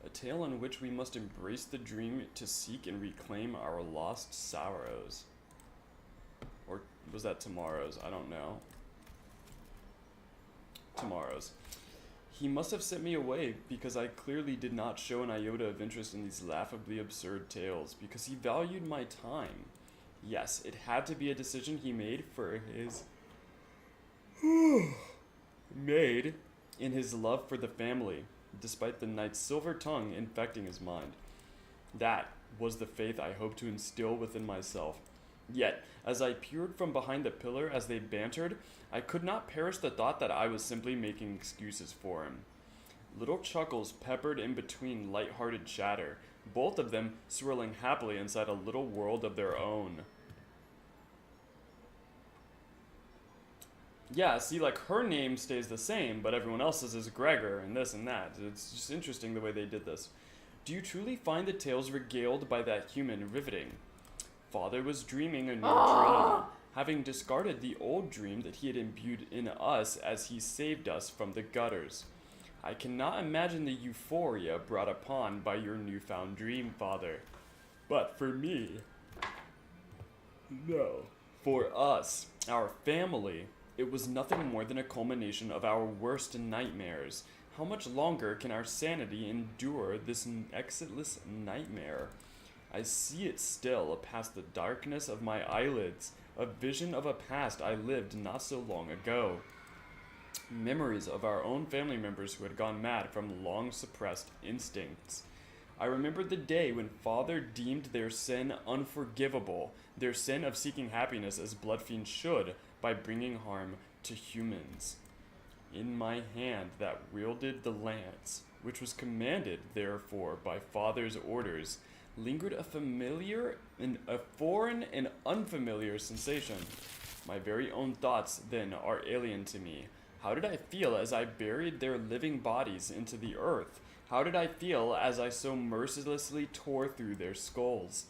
A tale in which we must embrace the dream to seek and reclaim our lost sorrows. Or was that tomorrow's? I don't know. Tomorrow's. He must have sent me away because I clearly did not show an iota of interest in these laughably absurd tales, because he valued my time. Yes, it had to be a decision he made for his made in his love for the family, despite the knight's silver tongue infecting his mind. That was the faith I hoped to instill within myself. Yet, as I peered from behind the pillar as they bantered, I could not perish the thought that I was simply making excuses for him. Little chuckles peppered in between light-hearted chatter, both of them swirling happily inside a little world of their own. Yeah, see, like, her name stays the same, but everyone else's is Gregor, and this and that. It's just interesting the way they did this. Do you truly find the tales regaled by that human riveting? Father was dreaming a new dream, having discarded the old dream that he had imbued in us as he saved us from the gutters. I cannot imagine the euphoria brought upon by your newfound dream, Father. But for me, no. For us, our family, it was nothing more than a culmination of our worst nightmares. How much longer can our sanity endure this exitless nightmare? I see it still past the darkness of my eyelids, a vision of a past I lived not so long ago. Memories of our own family members who had gone mad from long-suppressed instincts. I remembered the day when Father deemed their sin unforgivable, their sin of seeking happiness as blood fiends should, by bringing harm to humans. In my hand that wielded the lance, which was commanded, therefore, by Father's orders, lingered a foreign and unfamiliar sensation. My very own thoughts, then, are alien to me. How did I feel as I buried their living bodies into the earth? How did I feel as I so mercilessly tore through their skulls?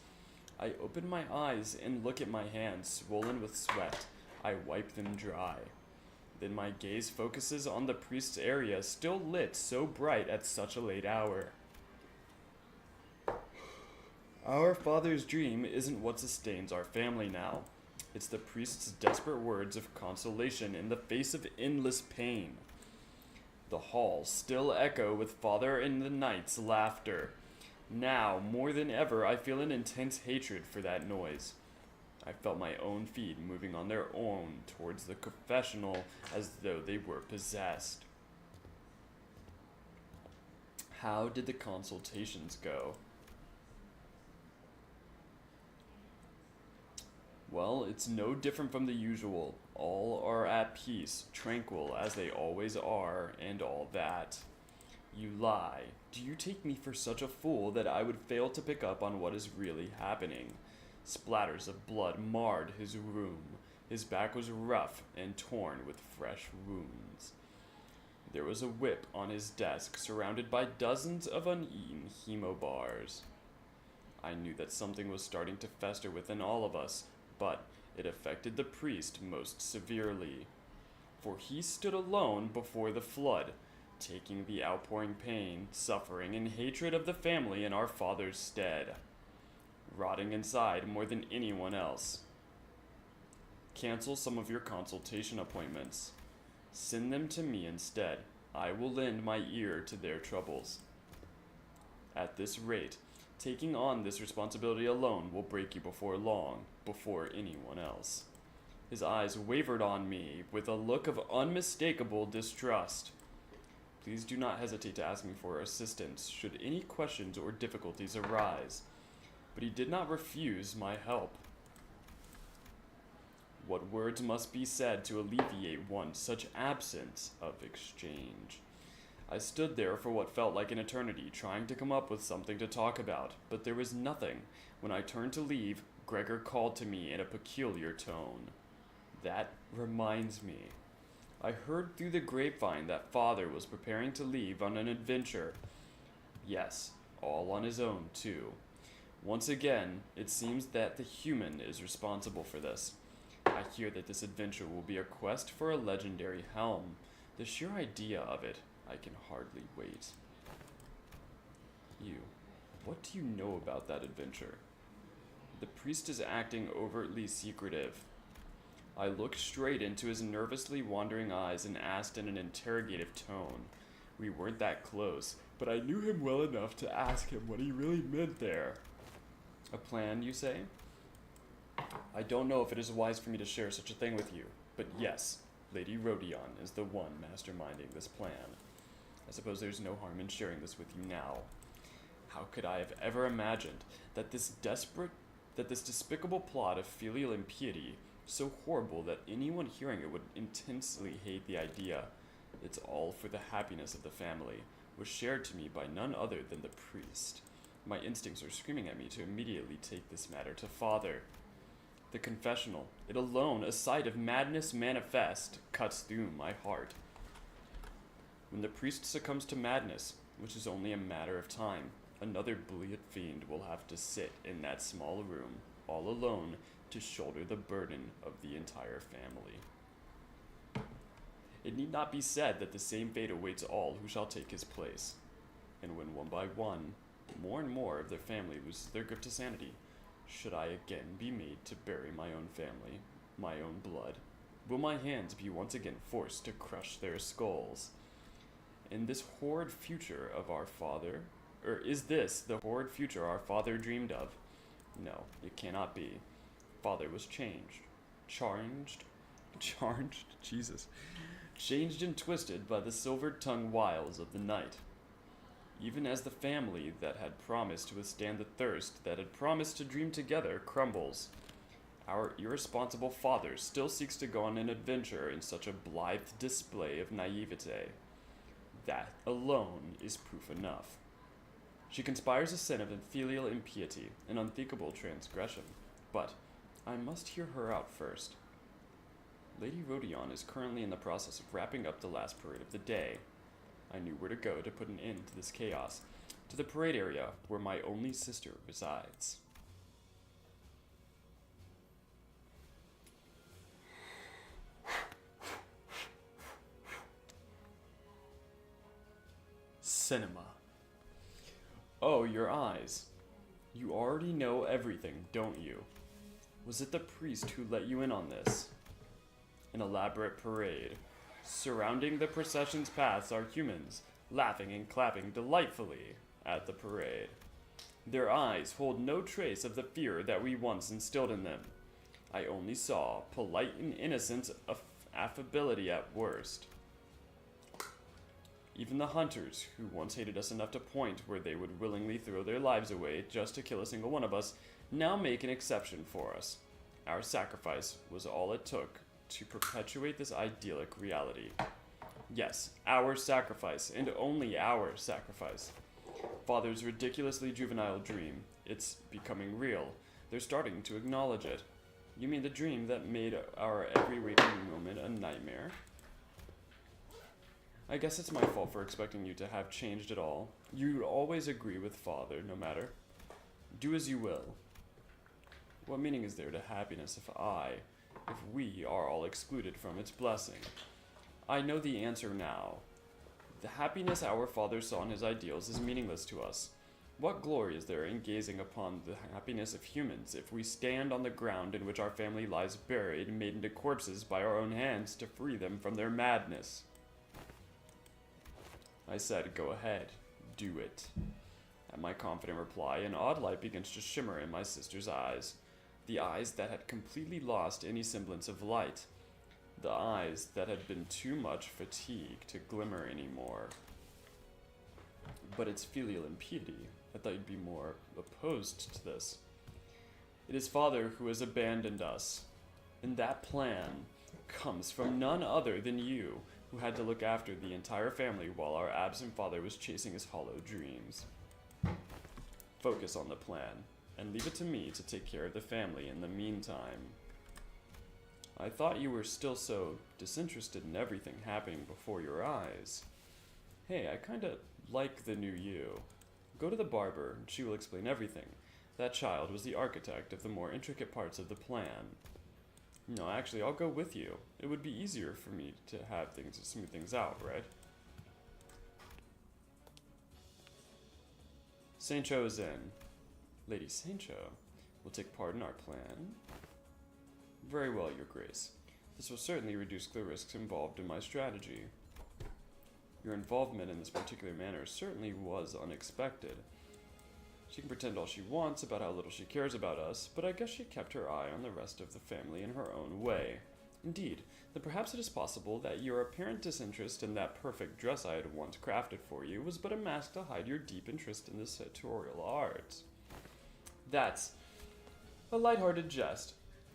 I open my eyes and look at my hands, swollen with sweat. I wipe them dry. Then my gaze focuses on the priest's area, still lit so bright at such a late hour. Our father's dream isn't what sustains our family now. It's the priest's desperate words of consolation in the face of endless pain. The halls still echo with Father and the knight's laughter. Now, more than ever, I feel an intense hatred for that noise. I felt my own feet moving on their own towards the confessional as though they were possessed. How did the consultations go? Well, it's no different from the usual. All are at peace, tranquil as they always are, and all that. You lie. Do you take me for such a fool that I would fail to pick up on what is really happening? Splatters of blood marred his room. His back was rough and torn with fresh wounds. There was a whip on his desk, surrounded by dozens of uneaten hemobars. I knew that something was starting to fester within all of us, but it affected the priest most severely. For he stood alone before the flood, taking the outpouring pain, suffering, and hatred of the family in our father's stead, rotting inside more than anyone else. Cancel some of your consultation appointments. Send them to me instead. I will lend my ear to their troubles. At this rate, Taking on this responsibility alone will break you before long, before anyone else. His eyes wavered on me with a look of unmistakable distrust. Please do not hesitate to ask me for assistance should any questions or difficulties arise. But he did not refuse my help. What words must be said to alleviate one such absence of exchange? I stood there for what felt like an eternity, trying to come up with something to talk about, but there was nothing. When I turned to leave, Gregor called to me in a peculiar tone. That reminds me. I heard through the grapevine that Father was preparing to leave on an adventure. Yes, all on his own, too. Once again, it seems that the human is responsible for this. I hear that this adventure will be a quest for a legendary helm. The sheer idea of it, I can hardly wait. You, what do you know about that adventure? The priest is acting overtly secretive. I looked straight into his nervously wandering eyes and asked in an interrogative tone. We weren't that close, but I knew him well enough to ask him what he really meant there. A plan, you say? I don't know if it is wise for me to share such a thing with you, but yes, Lady Rodion is the one masterminding this plan. I suppose there's no harm in sharing this with you now. How could I have ever imagined that this despicable plot of filial impiety, so horrible that anyone hearing it would intensely hate the idea, it's all for the happiness of the family, was shared to me by none other than the priest. My instincts are screaming at me to immediately take this matter to Father. The confessional, it alone, a sight of madness manifest, cuts through my heart. When the priest succumbs to madness, which is only a matter of time, another bleat fiend will have to sit in that small room, all alone, to shoulder the burden of the entire family. It need not be said that the same fate awaits all who shall take his place. And when one by one, more and more of their family loses their grip to sanity, should I again be made to bury my own family, my own blood, will my hands be once again forced to crush their skulls? In this horrid future of our father, or is this the horrid future our father dreamed of? No, it cannot be. Father was changed, changed and twisted by the silver-tongued wiles of the night. Even as the family that had promised to withstand the thirst, that had promised to dream together, crumbles, our irresponsible father still seeks to go on an adventure in such a blithe display of naivete. That alone is proof enough. She conspires a sin of filial impiety, an unthinkable transgression. But I must hear her out first. Lady Rodion is currently in the process of wrapping up the last parade of the day. I knew where to go to put an end to this chaos, to the parade area where my only sister resides. Cinema. Oh, your eyes. You already know everything, don't you? Was it the priest who let you in on this? An elaborate parade. Surrounding the procession's paths are humans, laughing and clapping delightfully at the parade. Their eyes hold no trace of the fear that we once instilled in them. I only saw polite and innocent affability at worst. Even the hunters, who once hated us enough to point where they would willingly throw their lives away just to kill a single one of us, now make an exception for us. Our sacrifice was all it took to perpetuate this idyllic reality. Yes, our sacrifice, and only our sacrifice. Father's ridiculously juvenile dream, it's becoming real. They're starting to acknowledge it. You mean the dream that made our every waking moment a nightmare? I guess it's my fault for expecting you to have changed at all. You always agree with Father, no matter. Do as you will. What meaning is there to happiness if we are all excluded from its blessing? I know the answer now. The happiness our father saw in his ideals is meaningless to us. What glory is there in gazing upon the happiness of humans if we stand on the ground in which our family lies buried and made into corpses by our own hands to free them from their madness? I said, go ahead, do it. At my confident reply, an odd light begins to shimmer in my sister's eyes. The eyes that had completely lost any semblance of light. The eyes that had been too much fatigued to glimmer anymore. But it's filial impiety. I thought you'd be more opposed to this. It is Father who has abandoned us. And that plan comes from none other than you, who had to look after the entire family while our absent father was chasing his hollow dreams. Focus on the plan, and leave it to me to take care of the family in the meantime. I thought you were still so disinterested in everything happening before your eyes. Hey, I kinda like the new you. Go to the barber, and she will explain everything. That child was the architect of the more intricate parts of the plan. No, actually, I'll go with you. It would be easier for me to have things to smooth things out, right? Sancho is in. Lady Sancho will take part in our plan. Very well, Your Grace. This will certainly reduce the risks involved in my strategy. Your involvement in this particular manner certainly was unexpected. She can pretend all she wants about how little she cares about us, but I guess she kept her eye on the rest of the family in her own way. Indeed, then perhaps it is possible that your apparent disinterest in that perfect dress I had once crafted for you was but a mask to hide your deep interest in the sartorial arts. That's a light-hearted jest.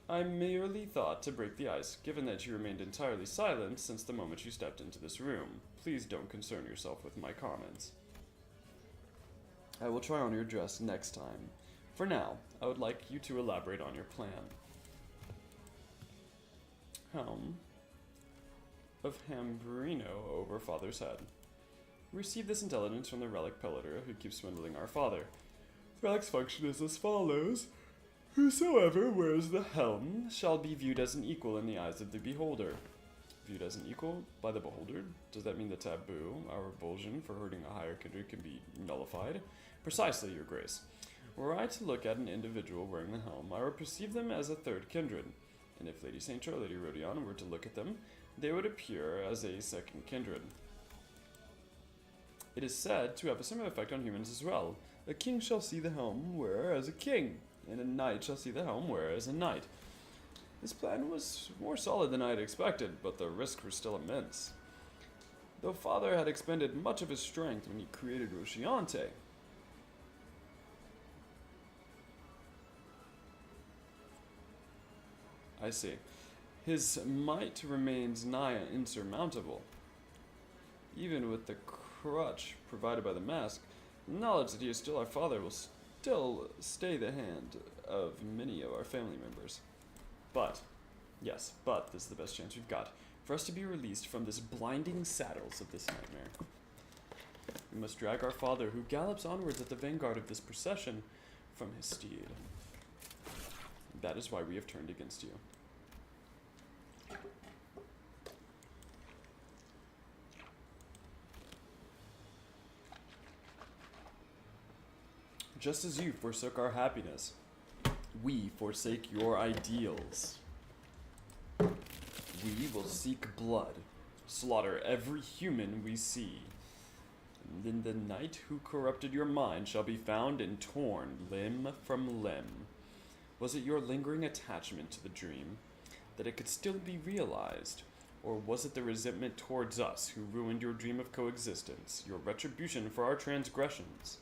I merely thought to break the ice, given that you remained entirely silent since the moment you stepped into this room. Please don't concern yourself with my comments. I will try on your dress next time. For now, I would like you to elaborate on your plan. Helm of Hambrino over Father's head. Receive this intelligence from the relic Pelleter, who keeps swindling our father. The relic's function is as follows. Whosoever wears the helm shall be viewed as an equal in the eyes of the beholder. Viewed as an equal by the beholder? Does that mean the taboo, our revulsion for hurting a higher kindred, can be nullified? Precisely, Your Grace. Were I to look at an individual wearing the helm, I would perceive them as a third kindred, and if Lady Sancho or Lady Rodion were to look at them, they would appear as a second kindred. It is said to have a similar effect on humans as well. A king shall see the helm wearer as a king, and a knight shall see the helm wearer as a knight. This plan was more solid than I had expected, but the risks were still immense. Though Father had expended much of his strength when he created Rosciante. I see. His might remains nigh insurmountable. Even with the crutch provided by the mask, the knowledge that he is still our father will still stay the hand of many of our family members. But, yes, but this is the best chance we've got for us to be released from this blinding saddles of this nightmare. We must drag our father, who gallops onwards at the vanguard of this procession, from his steed. That is why we have turned against you. Just as you forsook our happiness, we forsake your ideals. We will seek blood, slaughter every human we see. And then the knight who corrupted your mind shall be found and torn limb from limb. Was it your lingering attachment to the dream, that it could still be realized? Or was it the resentment towards us who ruined your dream of coexistence, your retribution for our transgressions?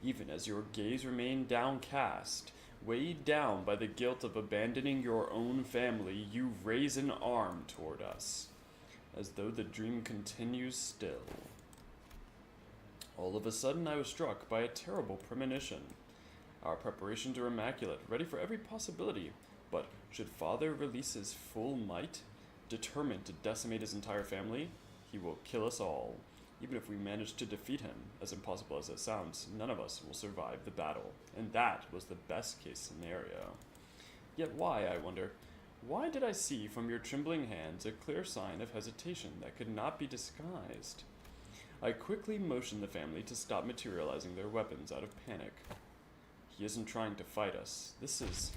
Even as your gaze remained downcast, weighed down by the guilt of abandoning your own family, you raise an arm toward us, as though the dream continues still. All of a sudden I was struck by a terrible premonition. Our preparations are immaculate, ready for every possibility, but should Father release his full might, determined to decimate his entire family, he will kill us all. Even if we manage to defeat him, as impossible as it sounds, none of us will survive the battle, and that was the best case scenario. Yet why, I wonder, why did I see from your trembling hands a clear sign of hesitation that could not be disguised? I quickly motioned the family to stop materializing their weapons out of panic. He isn't trying to fight us. This is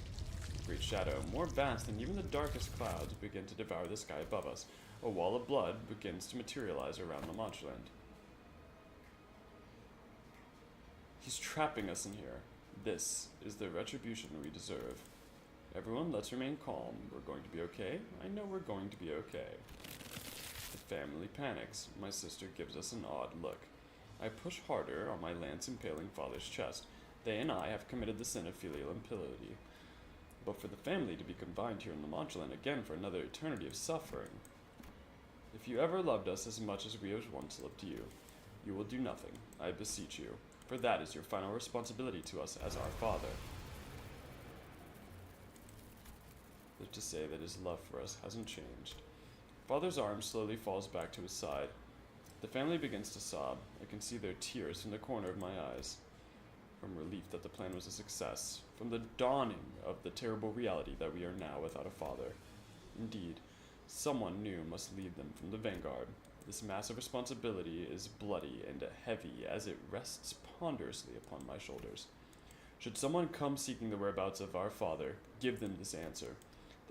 a great shadow, more vast than even the darkest clouds, begin to devour the sky above us. A wall of blood begins to materialize around the marshland. He's trapping us in here. This is the retribution we deserve. Everyone, let's remain calm. We're going to be okay. I know we're going to be okay. The family panics. My sister gives us an odd look. I push harder on my lance-impaling father's chest. They and I have committed the sin of filial impiety. But for the family to be confined here in Lamanchaland again for another eternity of suffering. If you ever loved us as much as we have once loved you, you will do nothing, I beseech you, for that is your final responsibility to us as our father. But to say that his love for us hasn't changed. Father's arm slowly falls back to his side. The family begins to sob. I can see their tears from the corner of my eyes. From relief that the plan was a success, from the dawning of the terrible reality that we are now without a father. Indeed, someone new must lead them from the vanguard. This massive responsibility is bloody and heavy as it rests ponderously upon my shoulders. Should someone come seeking the whereabouts of our father, give them this answer.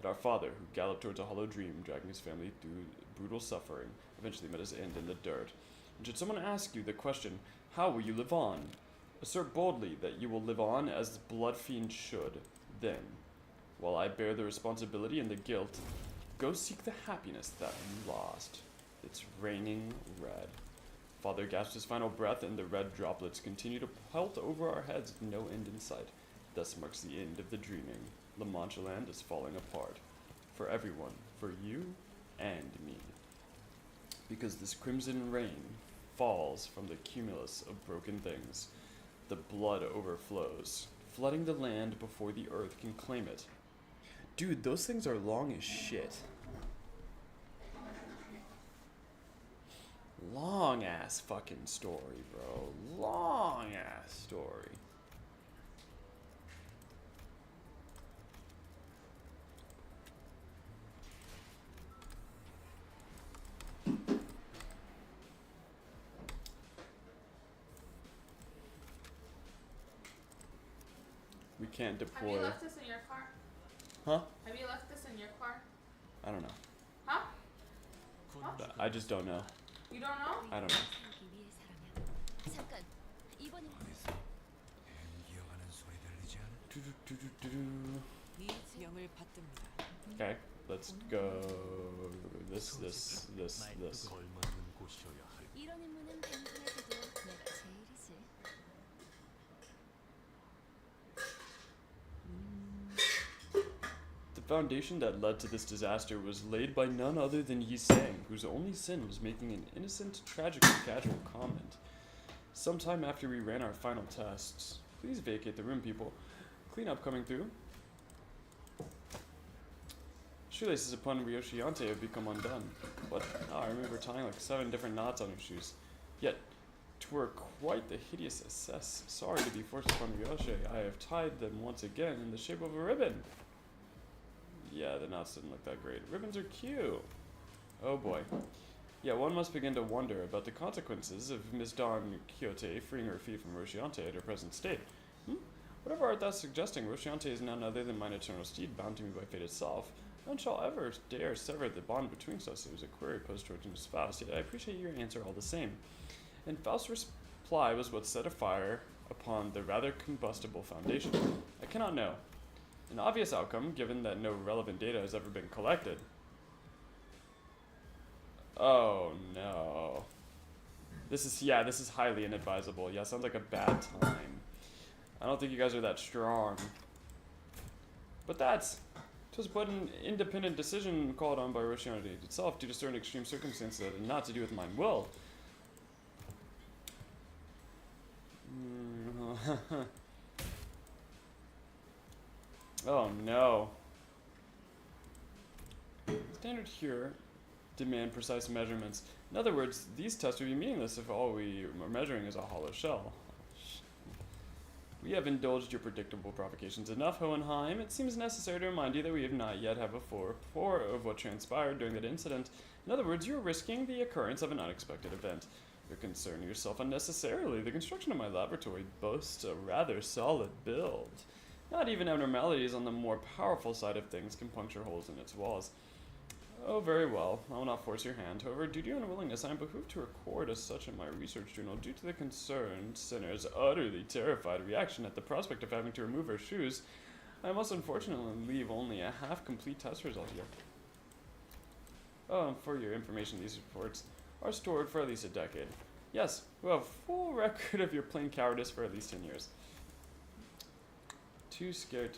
That our father, who galloped towards a hollow dream, dragging his family through brutal suffering, eventually met his end in the dirt. And should someone ask you the question, how will you live on? Assert boldly that you will live on as the blood fiend should. Then, while I bear the responsibility and the guilt, go seek the happiness that you lost. It's raining red. Father gasps his final breath, and the red droplets continue to pelt over our heads with no end in sight. Thus marks the end of the dreaming. Lamanchaland is falling apart. For everyone. For you and me. Because this crimson rain falls from the cumulus of broken things. The blood overflows, flooding the land before the earth can claim it. Dude, those things are long as shit. Long ass fucking story, bro. Long ass story. We can't Have deploy. you left this in your car? Huh? Have you left this in your car? I don't know. Huh? I just don't know. You don't know? I don't know. 살기 위해서라면 잠깐 이번엔 기어가는 소리 들리지 않아? Do-do-do-do-do. 네 명을 받듭니다. Okay, let's go. This. 나이트가 걸맞는 곳이어야 할. 이런 임무는 벤슨에서도 내가 제일이지. The foundation that led to this disaster was laid by none other than Yi Sang, whose only sin was making an innocent, tragically casual comment. Sometime after we ran our final tests. Please vacate the room, people. Cleanup coming through. Shoelaces upon Ryoshiante have become undone. But I remember tying like 7 different knots on her shoes. Yet, 'twere quite the hideous excess. Sorry to be forced upon Ryoshe. I have tied them once again in the shape of a ribbon. Yeah, the knots didn't look that great. Ribbons are cute. Oh boy. Yeah, one must begin to wonder about the consequences of Miss Dawn Quixote freeing her feet from Rosciante at her present state. Whatever art thou suggesting, Rosciante is none other than mine eternal steed, bound to me by fate itself. None shall ever dare sever the bond betwixt us. It was a query posed towards Miss Faust, yet I appreciate your answer all the same. And Faust's reply was what set afire upon the rather combustible foundation. I cannot know. An obvious outcome, given that no relevant data has ever been collected. Oh no. This is highly inadvisable. Yeah, sounds like a bad time. I don't think you guys are that strong. But twas but an independent decision called on by Rosciante itself due to certain extreme circumstances that had not to do with my will. Oh no. Standard here demand precise measurements. In other words, these tests would be meaningless if all we are measuring is a hollow shell. We have indulged your predictable provocations enough, Hohenheim. It seems necessary to remind you that we have not yet have a full report of what transpired during that incident. In other words, you are risking the occurrence of an unexpected event. You're concerning yourself unnecessarily. The construction of my laboratory boasts a rather solid build. Not even abnormalities on the more powerful side of things can puncture holes in its walls. Oh, very well. I will not force your hand. However, due to your unwillingness, I am behooved to record as such in my research journal due to the concerned sinner's utterly terrified reaction at the prospect of having to remove her shoes. I must unfortunately leave only a half-complete test result here. Oh, and for your information, these reports are stored for at least a decade. Yes, we have a full record of your plain cowardice for at least 10 years. Too scared.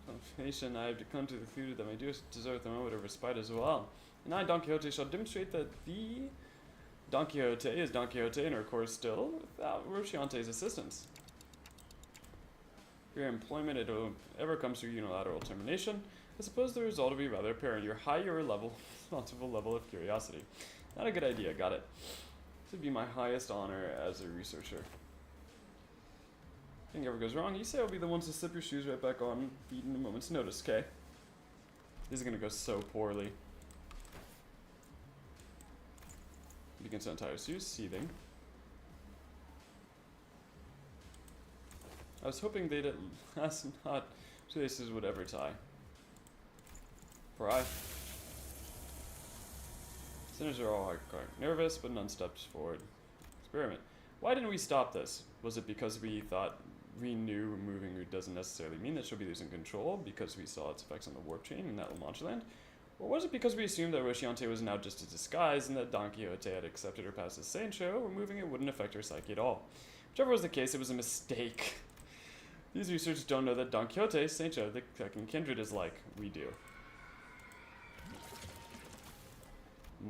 Confirmation, I have to come to the conclusion that my duties deserve the moment of respite as well. And I, Don Quixote, shall demonstrate that the Don Quixote is Don Quixote in her course still, without Rochante's assistance. Your employment, it ever comes through unilateral termination. I suppose the result will be rather apparent. Your higher level, responsible level of curiosity. Not a good idea, got it. This would be my highest honor as a researcher. If anything ever goes wrong, you say I'll be the ones to slip your shoes right back on feet in a moment's notice, okay? This is gonna go so poorly. Begins to untie her shoes, seething. I was hoping they'd at last not shoelaces would ever tie. For I. Sinners are all quite nervous, but none steps forward. Experiment. Why didn't we stop this? Was it because we thought we knew removing her doesn't necessarily mean that she'll be losing control because we saw its effects on the warp chain in that La Mancha land? Or was it because we assumed that Rochanté was now just a disguise and that Don Quixote had accepted her past as Sancho, removing it wouldn't affect her psyche at all? Whichever was the case, it was a mistake. These researchers don't know that Don Quixote, Sancho, the second kindred is like we do.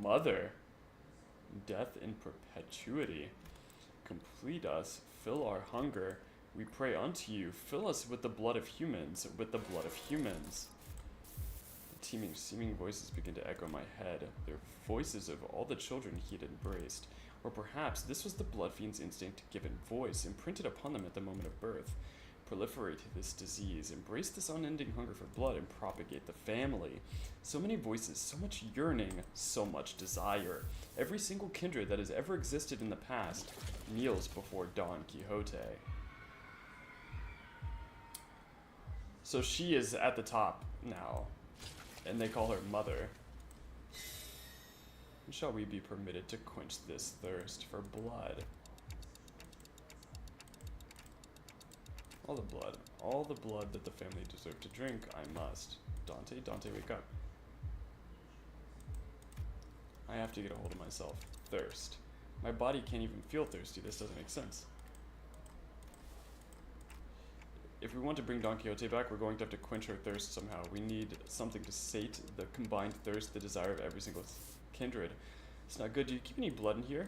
Mother, death in perpetuity. Complete us, fill our hunger. We pray unto you, fill us with the blood of humans, with the blood of humans. The teeming, seeming voices begin to echo my head. They're voices of all the children he had embraced. Or perhaps this was the blood fiend's instinct given voice, imprinted upon them at the moment of birth. Proliferate this disease, embrace this unending hunger for blood, and propagate the family. So many voices, so much yearning, so much desire. Every single kindred that has ever existed in the past kneels before Don Quixote. So she is at the top now, and they call her Mother. And shall we be permitted to quench this thirst for blood? All the blood that the family deserve to drink, I must. Dante, wake up. I have to get a hold of myself. Thirst. My body can't even feel thirsty, this doesn't make sense. If we want to bring Don Quixote back, we're going to have to quench her thirst somehow. We need something to sate the combined thirst, the desire of every single kindred. It's not good. Do you keep any blood in here?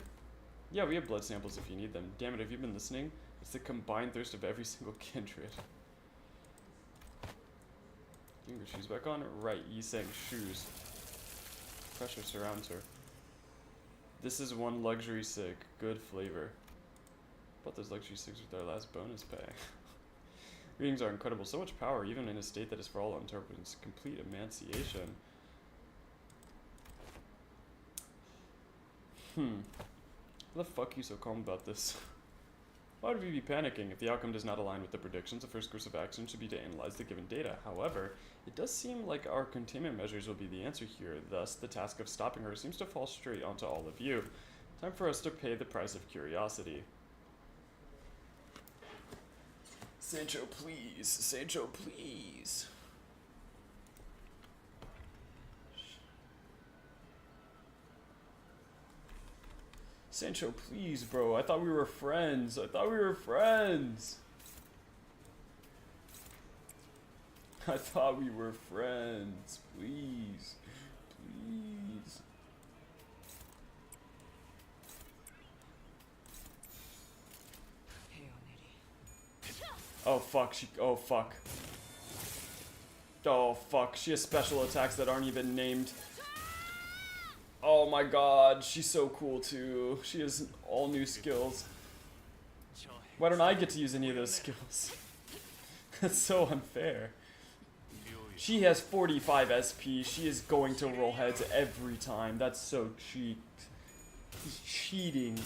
Yeah, we have blood samples if you need them. Damn it, have you been listening? It's the combined thirst of every single kindred. Getting her shoes back on? Right, Yi saying shoes. Pressure surrounds her. This is one luxury cig. Good flavor. Bought those luxury cigs with our last bonus pay. Readings are incredible. So much power, even in a state that is for all interpreters. Complete emanciation. How the fuck are you so calm about this? Why would we be panicking? If the outcome does not align with the predictions, the first course of action should be to analyze the given data. However, it does seem like our containment measures will be the answer here. Thus, the task of stopping her seems to fall straight onto all of you. Time for us to pay the price of curiosity. Sancho, please. Sancho, please. Sancho, please, bro. I thought we were friends. I thought we were friends. I thought we were friends. Please. Please. Oh, fuck. Oh, fuck. Oh, fuck. She has special attacks that aren't even named. Oh my god, she's so cool too. She has all new skills. Why don't I get to use any of those skills? That's so unfair. She has 45 SP. She is going to roll heads every time. That's so cheat. He's cheating.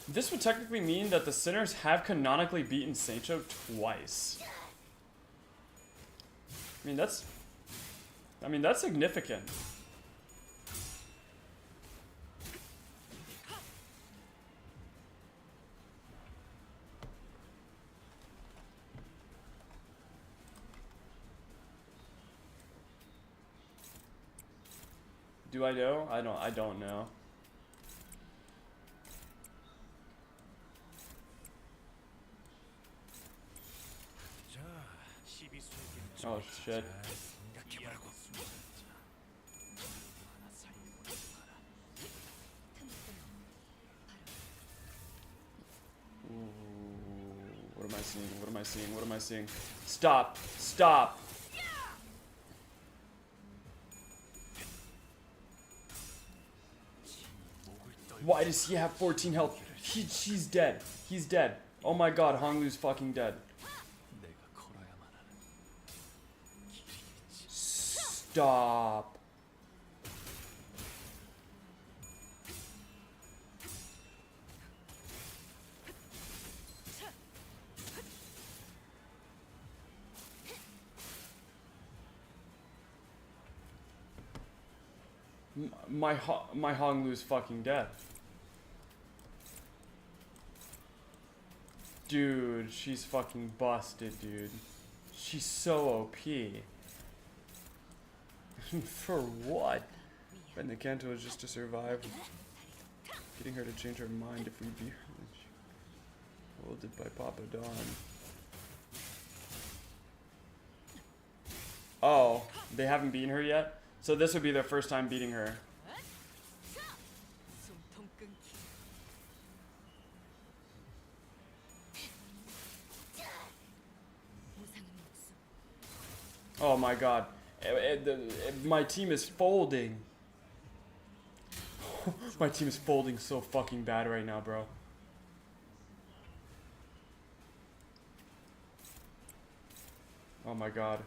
This would technically mean that the Sinners have canonically beaten Sancho twice. I mean, that's significant. Do I know? I don't know. Oh shit. Ooh, what am I seeing? What am I seeing? What am I seeing? Stop! Stop! Why does he have 14 health? She's dead. He's dead. Oh my god, Honglu's fucking dead. Stop. My Honglu's fucking dead. Dude, she's fucking busted, dude. She's so OP. For what? And the Kanto is just to survive. Getting her to change her mind if we beat her. Molded by Papa Don. Oh, they haven't beaten her yet? So this would be their first time beating her. Oh my god. My team is folding. My team is folding so fucking bad right now, bro. Oh my god.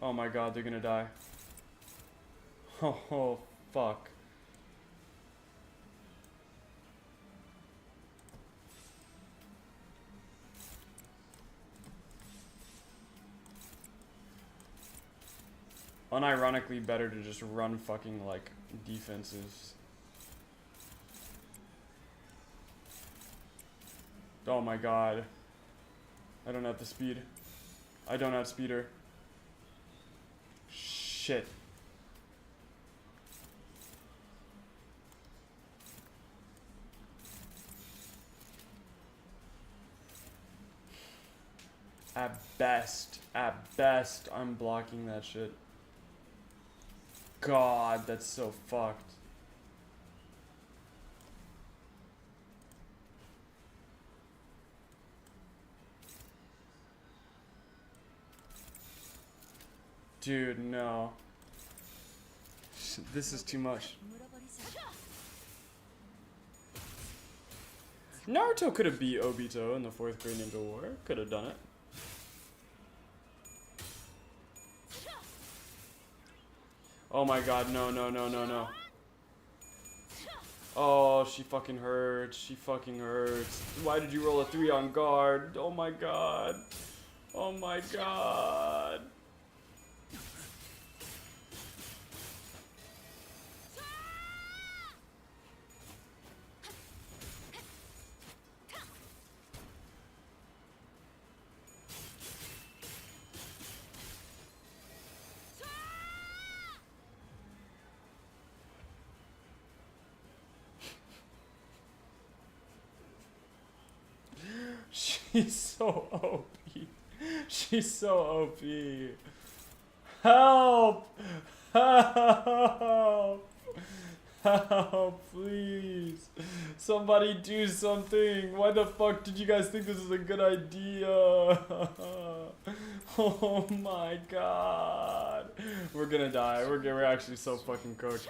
Oh my god, they're gonna die. Oh, fuck. Unironically better to just run fucking, like, defenses. Oh my god. I don't have the speed. I don't have speeder. Shit. At best, I'm blocking that shit. God, that's so fucked. Dude, no. This is too much. Naruto could have beat Obito in the 4th grade Ninja War. Could have done it. Oh my god, no, no, no, no, no. Oh, she fucking hurts. She fucking hurts. Why did you roll a 3 on guard? Oh my god. Oh my god. She's so OP. She's so OP. Help! Help! Help, please. Somebody do something. Why the fuck did you guys think this was a good idea? Oh my god. We're gonna die. We're actually so fucking cooked.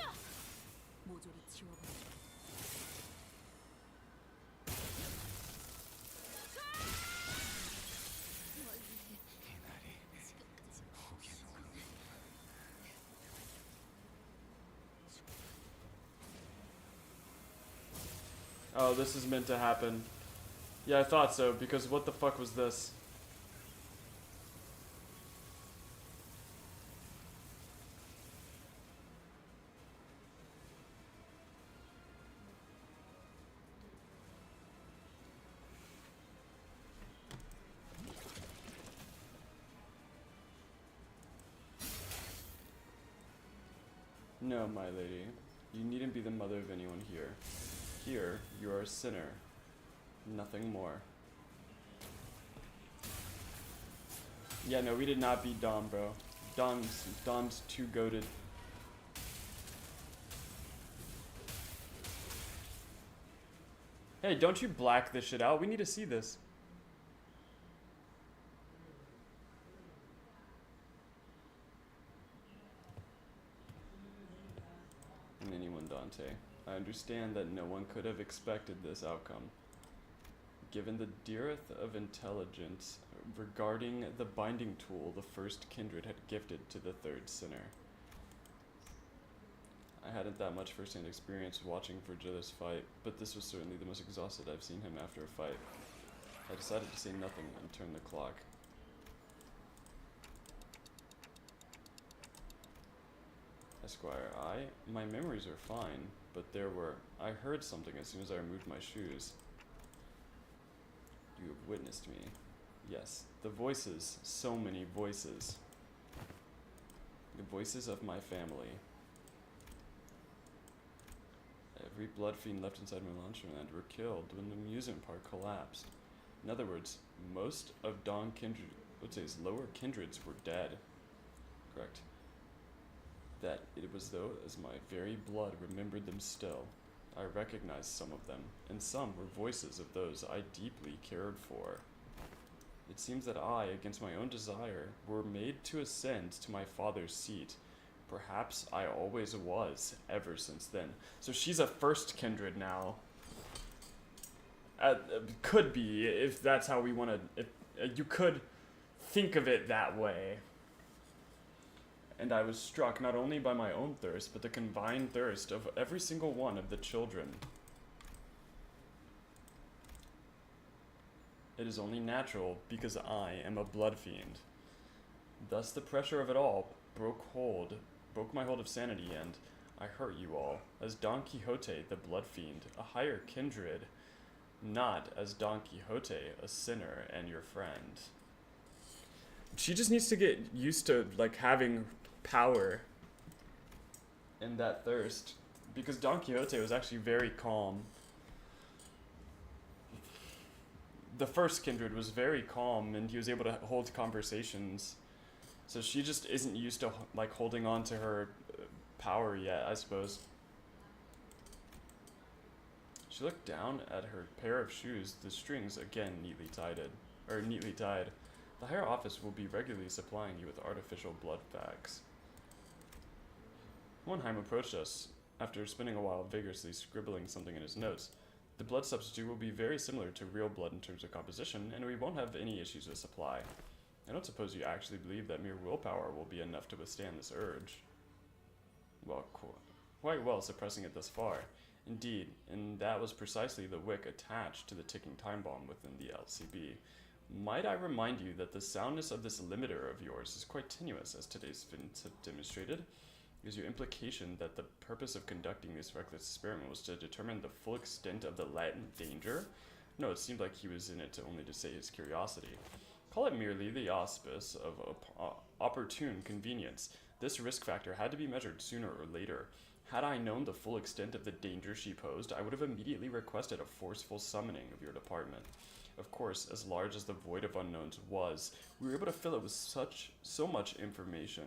Oh, this is meant to happen. Yeah, I thought so, because what the fuck was this? No, my lady. You needn't be the mother of anyone here. Here, you are a sinner. Nothing more. Yeah, no, we did not beat Dom, bro. Dom's too goated. Hey, don't you black this shit out. We need to see this. And anyone, Dante. I understand that no one could have expected this outcome. Given the dearth of intelligence regarding the binding tool the first kindred had gifted to the third sinner. I hadn't that much first-hand experience watching Virgilius fight, but this was certainly the most exhausted I've seen him after a fight. I decided to say nothing and turn the clock. Esquire, my memories are fine, but I heard something as soon as I removed my shoes. You have witnessed me. Yes, the voices, so many voices. The voices of my family. Every blood fiend left inside my Launcherland were killed when the amusement park collapsed. In other words, most of Dawn Kindred, his lower kindreds were dead. Correct. That it was though as my very blood remembered them still. I recognized some of them, and some were voices of those I deeply cared for. It seems that I, against my own desire, were made to ascend to my father's seat. Perhaps I always was, ever since then. So she's a first kindred now. Could be, if that's how we want to... you could think of it that way. And I was struck not only by my own thirst, but the combined thirst of every single one of the children. It is only natural, because I am a blood fiend. Thus the pressure of it all broke my hold of sanity, and I hurt you all, as Don Quixote, the blood fiend, a higher kindred, not as Don Quixote, a sinner and your friend. She just needs to get used to, like, having power and that thirst, because Don Quixote was actually very calm. The first kindred was very calm, and he was able to hold conversations. So she just isn't used to, like, holding on to her power yet, I suppose. She looked down at her pair of shoes, the strings again neatly tied. The higher office will be regularly supplying you with artificial blood facts. Hohenheim approached us after spending a while vigorously scribbling something in his notes. The blood substitute will be very similar to real blood in terms of composition, and we won't have any issues with supply. I don't suppose you actually believe that mere willpower will be enough to withstand this urge. Well, quite well suppressing it thus far. Indeed, and that was precisely the wick attached to the ticking time bomb within the LCB. Might I remind you that the soundness of this limiter of yours is quite tenuous, as today's events have demonstrated? Is your implication that the purpose of conducting this reckless experiment was to determine the full extent of the latent danger? No, it seemed like he was in it only to sate his curiosity. Call it merely the auspice of opportune convenience. This risk factor had to be measured sooner or later. Had I known the full extent of the danger she posed, I would have immediately requested a forceful summoning of your department. Of course, as large as the void of unknowns was, we were able to fill it with so much information.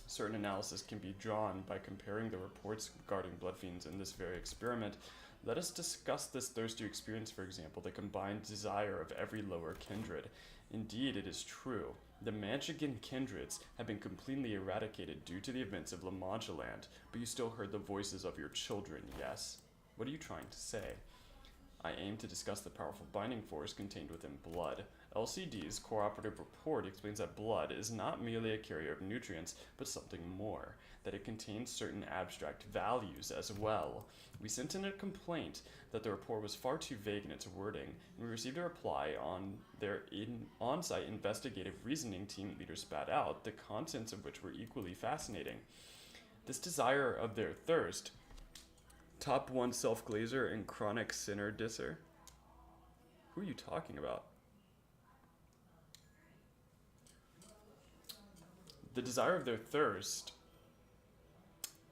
Certain analysis can be drawn by comparing the reports regarding blood fiends in this very experiment. Let us discuss this thirst you experience, for example, the combined desire of every lower kindred. Indeed, it is true. The Manchigan kindreds have been completely eradicated due to the events of La Mancha Land, but you still heard the voices of your children, yes? What are you trying to say? I aim to discuss the powerful binding force contained within blood. LCD's cooperative report explains that blood is not merely a carrier of nutrients, but something more, that it contains certain abstract values as well. We sent in a complaint that the report was far too vague in its wording, and we received a reply on their on-site investigative reasoning team leader spat out, the contents of which were equally fascinating. This desire of their thirst, top one self-glazer and chronic sinner disser. Who are you talking about? The desire of their thirst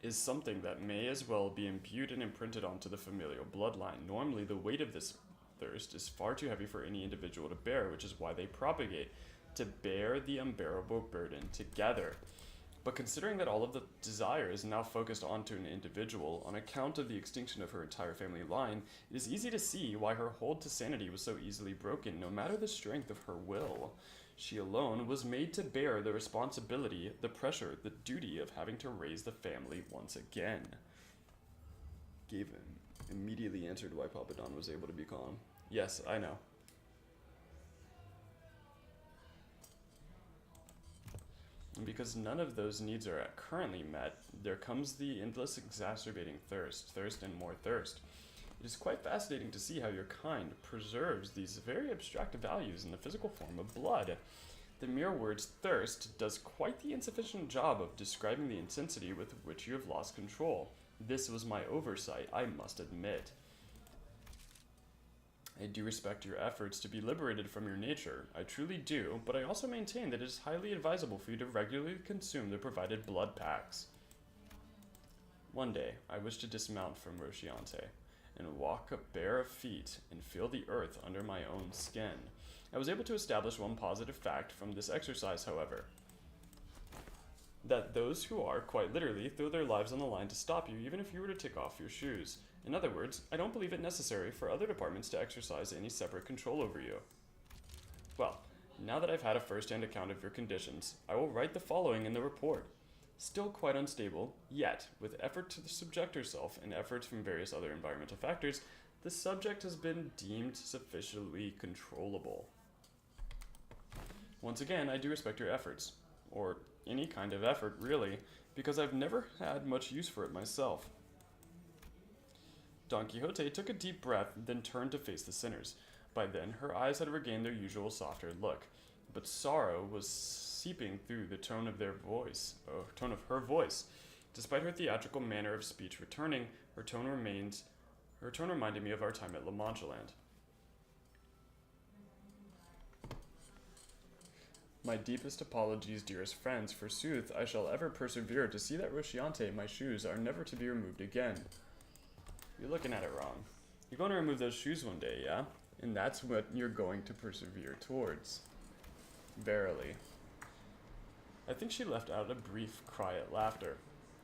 is something that may as well be imbued and imprinted onto the familial bloodline. Normally, the weight of this thirst is far too heavy for any individual to bear, which is why they propagate, to bear the unbearable burden together. But considering that all of the desire is now focused onto an individual on account of the extinction of her entire family line, it is easy to see why her hold to sanity was so easily broken, no matter the strength of her will. She alone was made to bear the responsibility, the pressure, the duty of having to raise the family once again. Gavin immediately answered why Papa Don was able to be calm. Yes, I know. And because none of those needs are currently met, there comes the endless exacerbating thirst, thirst and more thirst. It is quite fascinating to see how your kind preserves these very abstract values in the physical form of blood. The mere words thirst does quite the insufficient job of describing the intensity with which you have lost control. This was my oversight, I must admit. I do respect your efforts to be liberated from your nature. I truly do, but I also maintain that it is highly advisable for you to regularly consume the provided blood packs. One day, I wish to dismount from Rosciante and walk a bare of feet and feel the earth under my own skin. I was able to establish one positive fact from this exercise, however. That those who are, quite literally, throw their lives on the line to stop you even if you were to take off your shoes. In other words, I don't believe it necessary for other departments to exercise any separate control over you. Well, now that I've had a first-hand account of your conditions, I will write the following in the report. Still quite unstable, yet, with effort to subject herself and efforts from various other environmental factors, the subject has been deemed sufficiently controllable. Once again, I do respect your efforts, or any kind of effort, really, because I've never had much use for it myself. Don Quixote took a deep breath, then turned to face the sinners. By then, her eyes had regained their usual softer look, but sorrow was seeping through the tone of her voice. Despite her theatrical manner of speech returning, her tone reminded me of our time at La Mancha Land. My deepest apologies, dearest friends. Forsooth, I shall ever persevere to see that Rosciante, my shoes, are never to be removed again. You're looking at it wrong. You're going to remove those shoes one day, yeah? And that's what you're going to persevere towards. Verily. I think she left out a brief cry at laughter.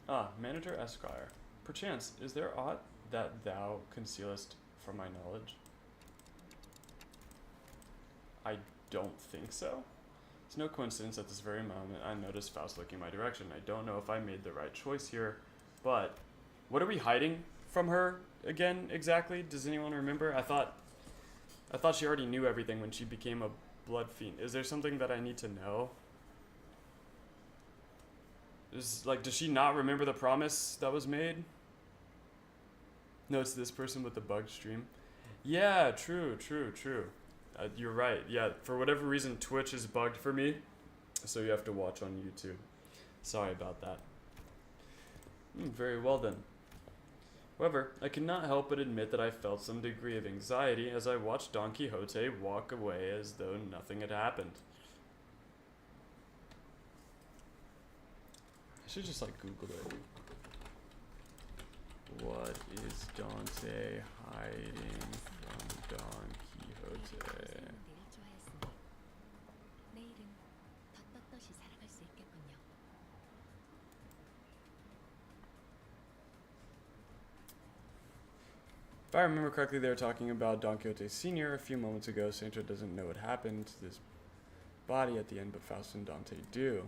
Ah, Manager Esquire, perchance, is there aught that thou concealest from my knowledge? I don't think so. It's no coincidence at this very moment I noticed Faust looking my direction. I don't know if I made the right choice here, but what are we hiding from her again exactly? Does anyone remember? I thought she already knew everything when she became a blood fiend. Is there something that I need to know? Does she not remember the promise that was made? No, it's this person with the bugged stream. Yeah, true. You're right. Yeah, for whatever reason, Twitch is bugged for me, so you have to watch on YouTube. Sorry about that. Very well then. However, I cannot help but admit that I felt some degree of anxiety as I watched Don Quixote walk away as though nothing had happened. I should just Google it. What is Dante hiding from Don Quixote? If I remember correctly, they were talking about Don Quixote Sr. a few moments ago. Sancho doesn't know what happened to this body at the end, but Faust and Dante do.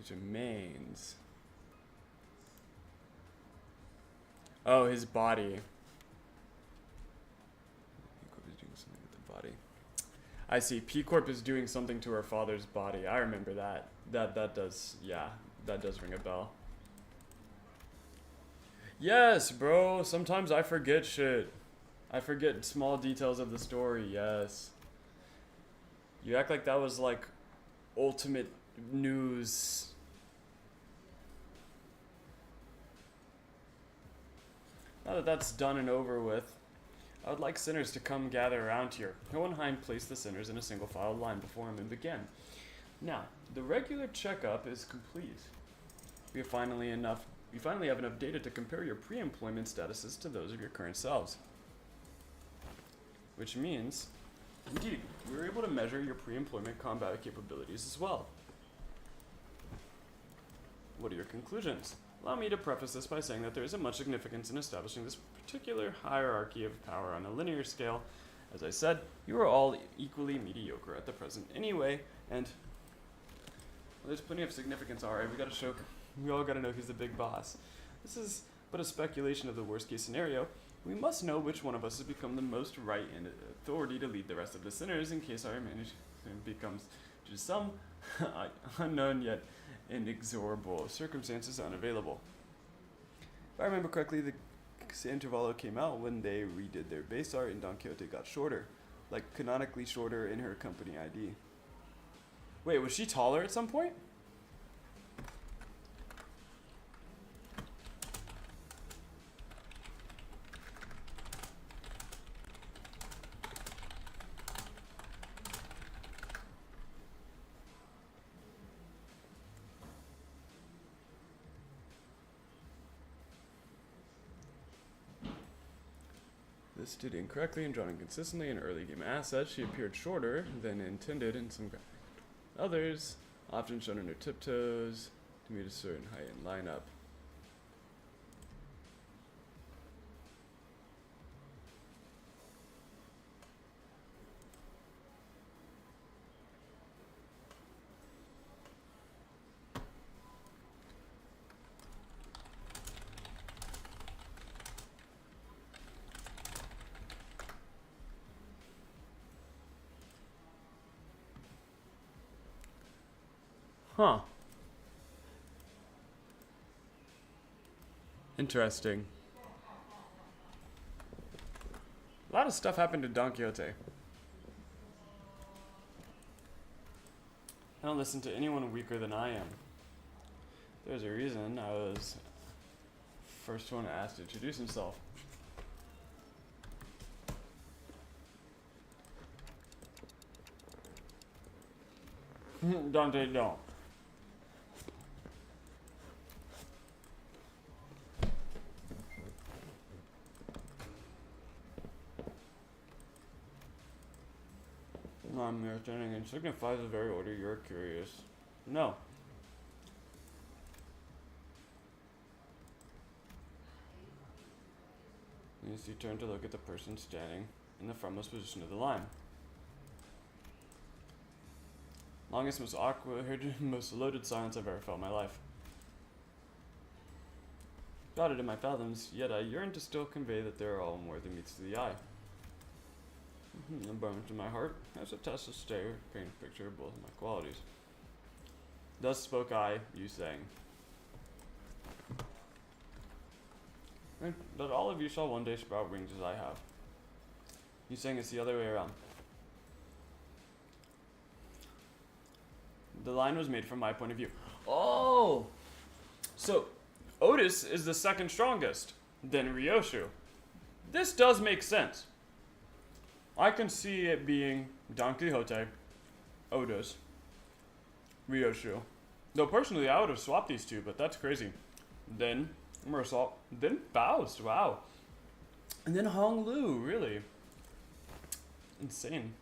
His remains. Oh, his body. P-Corp is doing something with the body. I see. P-Corp is doing something to her father's body. I remember that. That does, yeah, that does ring a bell. Yes, bro. Sometimes I forget shit. I forget small details of the story. Yes. You act like that was like ultimate news. Now that that's done and over with, I would like sinners to come gather around here. Hohenheim placed the sinners in a single file line before him and began. Now, the regular checkup is complete. We finally have enough data to compare your pre-employment statuses to those of your current selves. Which means, indeed, we were able to measure your pre-employment combat capabilities as well. What are your conclusions? Allow me to preface this by saying that there isn't much significance in establishing this particular hierarchy of power on a linear scale. As I said, you are all equally mediocre at the present anyway, and well, there's plenty of significance. Alright, we all gotta know who's the big boss. This is but a speculation of the worst case scenario. We must know which one of us has become the most right and authority to lead the rest of the sinners in case our management becomes, to some unknown yet inexorable circumstances, unavailable. If I remember correctly, the intervalo came out when they redid their base art and Don Quixote got shorter, like canonically shorter in her company ID. Wait, was she taller at some point? This did incorrectly and drawn inconsistently in early game assets. She appeared shorter than intended in some others, often shown in her tiptoes to meet a certain height and lineup. Huh. Interesting. A lot of stuff happened to Don Quixote. I don't listen to anyone weaker than I am. There's a reason I was first one asked to introduce himself. Dante, don't. I'm understanding and signifies the very order you're curious. No. You turn to look at the person standing in the frontmost position of the line. Longest, most awkward, most loaded silence I've ever felt in my life. Got it in my fathoms, yet I yearn to still convey that there are all more than meets to the eye. A bone to my heart, as a test to stay, paint a picture of both of my qualities. Thus spoke I, you saying. That all of you shall one day sprout wings as I have. You saying it's the other way around. The line was made from my point of view. Oh! So, Otis is the second strongest, then Ryoshu. This does make sense. I can see it being Don Quixote, Otis, Ryoshu. Though personally, I would have swapped these two, but that's crazy. Then Mersault, then Faust, wow. And then Hong Lu, really. Insane.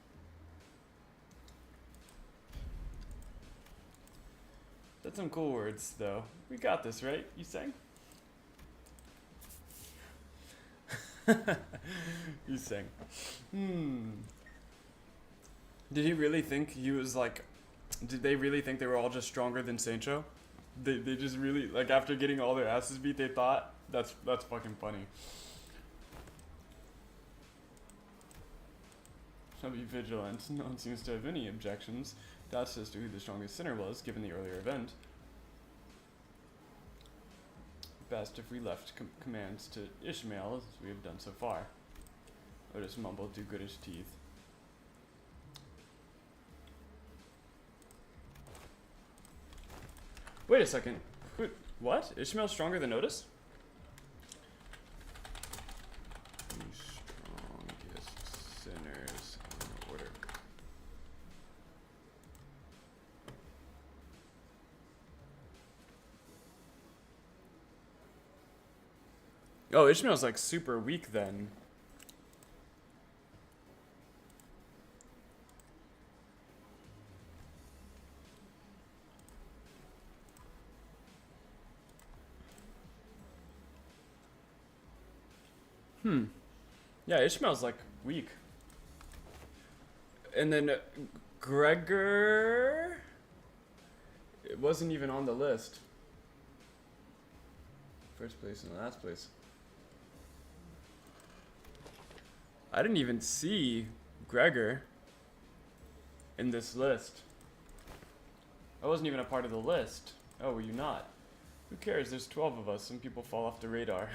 That's some cool words, though. We got this, right? You sang? You sang. Did he really think he was like... Did they really think they were all just stronger than Sancho? they just really, like, after getting all their asses beat, they thought that's fucking funny. Shall be vigilant. No one seems to have any objections. Doubts as to who the strongest sinner was, given the earlier event. Best if we left commands to Ishmael, as we have done so far. Otis mumbled through Goodish teeth. Wait a second. What? Ishmael's stronger than Otis? The strongest sinners in order. Oh, Ishmael's like super weak then. Yeah, Ishmael's like weak. And then Gregor, it wasn't even on the list. First place and last place. I didn't even see Gregor in this list. I wasn't even a part of the list. Oh, were you not? Who cares? There's 12 of us. Some people fall off the radar.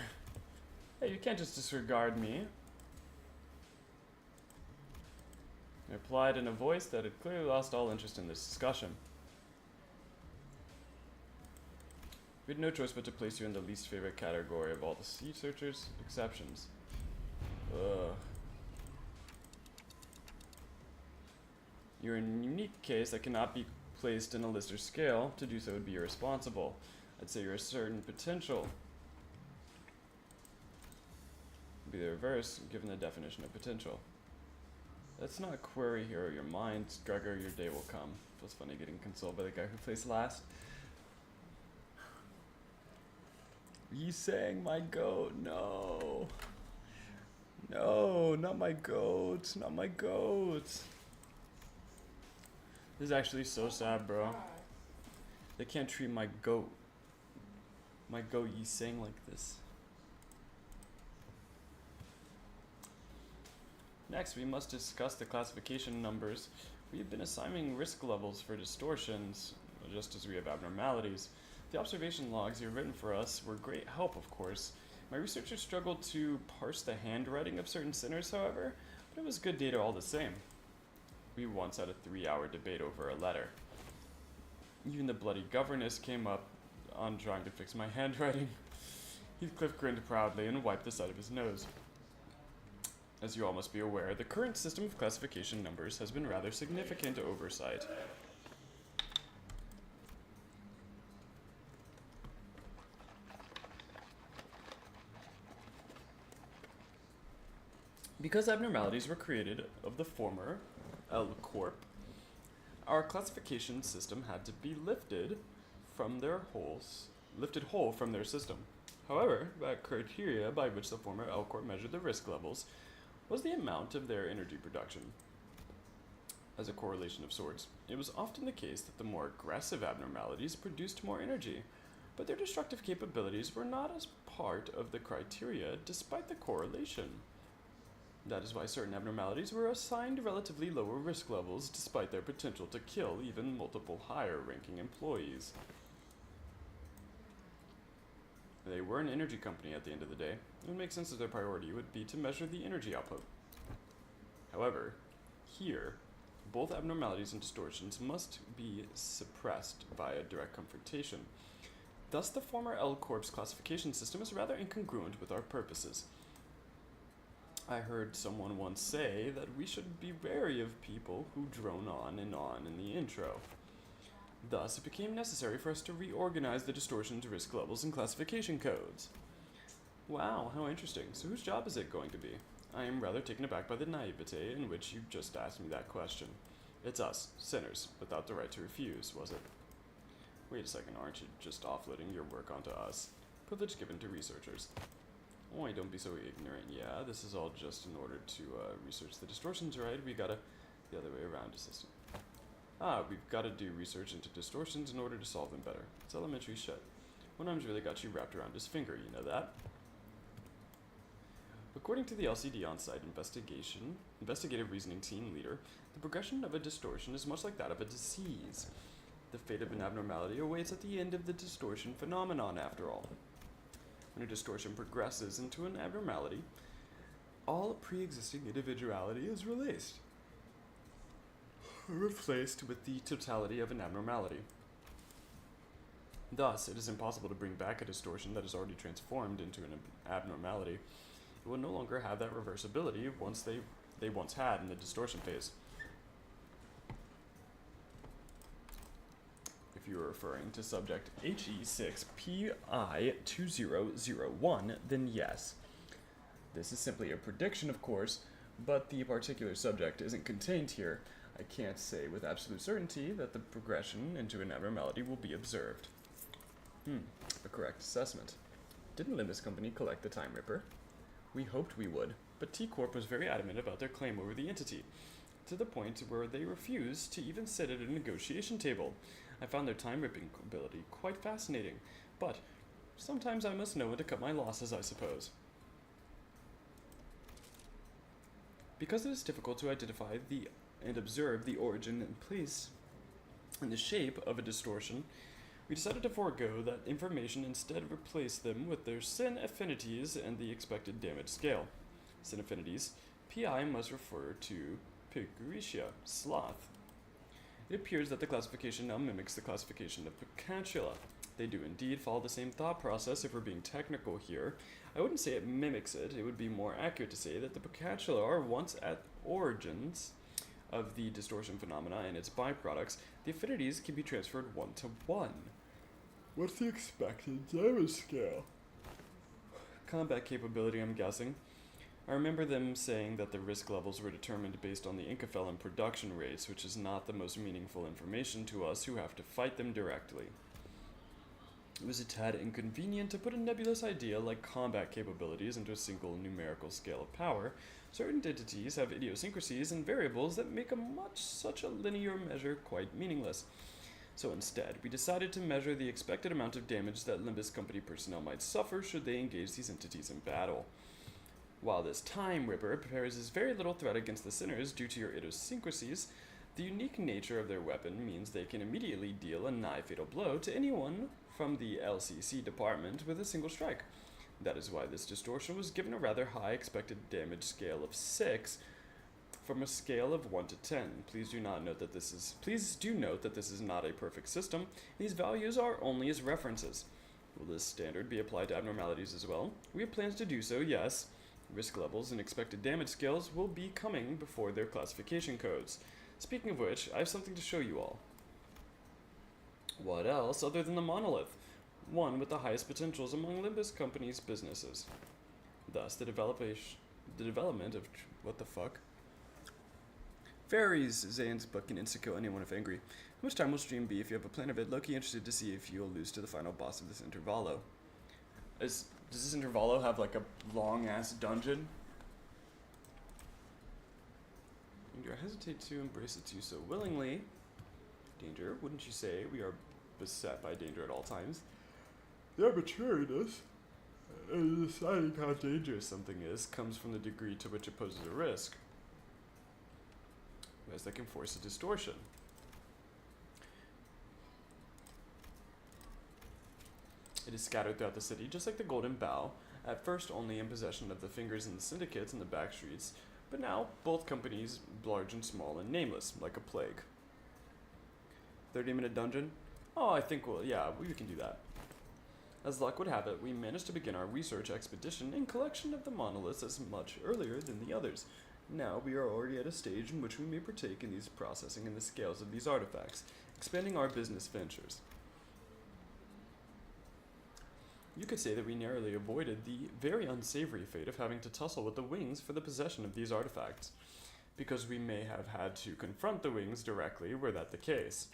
Hey, you can't just disregard me. I replied in a voice that had clearly lost all interest in this discussion. We had no choice but to place you in the least favorite category of all the sea searchers' exceptions. Ugh. You're in a unique case that cannot be placed in a list or scale. To do so would be irresponsible. I'd say you're a certain potential. Be the reverse, given the definition of potential. Let's not query hero your mind, Gregor, your day will come. Feels funny getting consoled by the guy who placed last. He sang my goat, no. No, not my goat, not my goat. This is actually so sad, bro. They can't treat my goat. My goat, you sang like this. Next, we must discuss the classification numbers. We have been assigning risk levels for distortions, just as we have abnormalities. The observation logs you have written for us were great help, of course. My researchers struggled to parse the handwriting of certain sinners, however, but it was good data all the same. We once had a 3-hour debate over a letter. Even the bloody governess came up on trying to fix my handwriting. Heathcliff grinned proudly and wiped the side of his nose. As you all must be aware, the current system of classification numbers has been rather significant oversight. Because abnormalities were created of the former L Corp, our classification system had to be lifted whole from their system. However, the criteria by which the former L Corp measured the risk levels was the amount of their energy production. As a correlation of sorts, it was often the case that the more aggressive abnormalities produced more energy, but their destructive capabilities were not as part of the criteria despite the correlation. That is why certain abnormalities were assigned relatively lower risk levels despite their potential to kill even multiple higher-ranking employees. They were an energy company at the end of the day. It would make sense that their priority would be to measure the energy output. However, here, both abnormalities and distortions must be suppressed via direct confrontation. Thus, the former L Corp's classification system is rather incongruent with our purposes. I heard someone once say that we should be wary of people who drone on in the intro. Thus, it became necessary for us to reorganize the distortions, risk levels, and classification codes. Wow, how interesting. So whose job is it going to be? I am rather taken aback by the naivete in which you just asked me that question. It's us, sinners, without the right to refuse, was it? Wait a second, aren't you just offloading your work onto us? Privilege given to researchers. Oh, don't be so ignorant. Yeah, this is all just in order to research the distortions, right? We gotta the other way around, assistant. We've got to do research into distortions in order to solve them better. It's elementary shit. One arm's really got you wrapped around his finger, you know that? According to the LCD on-site investigative reasoning team leader, the progression of a distortion is much like that of a disease. The fate of an abnormality awaits at the end of the distortion phenomenon, after all. When a distortion progresses into an abnormality, all pre-existing individuality is replaced with the totality of an abnormality. Thus, it is impossible to bring back a distortion that is already transformed into an abnormality. It will no longer have that reversibility they once had in the distortion phase. If you are referring to subject HE6PI2001, then yes. This is simply a prediction, of course, but the particular subject isn't contained here. I can't say with absolute certainty that the progression into an abnormality will be observed. A correct assessment. Didn't Limbus Company collect the Time Ripper? We hoped we would, but T-Corp was very adamant about their claim over the entity, to the point where they refused to even sit at a negotiation table. I found their time-ripping ability quite fascinating, but sometimes I must know when to cut my losses, I suppose. Because it is difficult to identify and observe the origin and place and the shape of a distortion, we decided to forego that information and instead replace them with their sin affinities and the expected damage scale. Sin affinities, PI must refer to Picuritia, sloth. It appears that the classification now mimics the classification of Picantula. They do indeed follow the same thought process if we're being technical here. I wouldn't say it mimics it, it would be more accurate to say that the Picantula are once at origins of the distortion phenomena and its byproducts. The affinities can be transferred 1-to-1. What's the expected damage scale? Combat capability, I'm guessing. I remember them saying that the risk levels were determined based on the Incafelin production rates, which is not the most meaningful information to us who have to fight them directly. It was a tad inconvenient to put a nebulous idea like combat capabilities into a single numerical scale of power. Certain entities have idiosyncrasies and variables that make such a linear measure quite meaningless. So instead, we decided to measure the expected amount of damage that Limbus Company personnel might suffer should they engage these entities in battle. While this Time Ripper poses very little threat against the sinners due to your idiosyncrasies, the unique nature of their weapon means they can immediately deal a nigh-fatal blow to anyone from the LCC department with a single strike. That is why this distortion was given a rather high expected damage scale of 6 from a scale of 1 to 10. Please do note that this is not a perfect system. These values are only as references. Will this standard be applied to abnormalities as well? We have plans to do so, yes. Risk levels and expected damage scales will be coming before their classification codes. Speaking of which, I have something to show you all. What else other than the monolith? One with the highest potentials among Limbus Company's businesses. Thus, the development of... what the fuck? Fairies, Zane's book can insta-kill anyone if angry. How much time will stream be if you have a plan of it? Low-key interested to see if you'll lose to the final boss of this intervallo. Does this intervallo have like a long-ass dungeon? Danger, I hesitate to embrace it too so willingly. Danger, wouldn't you say we are beset by danger at all times? The arbitrariness and deciding how dangerous something is comes from the degree to which it poses a risk. As that can force a distortion. It is scattered throughout the city, just like the Golden Bough, at first only in possession of the fingers and the syndicates in the back streets, but now both companies, large and small and nameless, like a plague. 30-minute dungeon? Oh, I think we can do that. As luck would have it, we managed to begin our research expedition and collection of the monoliths as much earlier than the others. Now we are already at a stage in which we may partake in these processing and the scales of these artifacts, expanding our business ventures. You could say that we narrowly avoided the very unsavory fate of having to tussle with the wings for the possession of these artifacts, because we may have had to confront the wings directly were that the case.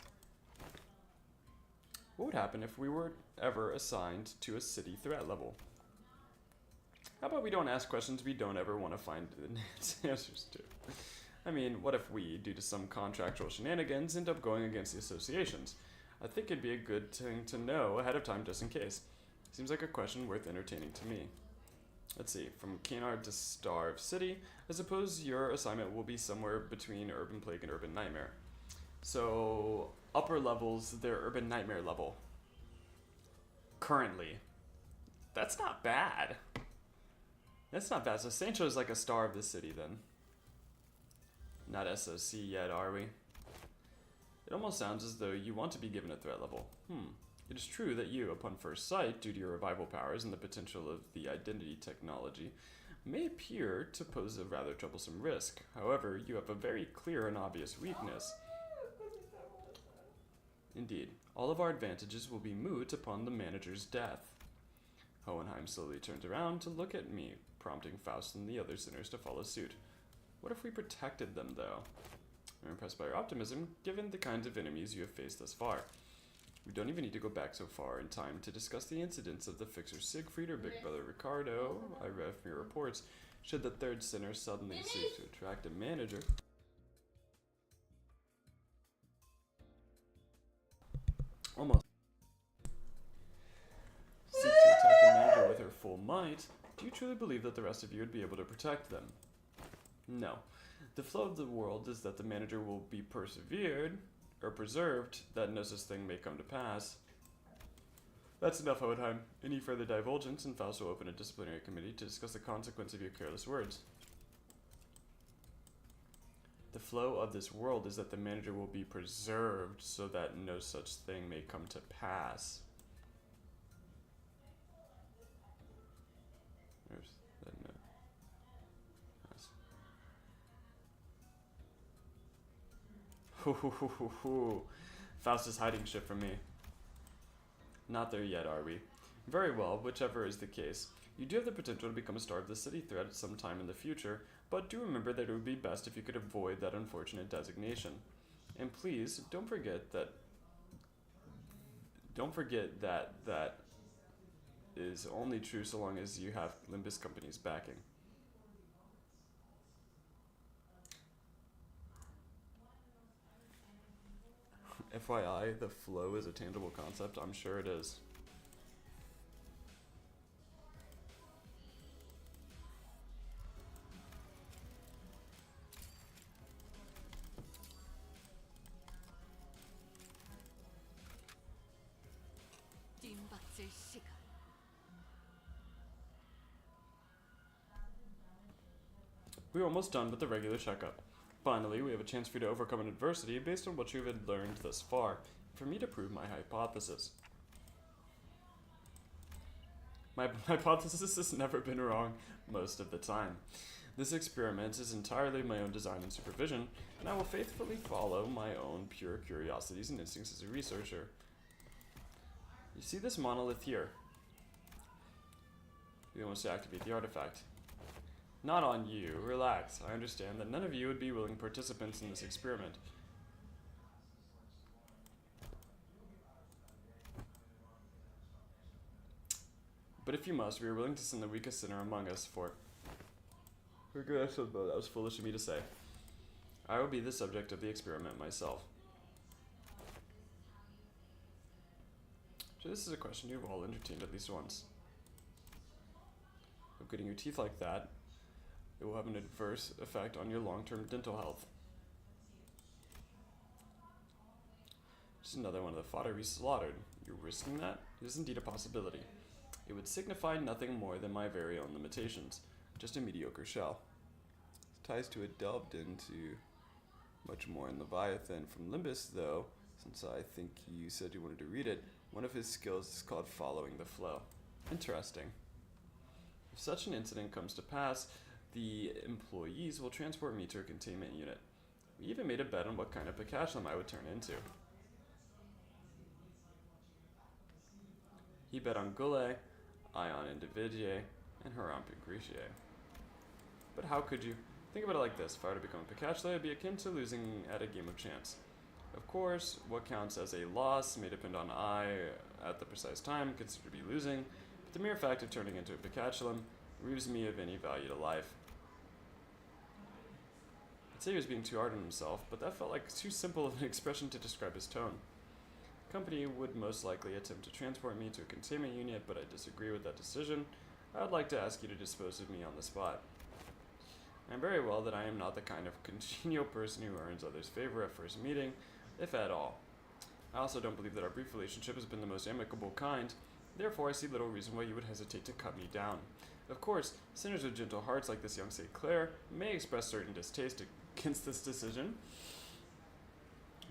What would happen if we were ever assigned to a city threat level? How about we don't ask questions we don't ever want to find answers to? I mean, what if we, due to some contractual shenanigans, end up going against the associations? I think it'd be a good thing to know ahead of time just in case. Seems like a question worth entertaining to me. Let's see, from Canard to Starve City, I suppose your assignment will be somewhere between Urban Plague and Urban Nightmare. So, upper levels, they're Urban Nightmare level. Currently. That's not bad. That's not bad. So Sancho's like a star of the city then. Not SOC yet, are we? It almost sounds as though you want to be given a threat level. It is true that you, upon first sight, due to your revival powers and the potential of the identity technology, may appear to pose a rather troublesome risk. However, you have a very clear and obvious weakness. Indeed, all of our advantages will be moot upon the manager's death. Hohenheim slowly turns around to look at me, prompting Faust and the other sinners to follow suit. What if we protected them, though? I'm impressed by your optimism, given the kinds of enemies you have faced thus far. We don't even need to go back so far in time to discuss the incidents of the fixer Siegfried or Big Brother Ricardo. I read from your reports. Should the third sinner suddenly seek to attract a manager... Almost. Seek to attack the manager with her full might, do you truly believe that the rest of you would be able to protect them? No. The flow of the world is that the manager will be preserved, that no such thing may come to pass. That's enough, Hohenheim. Any further divulgence, and Faust will open a disciplinary committee to discuss the consequence of your careless words. The flow of this world is that the manager will be preserved so that no such thing may come to pass. There's that note. Faust is hiding shit from me. Not there yet, are we? Very well, whichever is the case. You do have the potential to become a star of the city threat at some time in the future, but do remember that it would be best if you could avoid that unfortunate designation. And please, don't forget that that is only true so long as you have Limbus Company's backing. FYI, the flow is a tangible concept. I'm sure it is. 뜀박질 시간. We're almost done with the regular checkup. Finally, we have a chance for you to overcome an adversity based on what you have learned thus far, and for me to prove my hypothesis. My hypothesis has never been wrong most of the time. This experiment is entirely my own design and supervision, and I will faithfully follow my own pure curiosities and instincts as a researcher. You see this monolith here? We want to activate the artifact. Not on you. Relax. I understand that none of you would be willing participants in this experiment. But if you must, we are willing to send the weakest sinner among us for... That was foolish of me to say. I will be the subject of the experiment myself. So this is a question you've all entertained at least once. Of getting your teeth like that, it will have an adverse effect on your long-term dental health. Just another one of the fodder we slaughtered. You're risking that? It is indeed a possibility. It would signify nothing more than my very own limitations. Just a mediocre shell. This ties to it delved into much more in Leviathan. From Limbus, though, since I think you said you wanted to read it, one of his skills is called following the flow. Interesting. If such an incident comes to pass, the employees will transport me to a containment unit. We even made a bet on what kind of Picashlum I would turn into. He bet on Goulet, I on Individuae, and her on Picretiae. But how could you? Think about it like this. If I were to become a Picashlum, it would be akin to losing at a game of chance. Of course, what counts as a loss may depend on I, at the precise time, considered to be losing, but the mere fact of turning into a Picashlum relieves me of any value to life. I'd say he was being too hard on himself, but that felt like too simple of an expression to describe his tone. The company would most likely attempt to transport me to a containment unit, but I disagree with that decision. I would like to ask you to dispose of me on the spot. I know very well that I am not the kind of congenial person who earns others' favor at first meeting, if at all. I also don't believe that our brief relationship has been the most amicable kind. Therefore, I see little reason why you would hesitate to cut me down. Of course, sinners with gentle hearts like this young St. Clair may express certain distaste against this decision,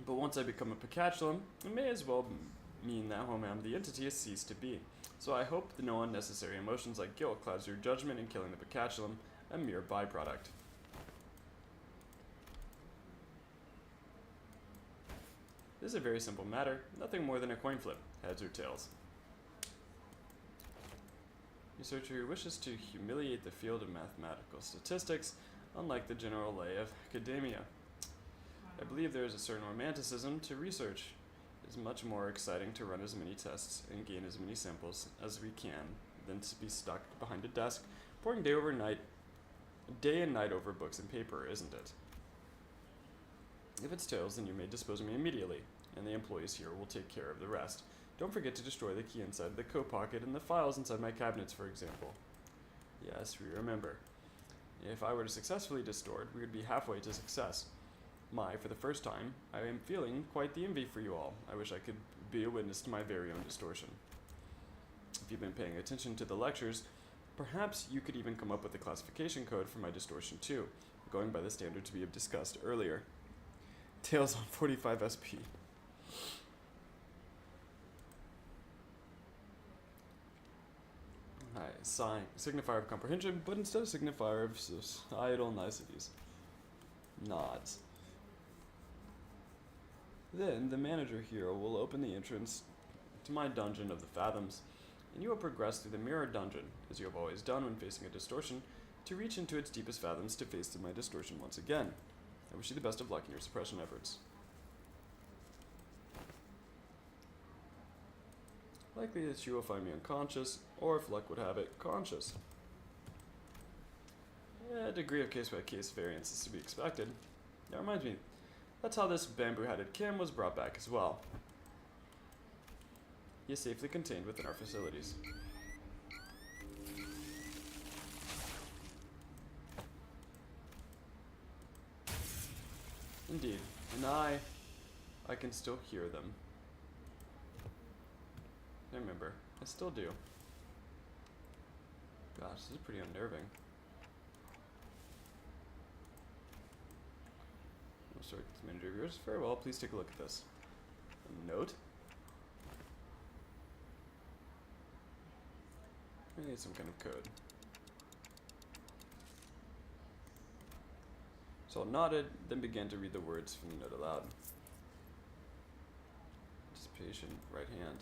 but once I become a Picatulum, it may as well mean that Homam, the entity, has ceased to be. So I hope that no unnecessary emotions like guilt clouds your judgment in killing the Picatulum, a mere byproduct. This is a very simple matter, nothing more than a coin flip, heads or tails. Researcher who wishes to humiliate the field of mathematical statistics, unlike the general lay of academia. I believe there is a certain romanticism to research. It is much more exciting to run as many tests and gain as many samples as we can than to be stuck behind a desk, poring day and night over books and paper, isn't it? If it's tails, then you may dispose of me immediately, and the employees here will take care of the rest. Don't forget to destroy the key inside the coat pocket and the files inside my cabinets, for example. Yes, we remember. If I were to successfully distort, we would be halfway to success. For the first time, I am feeling quite the envy for you all. I wish I could be a witness to my very own distortion. If you've been paying attention to the lectures, perhaps you could even come up with a classification code for my distortion too, going by the standards we have discussed earlier. Tails on 45 SP. Signifier of comprehension, but instead of signifier of societal niceties. Nods. Then the manager here will open the entrance to my dungeon of the Fathoms, and you will progress through the mirror dungeon, as you have always done when facing a distortion, to reach into its deepest fathoms to face my distortion once again. I wish you the best of luck in your suppression efforts. Likely that you will find me unconscious, or if luck would have it, conscious. A degree of case-by-case variance is to be expected. That reminds me, that's how this bamboo-hatted Kim was brought back as well. He is safely contained within our facilities. Indeed, and I can still hear them. I remember, I still do. Gosh, this is pretty unnerving. Oh, sorry, this manager of yours. Very well, please take a look at this. A note? I need some kind of code. So I nodded, then began to read the words from the note aloud. Anticipation, right hand.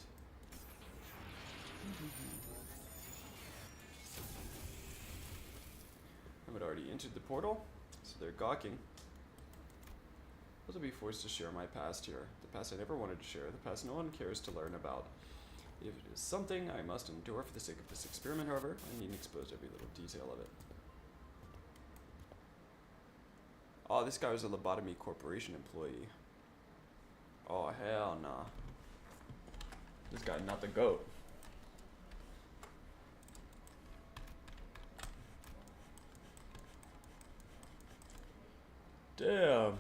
I had already entered the portal, so they're gawking. I will be forced to share my past here. The past I never wanted to share, the past no one cares to learn about. If it is something I must endure for the sake of this experiment, however, I needn't expose every little detail of it. Oh, this guy was a Lobotomy Corporation employee. Oh, hell nah. This guy, not the GOAT. Damn.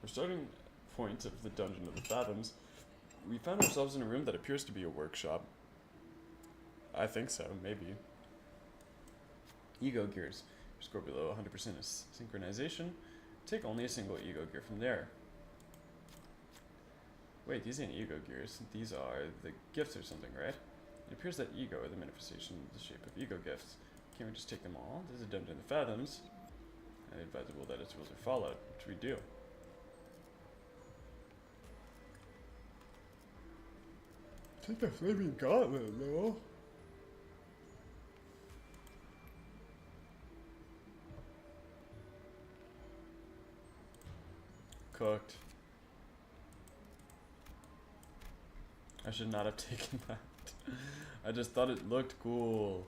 We're starting point of the Dungeon of the Fathoms. We found ourselves in a room that appears to be a workshop. I think so, maybe. Ego gears. Score below 100% is synchronization. Take only a single ego gear from there. Wait, these ain't ego gears. These are the gifts or something, right? It appears that ego are the manifestation of the shape of ego gifts. Can't we just take them all? This is a Dungeon of the Fathoms. And advisable that its rules are followed, which we do. Take the flaming gauntlet, though. Cooked. I should not have taken that. I just thought it looked cool.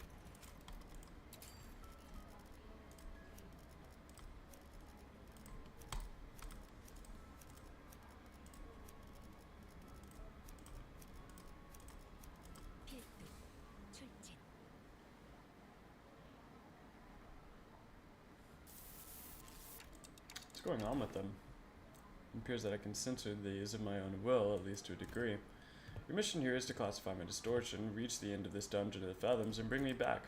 going on with them? It appears that I can censor these of my own will, at least to a degree. Your mission here is to classify my distortion, reach the end of this dungeon of the fathoms, and bring me back.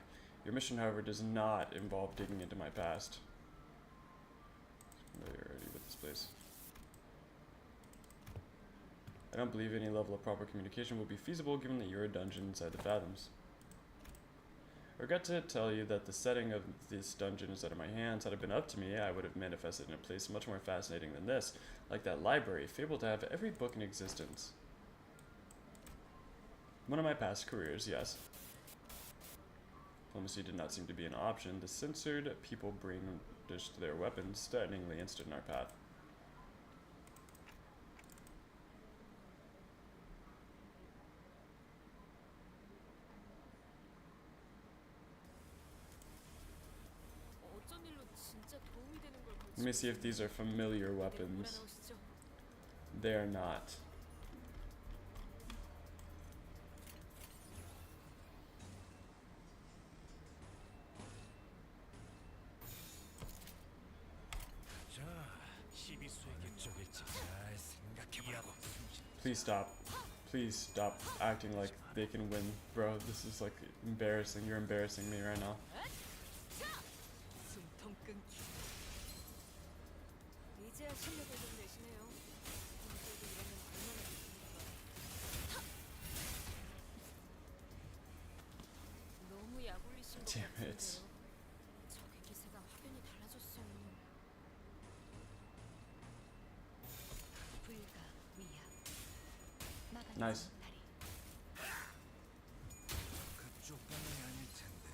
Your mission, however, does not involve digging into my past. Familiarity with this place. I don't believe any level of proper communication will be feasible given that you're a dungeon inside the fathoms. I regret to tell you that the setting of this dungeon is out of my hands. Had it been up to me, I would have manifested in a place much more fascinating than this, like that library, fabled to have every book in existence. One of my past careers, yes. Diplomacy did not seem to be an option. The censored people brandished their weapons threateningly and stood in our path. 어쩐 일로 진짜 도움이 되는 걸 Let me see if these are familiar weapons. 몰아넣으시죠. They are not. 자, 시비수에게 쪽일지 잘 생각해보라고. Please stop. Please stop acting like they can win, bro. This is like embarrassing. You're embarrassing me right now. 숨통 끊기. 이제야 실력을 좀 내시네요. 평소에도 이러면 얼마나 좋습니까? 너무 약올리신 것 Damn it. 같은데요. 적의 기세가 확연히 달라졌어요. 불가 위야. 막아내는 Nice. 다리. 그쪽 방향이 아닐 텐데.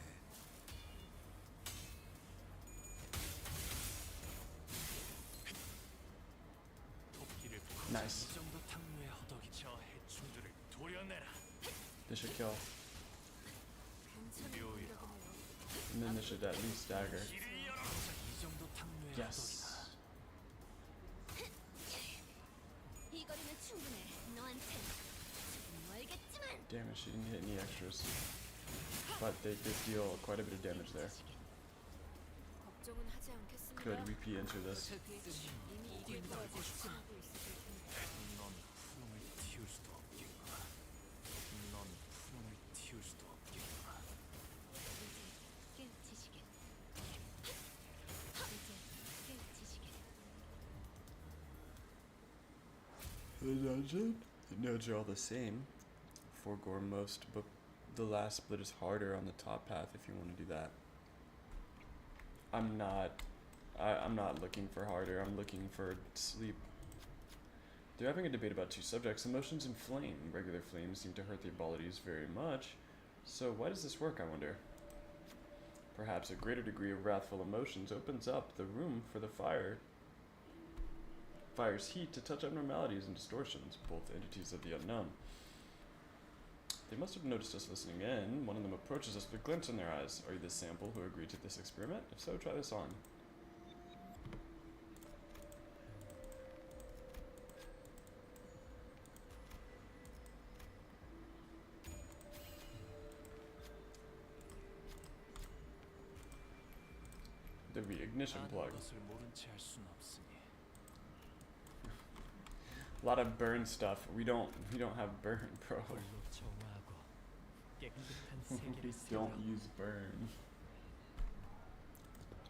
토끼를 Nice. 이 정도 탕류의 허덕이 저 해충들을 도려내라. They should kill. 괜찮은 묘야. 공격이네요. And then they should at least stagger. 길을 열어. 이 정도 탕류의 Yes. 이 거리는 충분해. 너한텐 조금 멀겠지만. Damn it, she didn't hit any extras. But they did deal quite a bit of damage there. 걱정은 하지 않겠습니다. Could repeat into this. 이미 이길 거라고 확신하고 있으실 테니까. 넌 푸름을 틔울 수도 없겠구나. 넌 푸름을 틔울 수도 없겠구나. 이제 깨우치시게. 이제 깨우치시게. The dungeon? The nodes are all the same. For gore most, but the last split is harder on the top path if you want to do that. I'm not looking for harder, I'm looking for sleep. They're having a debate about two subjects, emotions and flame. Regular flames seem to hurt the abilities very much. So why does this work, I wonder? Perhaps a greater degree of wrathful emotions opens up the room for the fire's heat to touch abnormalities and distortions, both entities of the unknown. They must have noticed us listening in. One of them approaches us with a glint in their eyes. Are you the sample who agreed to this experiment? If so, try this on. The reignition plug. 것을 모른 채 할 수는 없으니. A lot of burn stuff. We don't have burn, bro. 홀로 정화하고 깨끗한 세계를 Don't use burn.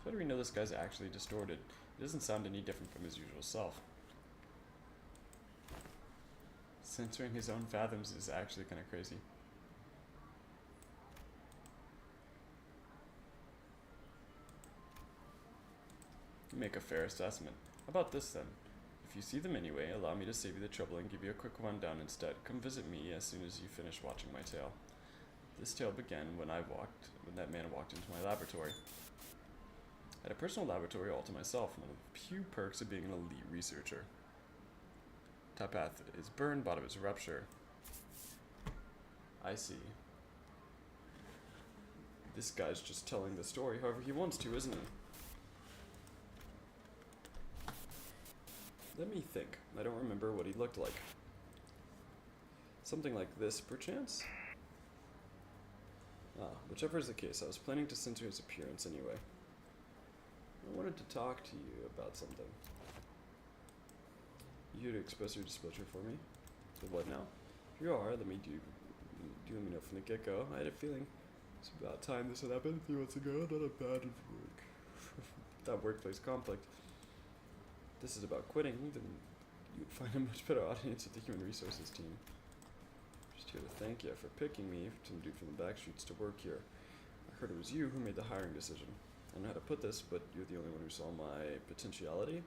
How do we know this guy's actually distorted? He doesn't sound any different from his usual self. Censoring his own fathoms is actually kind of crazy. Make a fair assessment. How about this then? If you see them anyway, allow me to save you the trouble and give you a quick rundown instead. Come visit me as soon as you finish watching my tale. This tale began when that man walked into my laboratory. I had a personal laboratory all to myself, one of the few perks of being an elite researcher. Top path is burned, bottom is rupture. I see. This guy's just telling the story however he wants to, isn't he? Let me think. I don't remember what he looked like. Something like this, perchance? Whichever is the case, I was planning to censor his appearance anyway. I wanted to talk to you about something. here to express your displeasure for me. So what now? Here you are. Let me let me know from the get-go. I had a feeling it's about time this had happened 3 months ago. Not a bad work. That workplace conflict. This is about quitting, then you'd find a much better audience at the human resources team. Just here to thank you for picking me, some dude from the back streets, to work here. I heard it was you who made the hiring decision. I don't know how to put this, but you're the only one who saw my potentiality.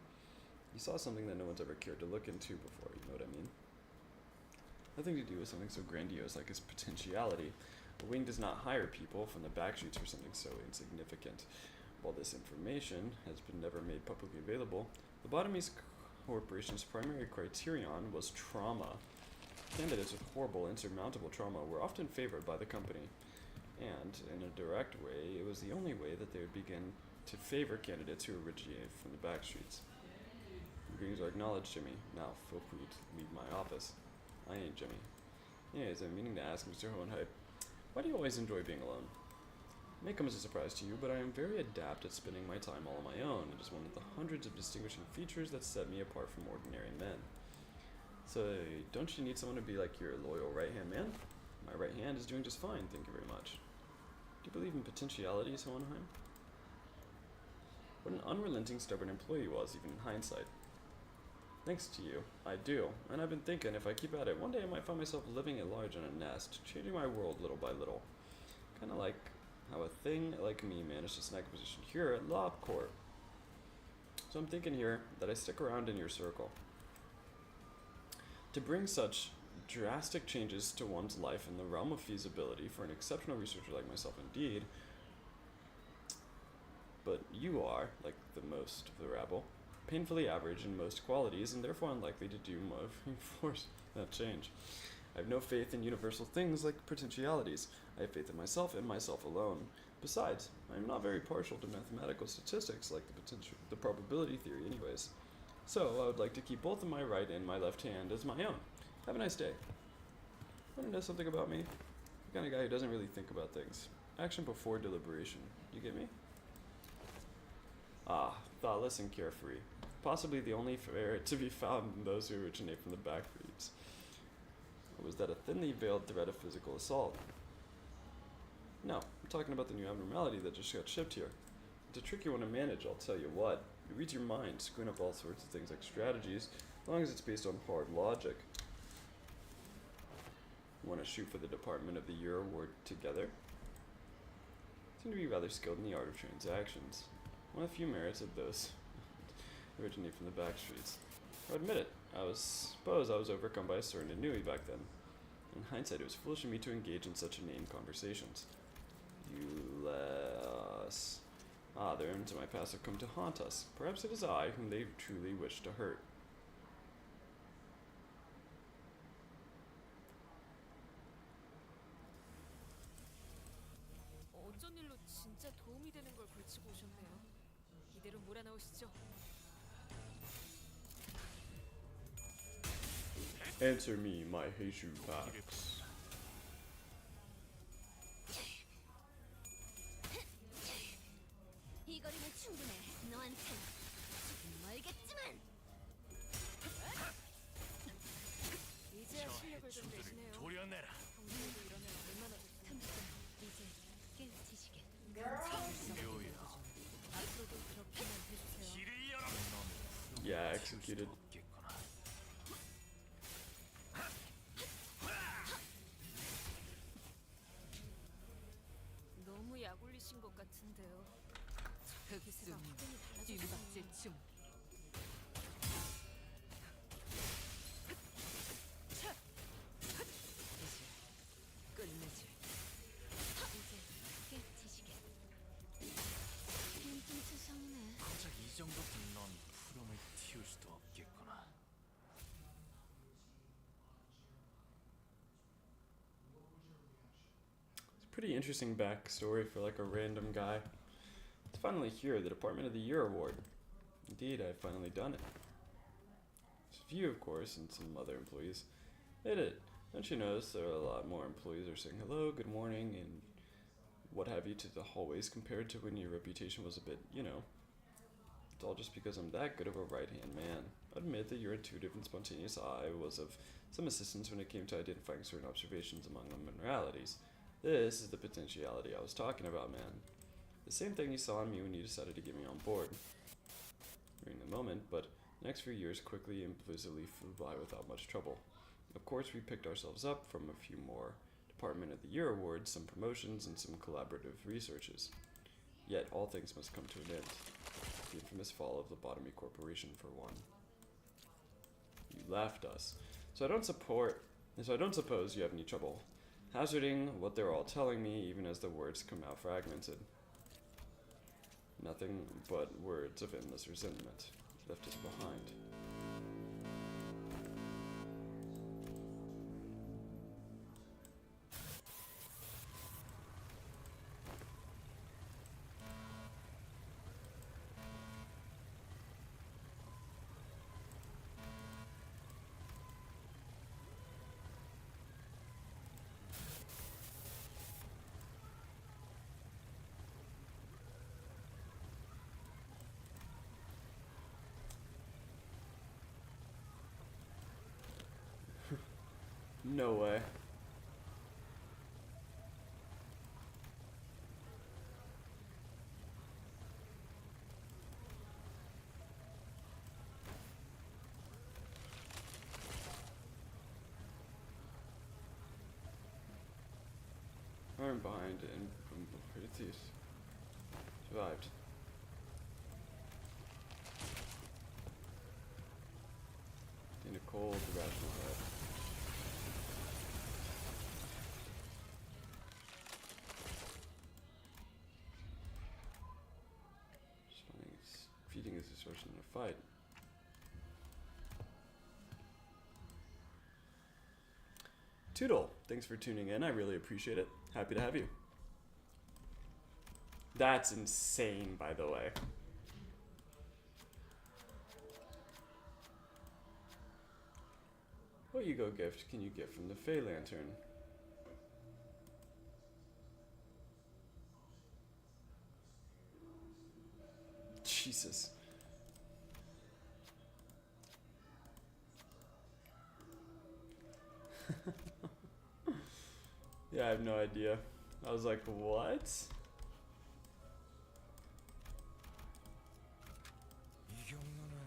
You saw something that no one's ever cared to look into before, you know what I mean? Nothing to do with something so grandiose like his potentiality. A wing does not hire people from the back streets for something so insignificant. While this information has been never made publicly available, the Lobotomies Corporation's primary criterion was trauma. Candidates with horrible, insurmountable trauma were often favored by the company. And, in a direct way, it was the only way that they would begin to favor candidates who originated from the back streets. Greetings are acknowledged, Jimmy. Now, feel free to leave my office. I ain't Jimmy. Anyways, I'm meaning to ask Mr. Hohenhype, why do you always enjoy being alone? It may come as a surprise to you, but I am very adept at spending my time all on my own. It is one of the hundreds of distinguishing features that set me apart from ordinary men. So, don't you need someone to be like your loyal right-hand man? My right hand is doing just fine, thank you very much. Do you believe in potentialities, Hohenheim? What an unrelenting, stubborn employee he was, even in hindsight. Thanks to you, I do. And I've been thinking, if I keep at it, one day I might find myself living at large in a nest, changing my world little by little. Kinda like how a thing like me managed to snag a position here at LobCorp. So I'm thinking here that I stick around in your circle. To bring such drastic changes to one's life in the realm of feasibility for an exceptional researcher like myself indeed, but you are, like the most of the rabble, painfully average in most qualities and therefore unlikely to do force that change. I have no faith in universal things like potentialities. I have faith in myself and myself alone. Besides, I am not very partial to mathematical statistics like the probability theory anyways. So I would like to keep both of my right and my left hand as my own. Have a nice day. Want to know something about me? The kind of guy who doesn't really think about things. Action before deliberation. You get me? Ah, thoughtless and carefree. Possibly the only ferret to be found in those who originate from the back streets. Or was that a thinly veiled threat of physical assault? No, I'm talking about the new abnormality that just got shipped here. It's a tricky one to manage, I'll tell you what. It reads your mind, screwing up all sorts of things like strategies, as long as it's based on hard logic. Want to shoot for the Department of the Year award together? Seem to be rather skilled in the art of transactions. One of the few merits of those originate from the back streets. I'll admit it, I suppose I was overcome by a certain ennui back then. In hindsight, it was foolish of me to engage in such inane conversations. The remnants of my past have come to haunt us. Perhaps it is I whom they truly wish to hurt. 어쩐 일로 진짜 도움이 되는 걸 걸치고 오셨네요. 이대로 몰아넣으시죠. Answer me, my Heishu Pax. 이 거리면 충분해. 너한텐 조금 멀겠지만. 이제야 실력을 좀 내시네요. 도려내라. 평소에도 이러면 얼마나 좋습니까? 이제 깨우치시게. 묘야. 앞으로도 그렇게만 해주세요. 길을 열어. Yeah, executed. 없겠구나. 너무 약올리신 것 같은데요. 흑순 확연히 달라졌어요. 뒷박질 중. 이제 끝내지. 이제 깨우치시게. 빈틈투성이네. 고작 이 정도면 넌 푸름을 틔울 수도 없겠구나. It's a pretty interesting backstory for like a random guy. To finally hear the Department of the Year award. Indeed, I've finally done it. It's a few, of course, and some other employees. They did it. Don't you notice there are a lot more employees are saying hello, good morning, and what have you to the hallways compared to when your reputation was a bit, It's all just because I'm that good of a right-hand man. Admit that your intuitive and spontaneous eye was of some assistance when it came to identifying certain observations among mineralities. This is the potentiality I was talking about, man. The same thing you saw in me when you decided to get me on board. During the moment, but the next few years quickly and blizzardly flew by without much trouble. Of course, we picked ourselves up from a few more Department of the Year awards, some promotions, and some collaborative researches. Yet, all things must come to an end. The infamous fall of the Botany Corporation, for one. You left us. So I don't suppose you have any trouble hazarding what they're all telling me, even as the words come out fragmented. Nothing but words of endless resentment left us behind. No way. I'm behind and thieves survived. In a cold, irrational head. Feeding is a source in a fight. Toodle, thanks for tuning in. I really appreciate it. Happy to have you. That's insane, by the way. What Ego gift can you get from the Fey Lantern? Jesus. Yeah, I have no idea. I was like, what? 이 경로는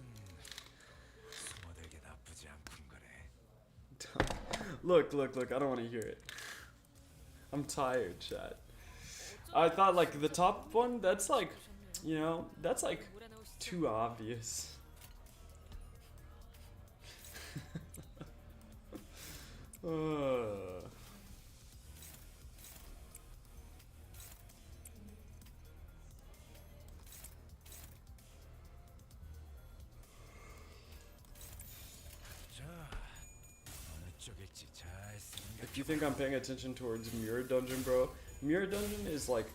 소모들에게 나쁘지 않군 거네. Look, I don't want to hear it. I'm tired, chat. I thought like the top one, that's like, you know, that's like too obvious. 자, 어느 쪽일지 잘 If you think I'm paying attention towards Mirror Dungeon, bro, Mirror Dungeon is like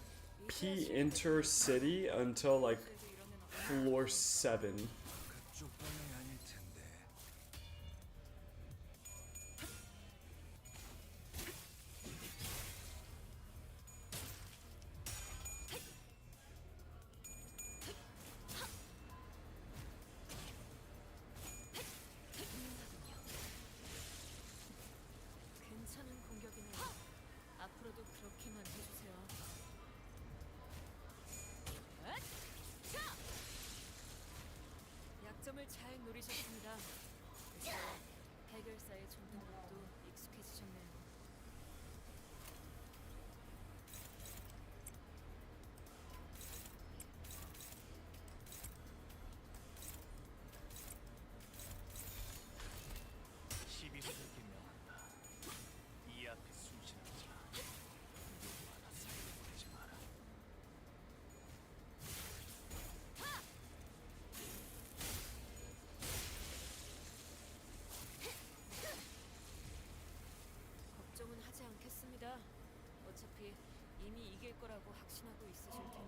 P-Inter City until like floor 7. 그쪽 방향이 아닐 텐데. 괜찮은 공격이네요. 앞으로도 그렇게만 해주세요. 약점을 잘 노리셨습니다. 이제 해결사의 전통력도 익숙해지셨네요. 시비를 명한다. 이 앞에 숨쉬는 자 누구 하나 살려보내지 마라. 걱정은 하지 않겠습니다. 어차피 이미 이길 거라고 확신하고 있으실 테니까.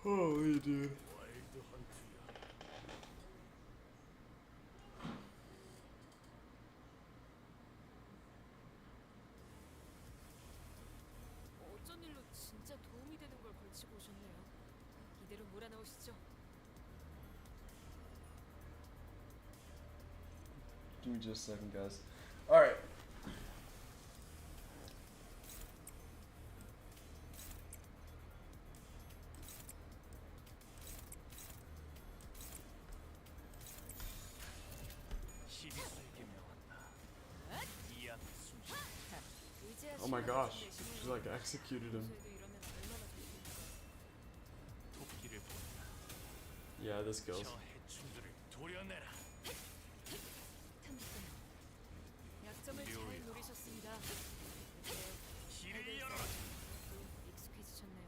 Holy dude. 와일드 헌트야. 어쩐 일로 진짜 도움이 되는 걸 걸치고 오셨네요. 이대로 몰아넣으시죠. Give me just a second, guys. Alright. 시리스에게 명한다. 이 안의 숨쉬. 의지하시면 Oh my gosh. 내심을 She like executed him. 평소에도 이러면 얼마나 좋습니까? 토끼를 본다. Yeah, this goes. 저 해충들을 도려내라. 틈새요. 약점을 잘 묘해요. 노리셨습니다. 이제 길을 열어라. 또 익숙해지셨네요.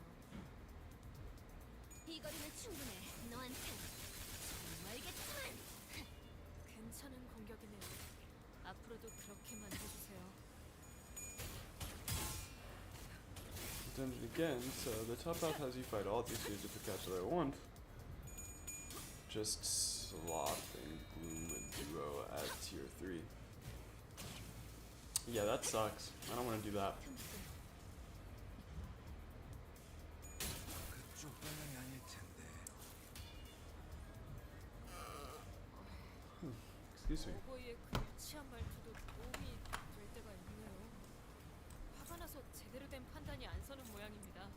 이 거리는 충분해. 너한텐 정말겠지만. 괜찮은 공격이네요. 앞으로도 그렇게만 해주세요. Dungeon again, so the top half has you fight all these dudes if you catch what I want. Just Sloth and Gloom and Duo at tier 3. Yeah, that sucks. I don't want to do that. 틈새요. 그쪽 방향이 아닐 텐데. Excuse me. 어거이의 그 유치한 말투도 도움이 될 때가 있네요. 화가 나서 제대로 된 판단이 안 서는 모양입니다.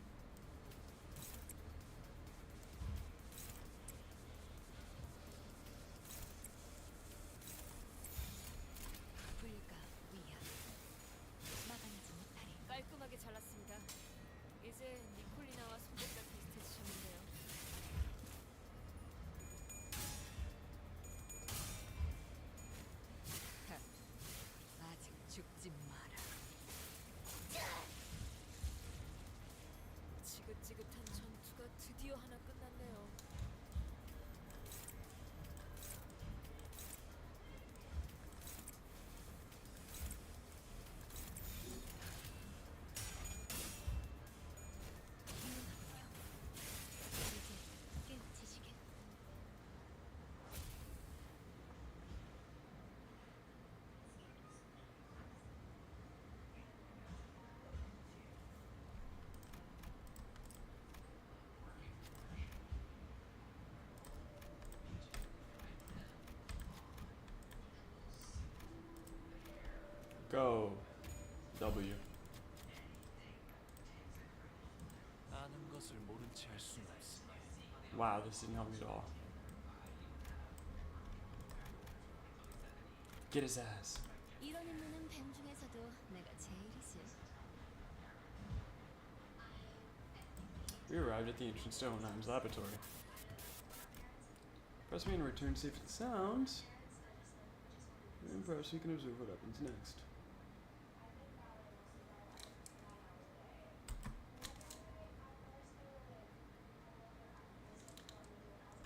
불가 위야. 막아내지 못하리. 깔끔하게 잘랐습니다. 이제 니콜리나와 손대가 비슷해지셨는데요. 아직 죽지 마라. 지긋지긋한 전투가 드디어 하나 끝났네요. 이제 깨우치시게. Go. W. 아는 것을 모른 채 할 수는 없으니. Wow, this didn't help me at all. Get his ass. 이런 임무는 뱀 중에서도 내가 제일이지. We arrived at the ancient Stoneheim's laboratory. Press me and return safe and sound. And perhaps we can observe what happens next.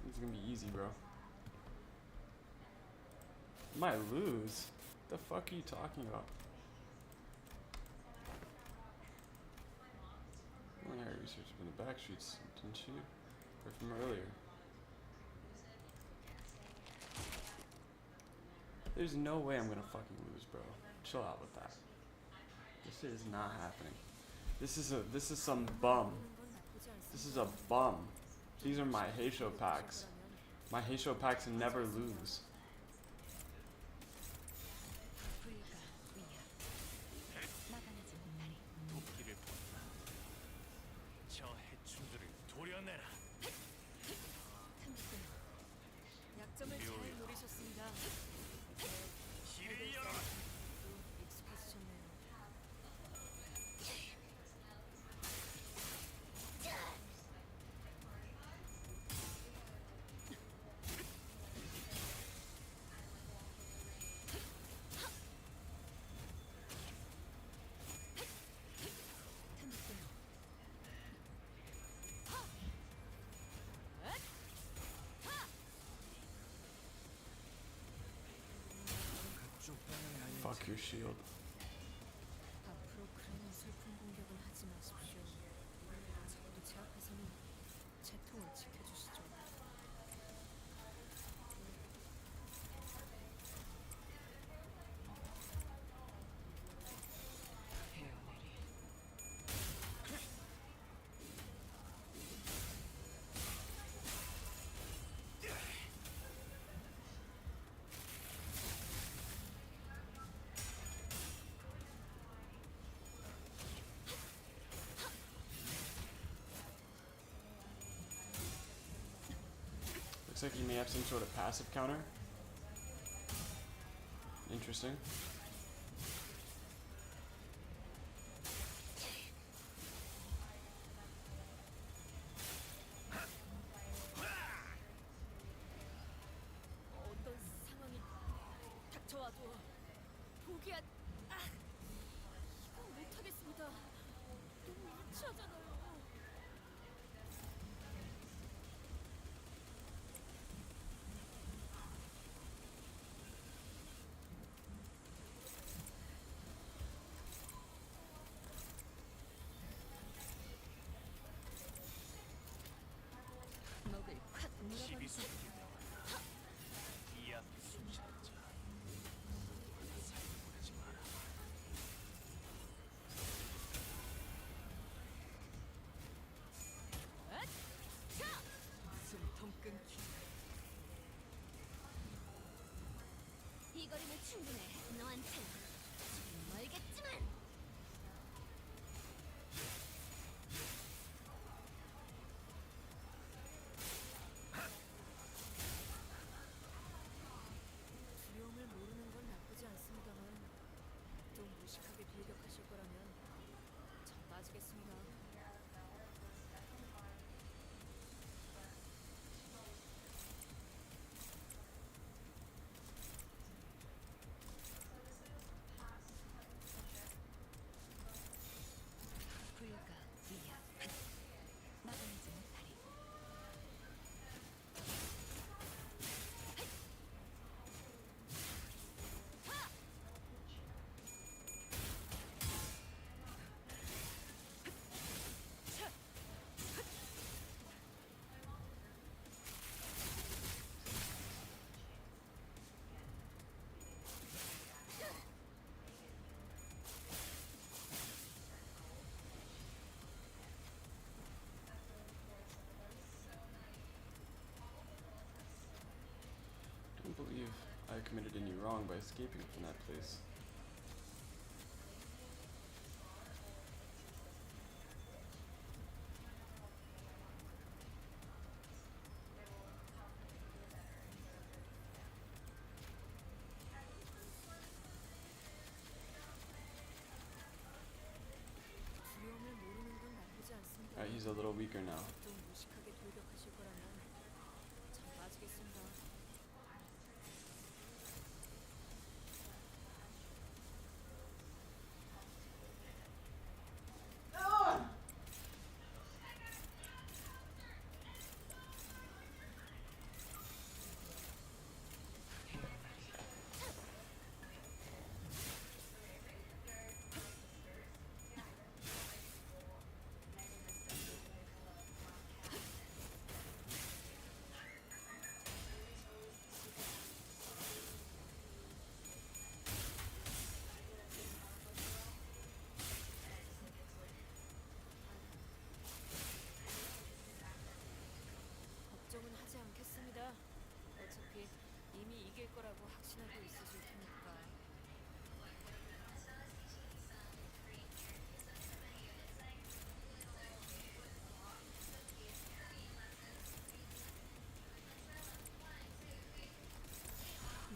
This is gonna be easy, bro. Might lose. The fuck are you talking about? Well, I researched from the back streets, didn't you? Or from earlier. There's no way I'm gonna fucking lose, bro. Chill out with that. This shit is not happening. This is some bum. 건 나쁘지 않습니다. This is a bum. These are my Heisho packs. My Heisho packs never lose. 불가 위야. 막아내지 못하리. 토끼를 본다. 저 해충들을 도려내라. 틈새요. 약점을 잘 묘해요. 노리셨습니다. 길을 열어라. 또 익숙해지셨네요. 틈새요. 그쪽 방향이 아닐 Fuck your shield. 앞으로 그런 슬픈 공격은 하지 마십시오. 적어도 제 앞에서는 채통을 Looks like he may have some sort of passive counter. Interesting. 어떤 상황이 닥쳐와도 포기한 이건 못하겠습니다. 너무 유치하잖아요. 목을 콱 물어버리자. 시비스럽게 나와라. 이 앞에 숨쉬는 자 누구나 살려보내지 마라. 숨통 끊기. 이 거리면 충분해. 너한텐 조금 멀겠지만. 두려움을 모르는 건 나쁘지 않습니다만 좀 무식하게 돌격하실 거라면 전 빠지겠습니다. 불가 위협. 막아내지 못하리. Don't believe I committed any wrong by escaping from that place. 두려움을 모르는 건 나쁘지 않습니다. Alright, he's a little weaker now. 좀 무식하게 돌격하실 거라면 전 빠지겠습니다. 걱정은 하지 않겠습니다. 어차피 이미 이길 거라고 확신하고 있으실 테니까.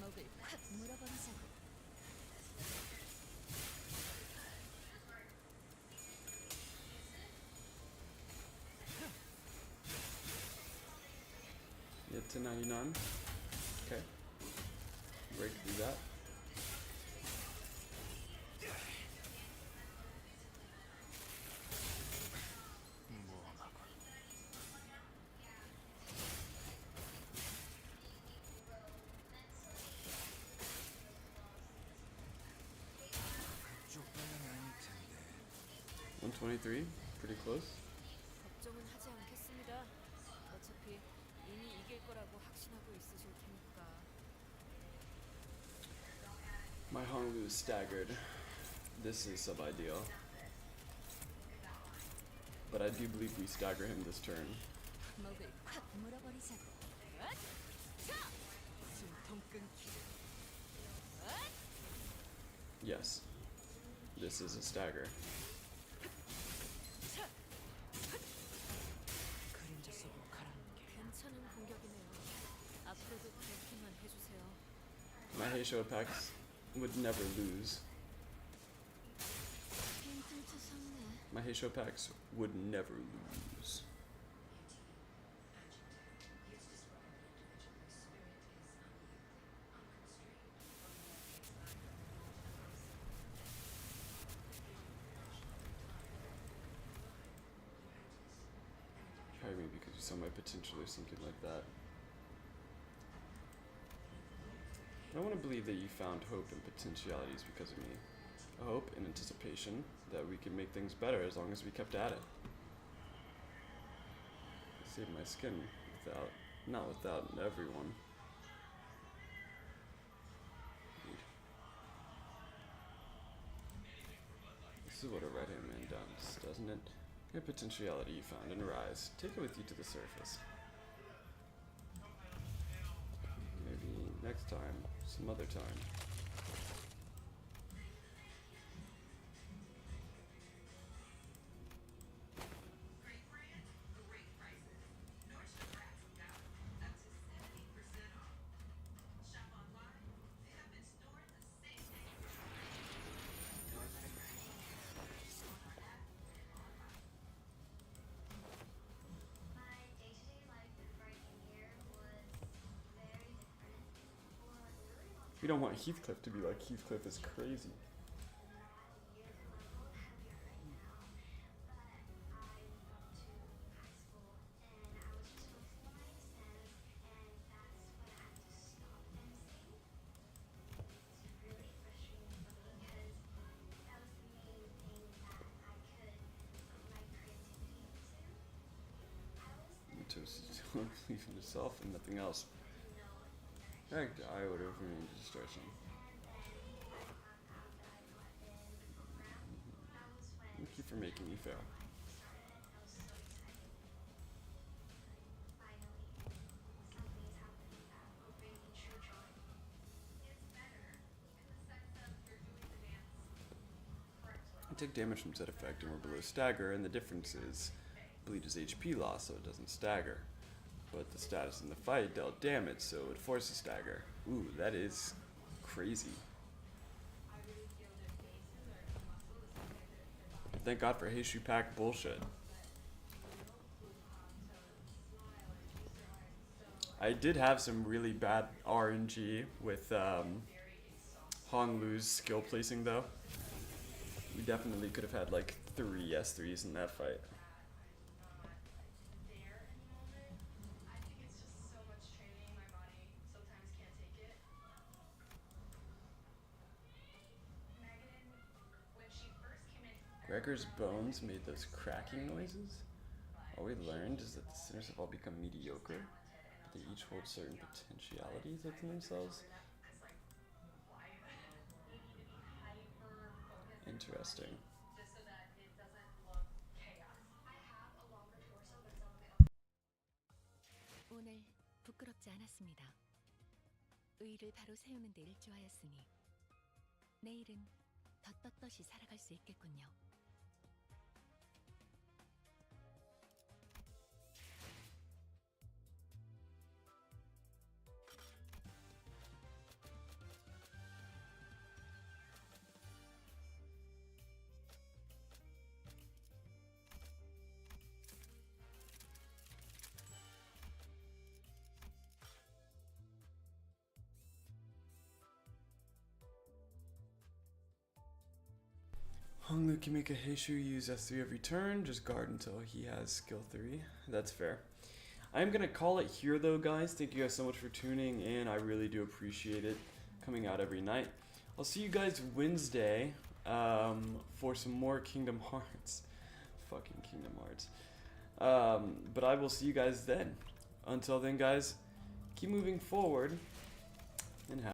목을 콱 물어버리자고. Get to 99. Okay. Break through that. 무엄하군. 쪽방은 아닐 텐데. 123. Pretty close. 걱정은 하지 않겠습니다. 어차피 이미 이길 거라고 확신하고 있으실 테니까. My Honglu is staggered. This is sub-ideal. But I do believe we stagger him this turn. 목을 콱 물어버리자고. 숨통 끊기. Yes. This is a stagger. 그림자 속으로 가라앉게. 괜찮은 공격이네요. My Heisho packs would never lose. My Heisho packs would never lose. Try me because you saw my potential or something like that. I want to believe that you found hope and potentialities because of me. A hope and anticipation that we could make things better as long as we kept at it. I saved my skin without, not without everyone. This is what a right-hand man does, doesn't it? Your potentiality you found and rise. Take it with you to the surface. Maybe next time, some other time. My day-to-day life before I came here was very different. For a really long We don't want Heathcliff to be like Heathcliff is crazy. not at the years level heavier right now, but I moved up to high school and I was just focusing on my exams, and that's when I had to stop emceeing. It's really frustrating for me because that was the main thing that I could put my creativity into. I was You chose to believe in yourself and nothing else. In fact, I would have remained a distraction. Thank you for making me fail. I take damage from set effect and we're below stagger, and the difference is bleed is HP loss, so it doesn't stagger. But the status in the fight dealt damage, so it forces stagger. Ooh, that is crazy. Thank God for Heishu pack bullshit. I did have some really bad RNG with Honglu's skill placing though. We definitely could have had like 3 S3s in that fight. Gregor's bones made those cracking noises. All we learned is that the sinners have all become mediocre. But they each hold certain potentialities within themselves. Interesting. 오늘 부끄럽지 않았습니다. 의의를 바로 세우는 데 일조하였으니 내일은 더 떳떳이 살아갈 수 있겠군요. Honglu can make a Heishu use S3 every turn, just guard until he has skill 3. That's fair. I'm gonna call it here though, guys. Thank you guys so much for tuning in. I really do appreciate it coming out every night. I'll see you guys Wednesday for some more Kingdom Hearts. Fucking Kingdom Hearts. But I will see you guys then. Until then, guys, keep moving forward.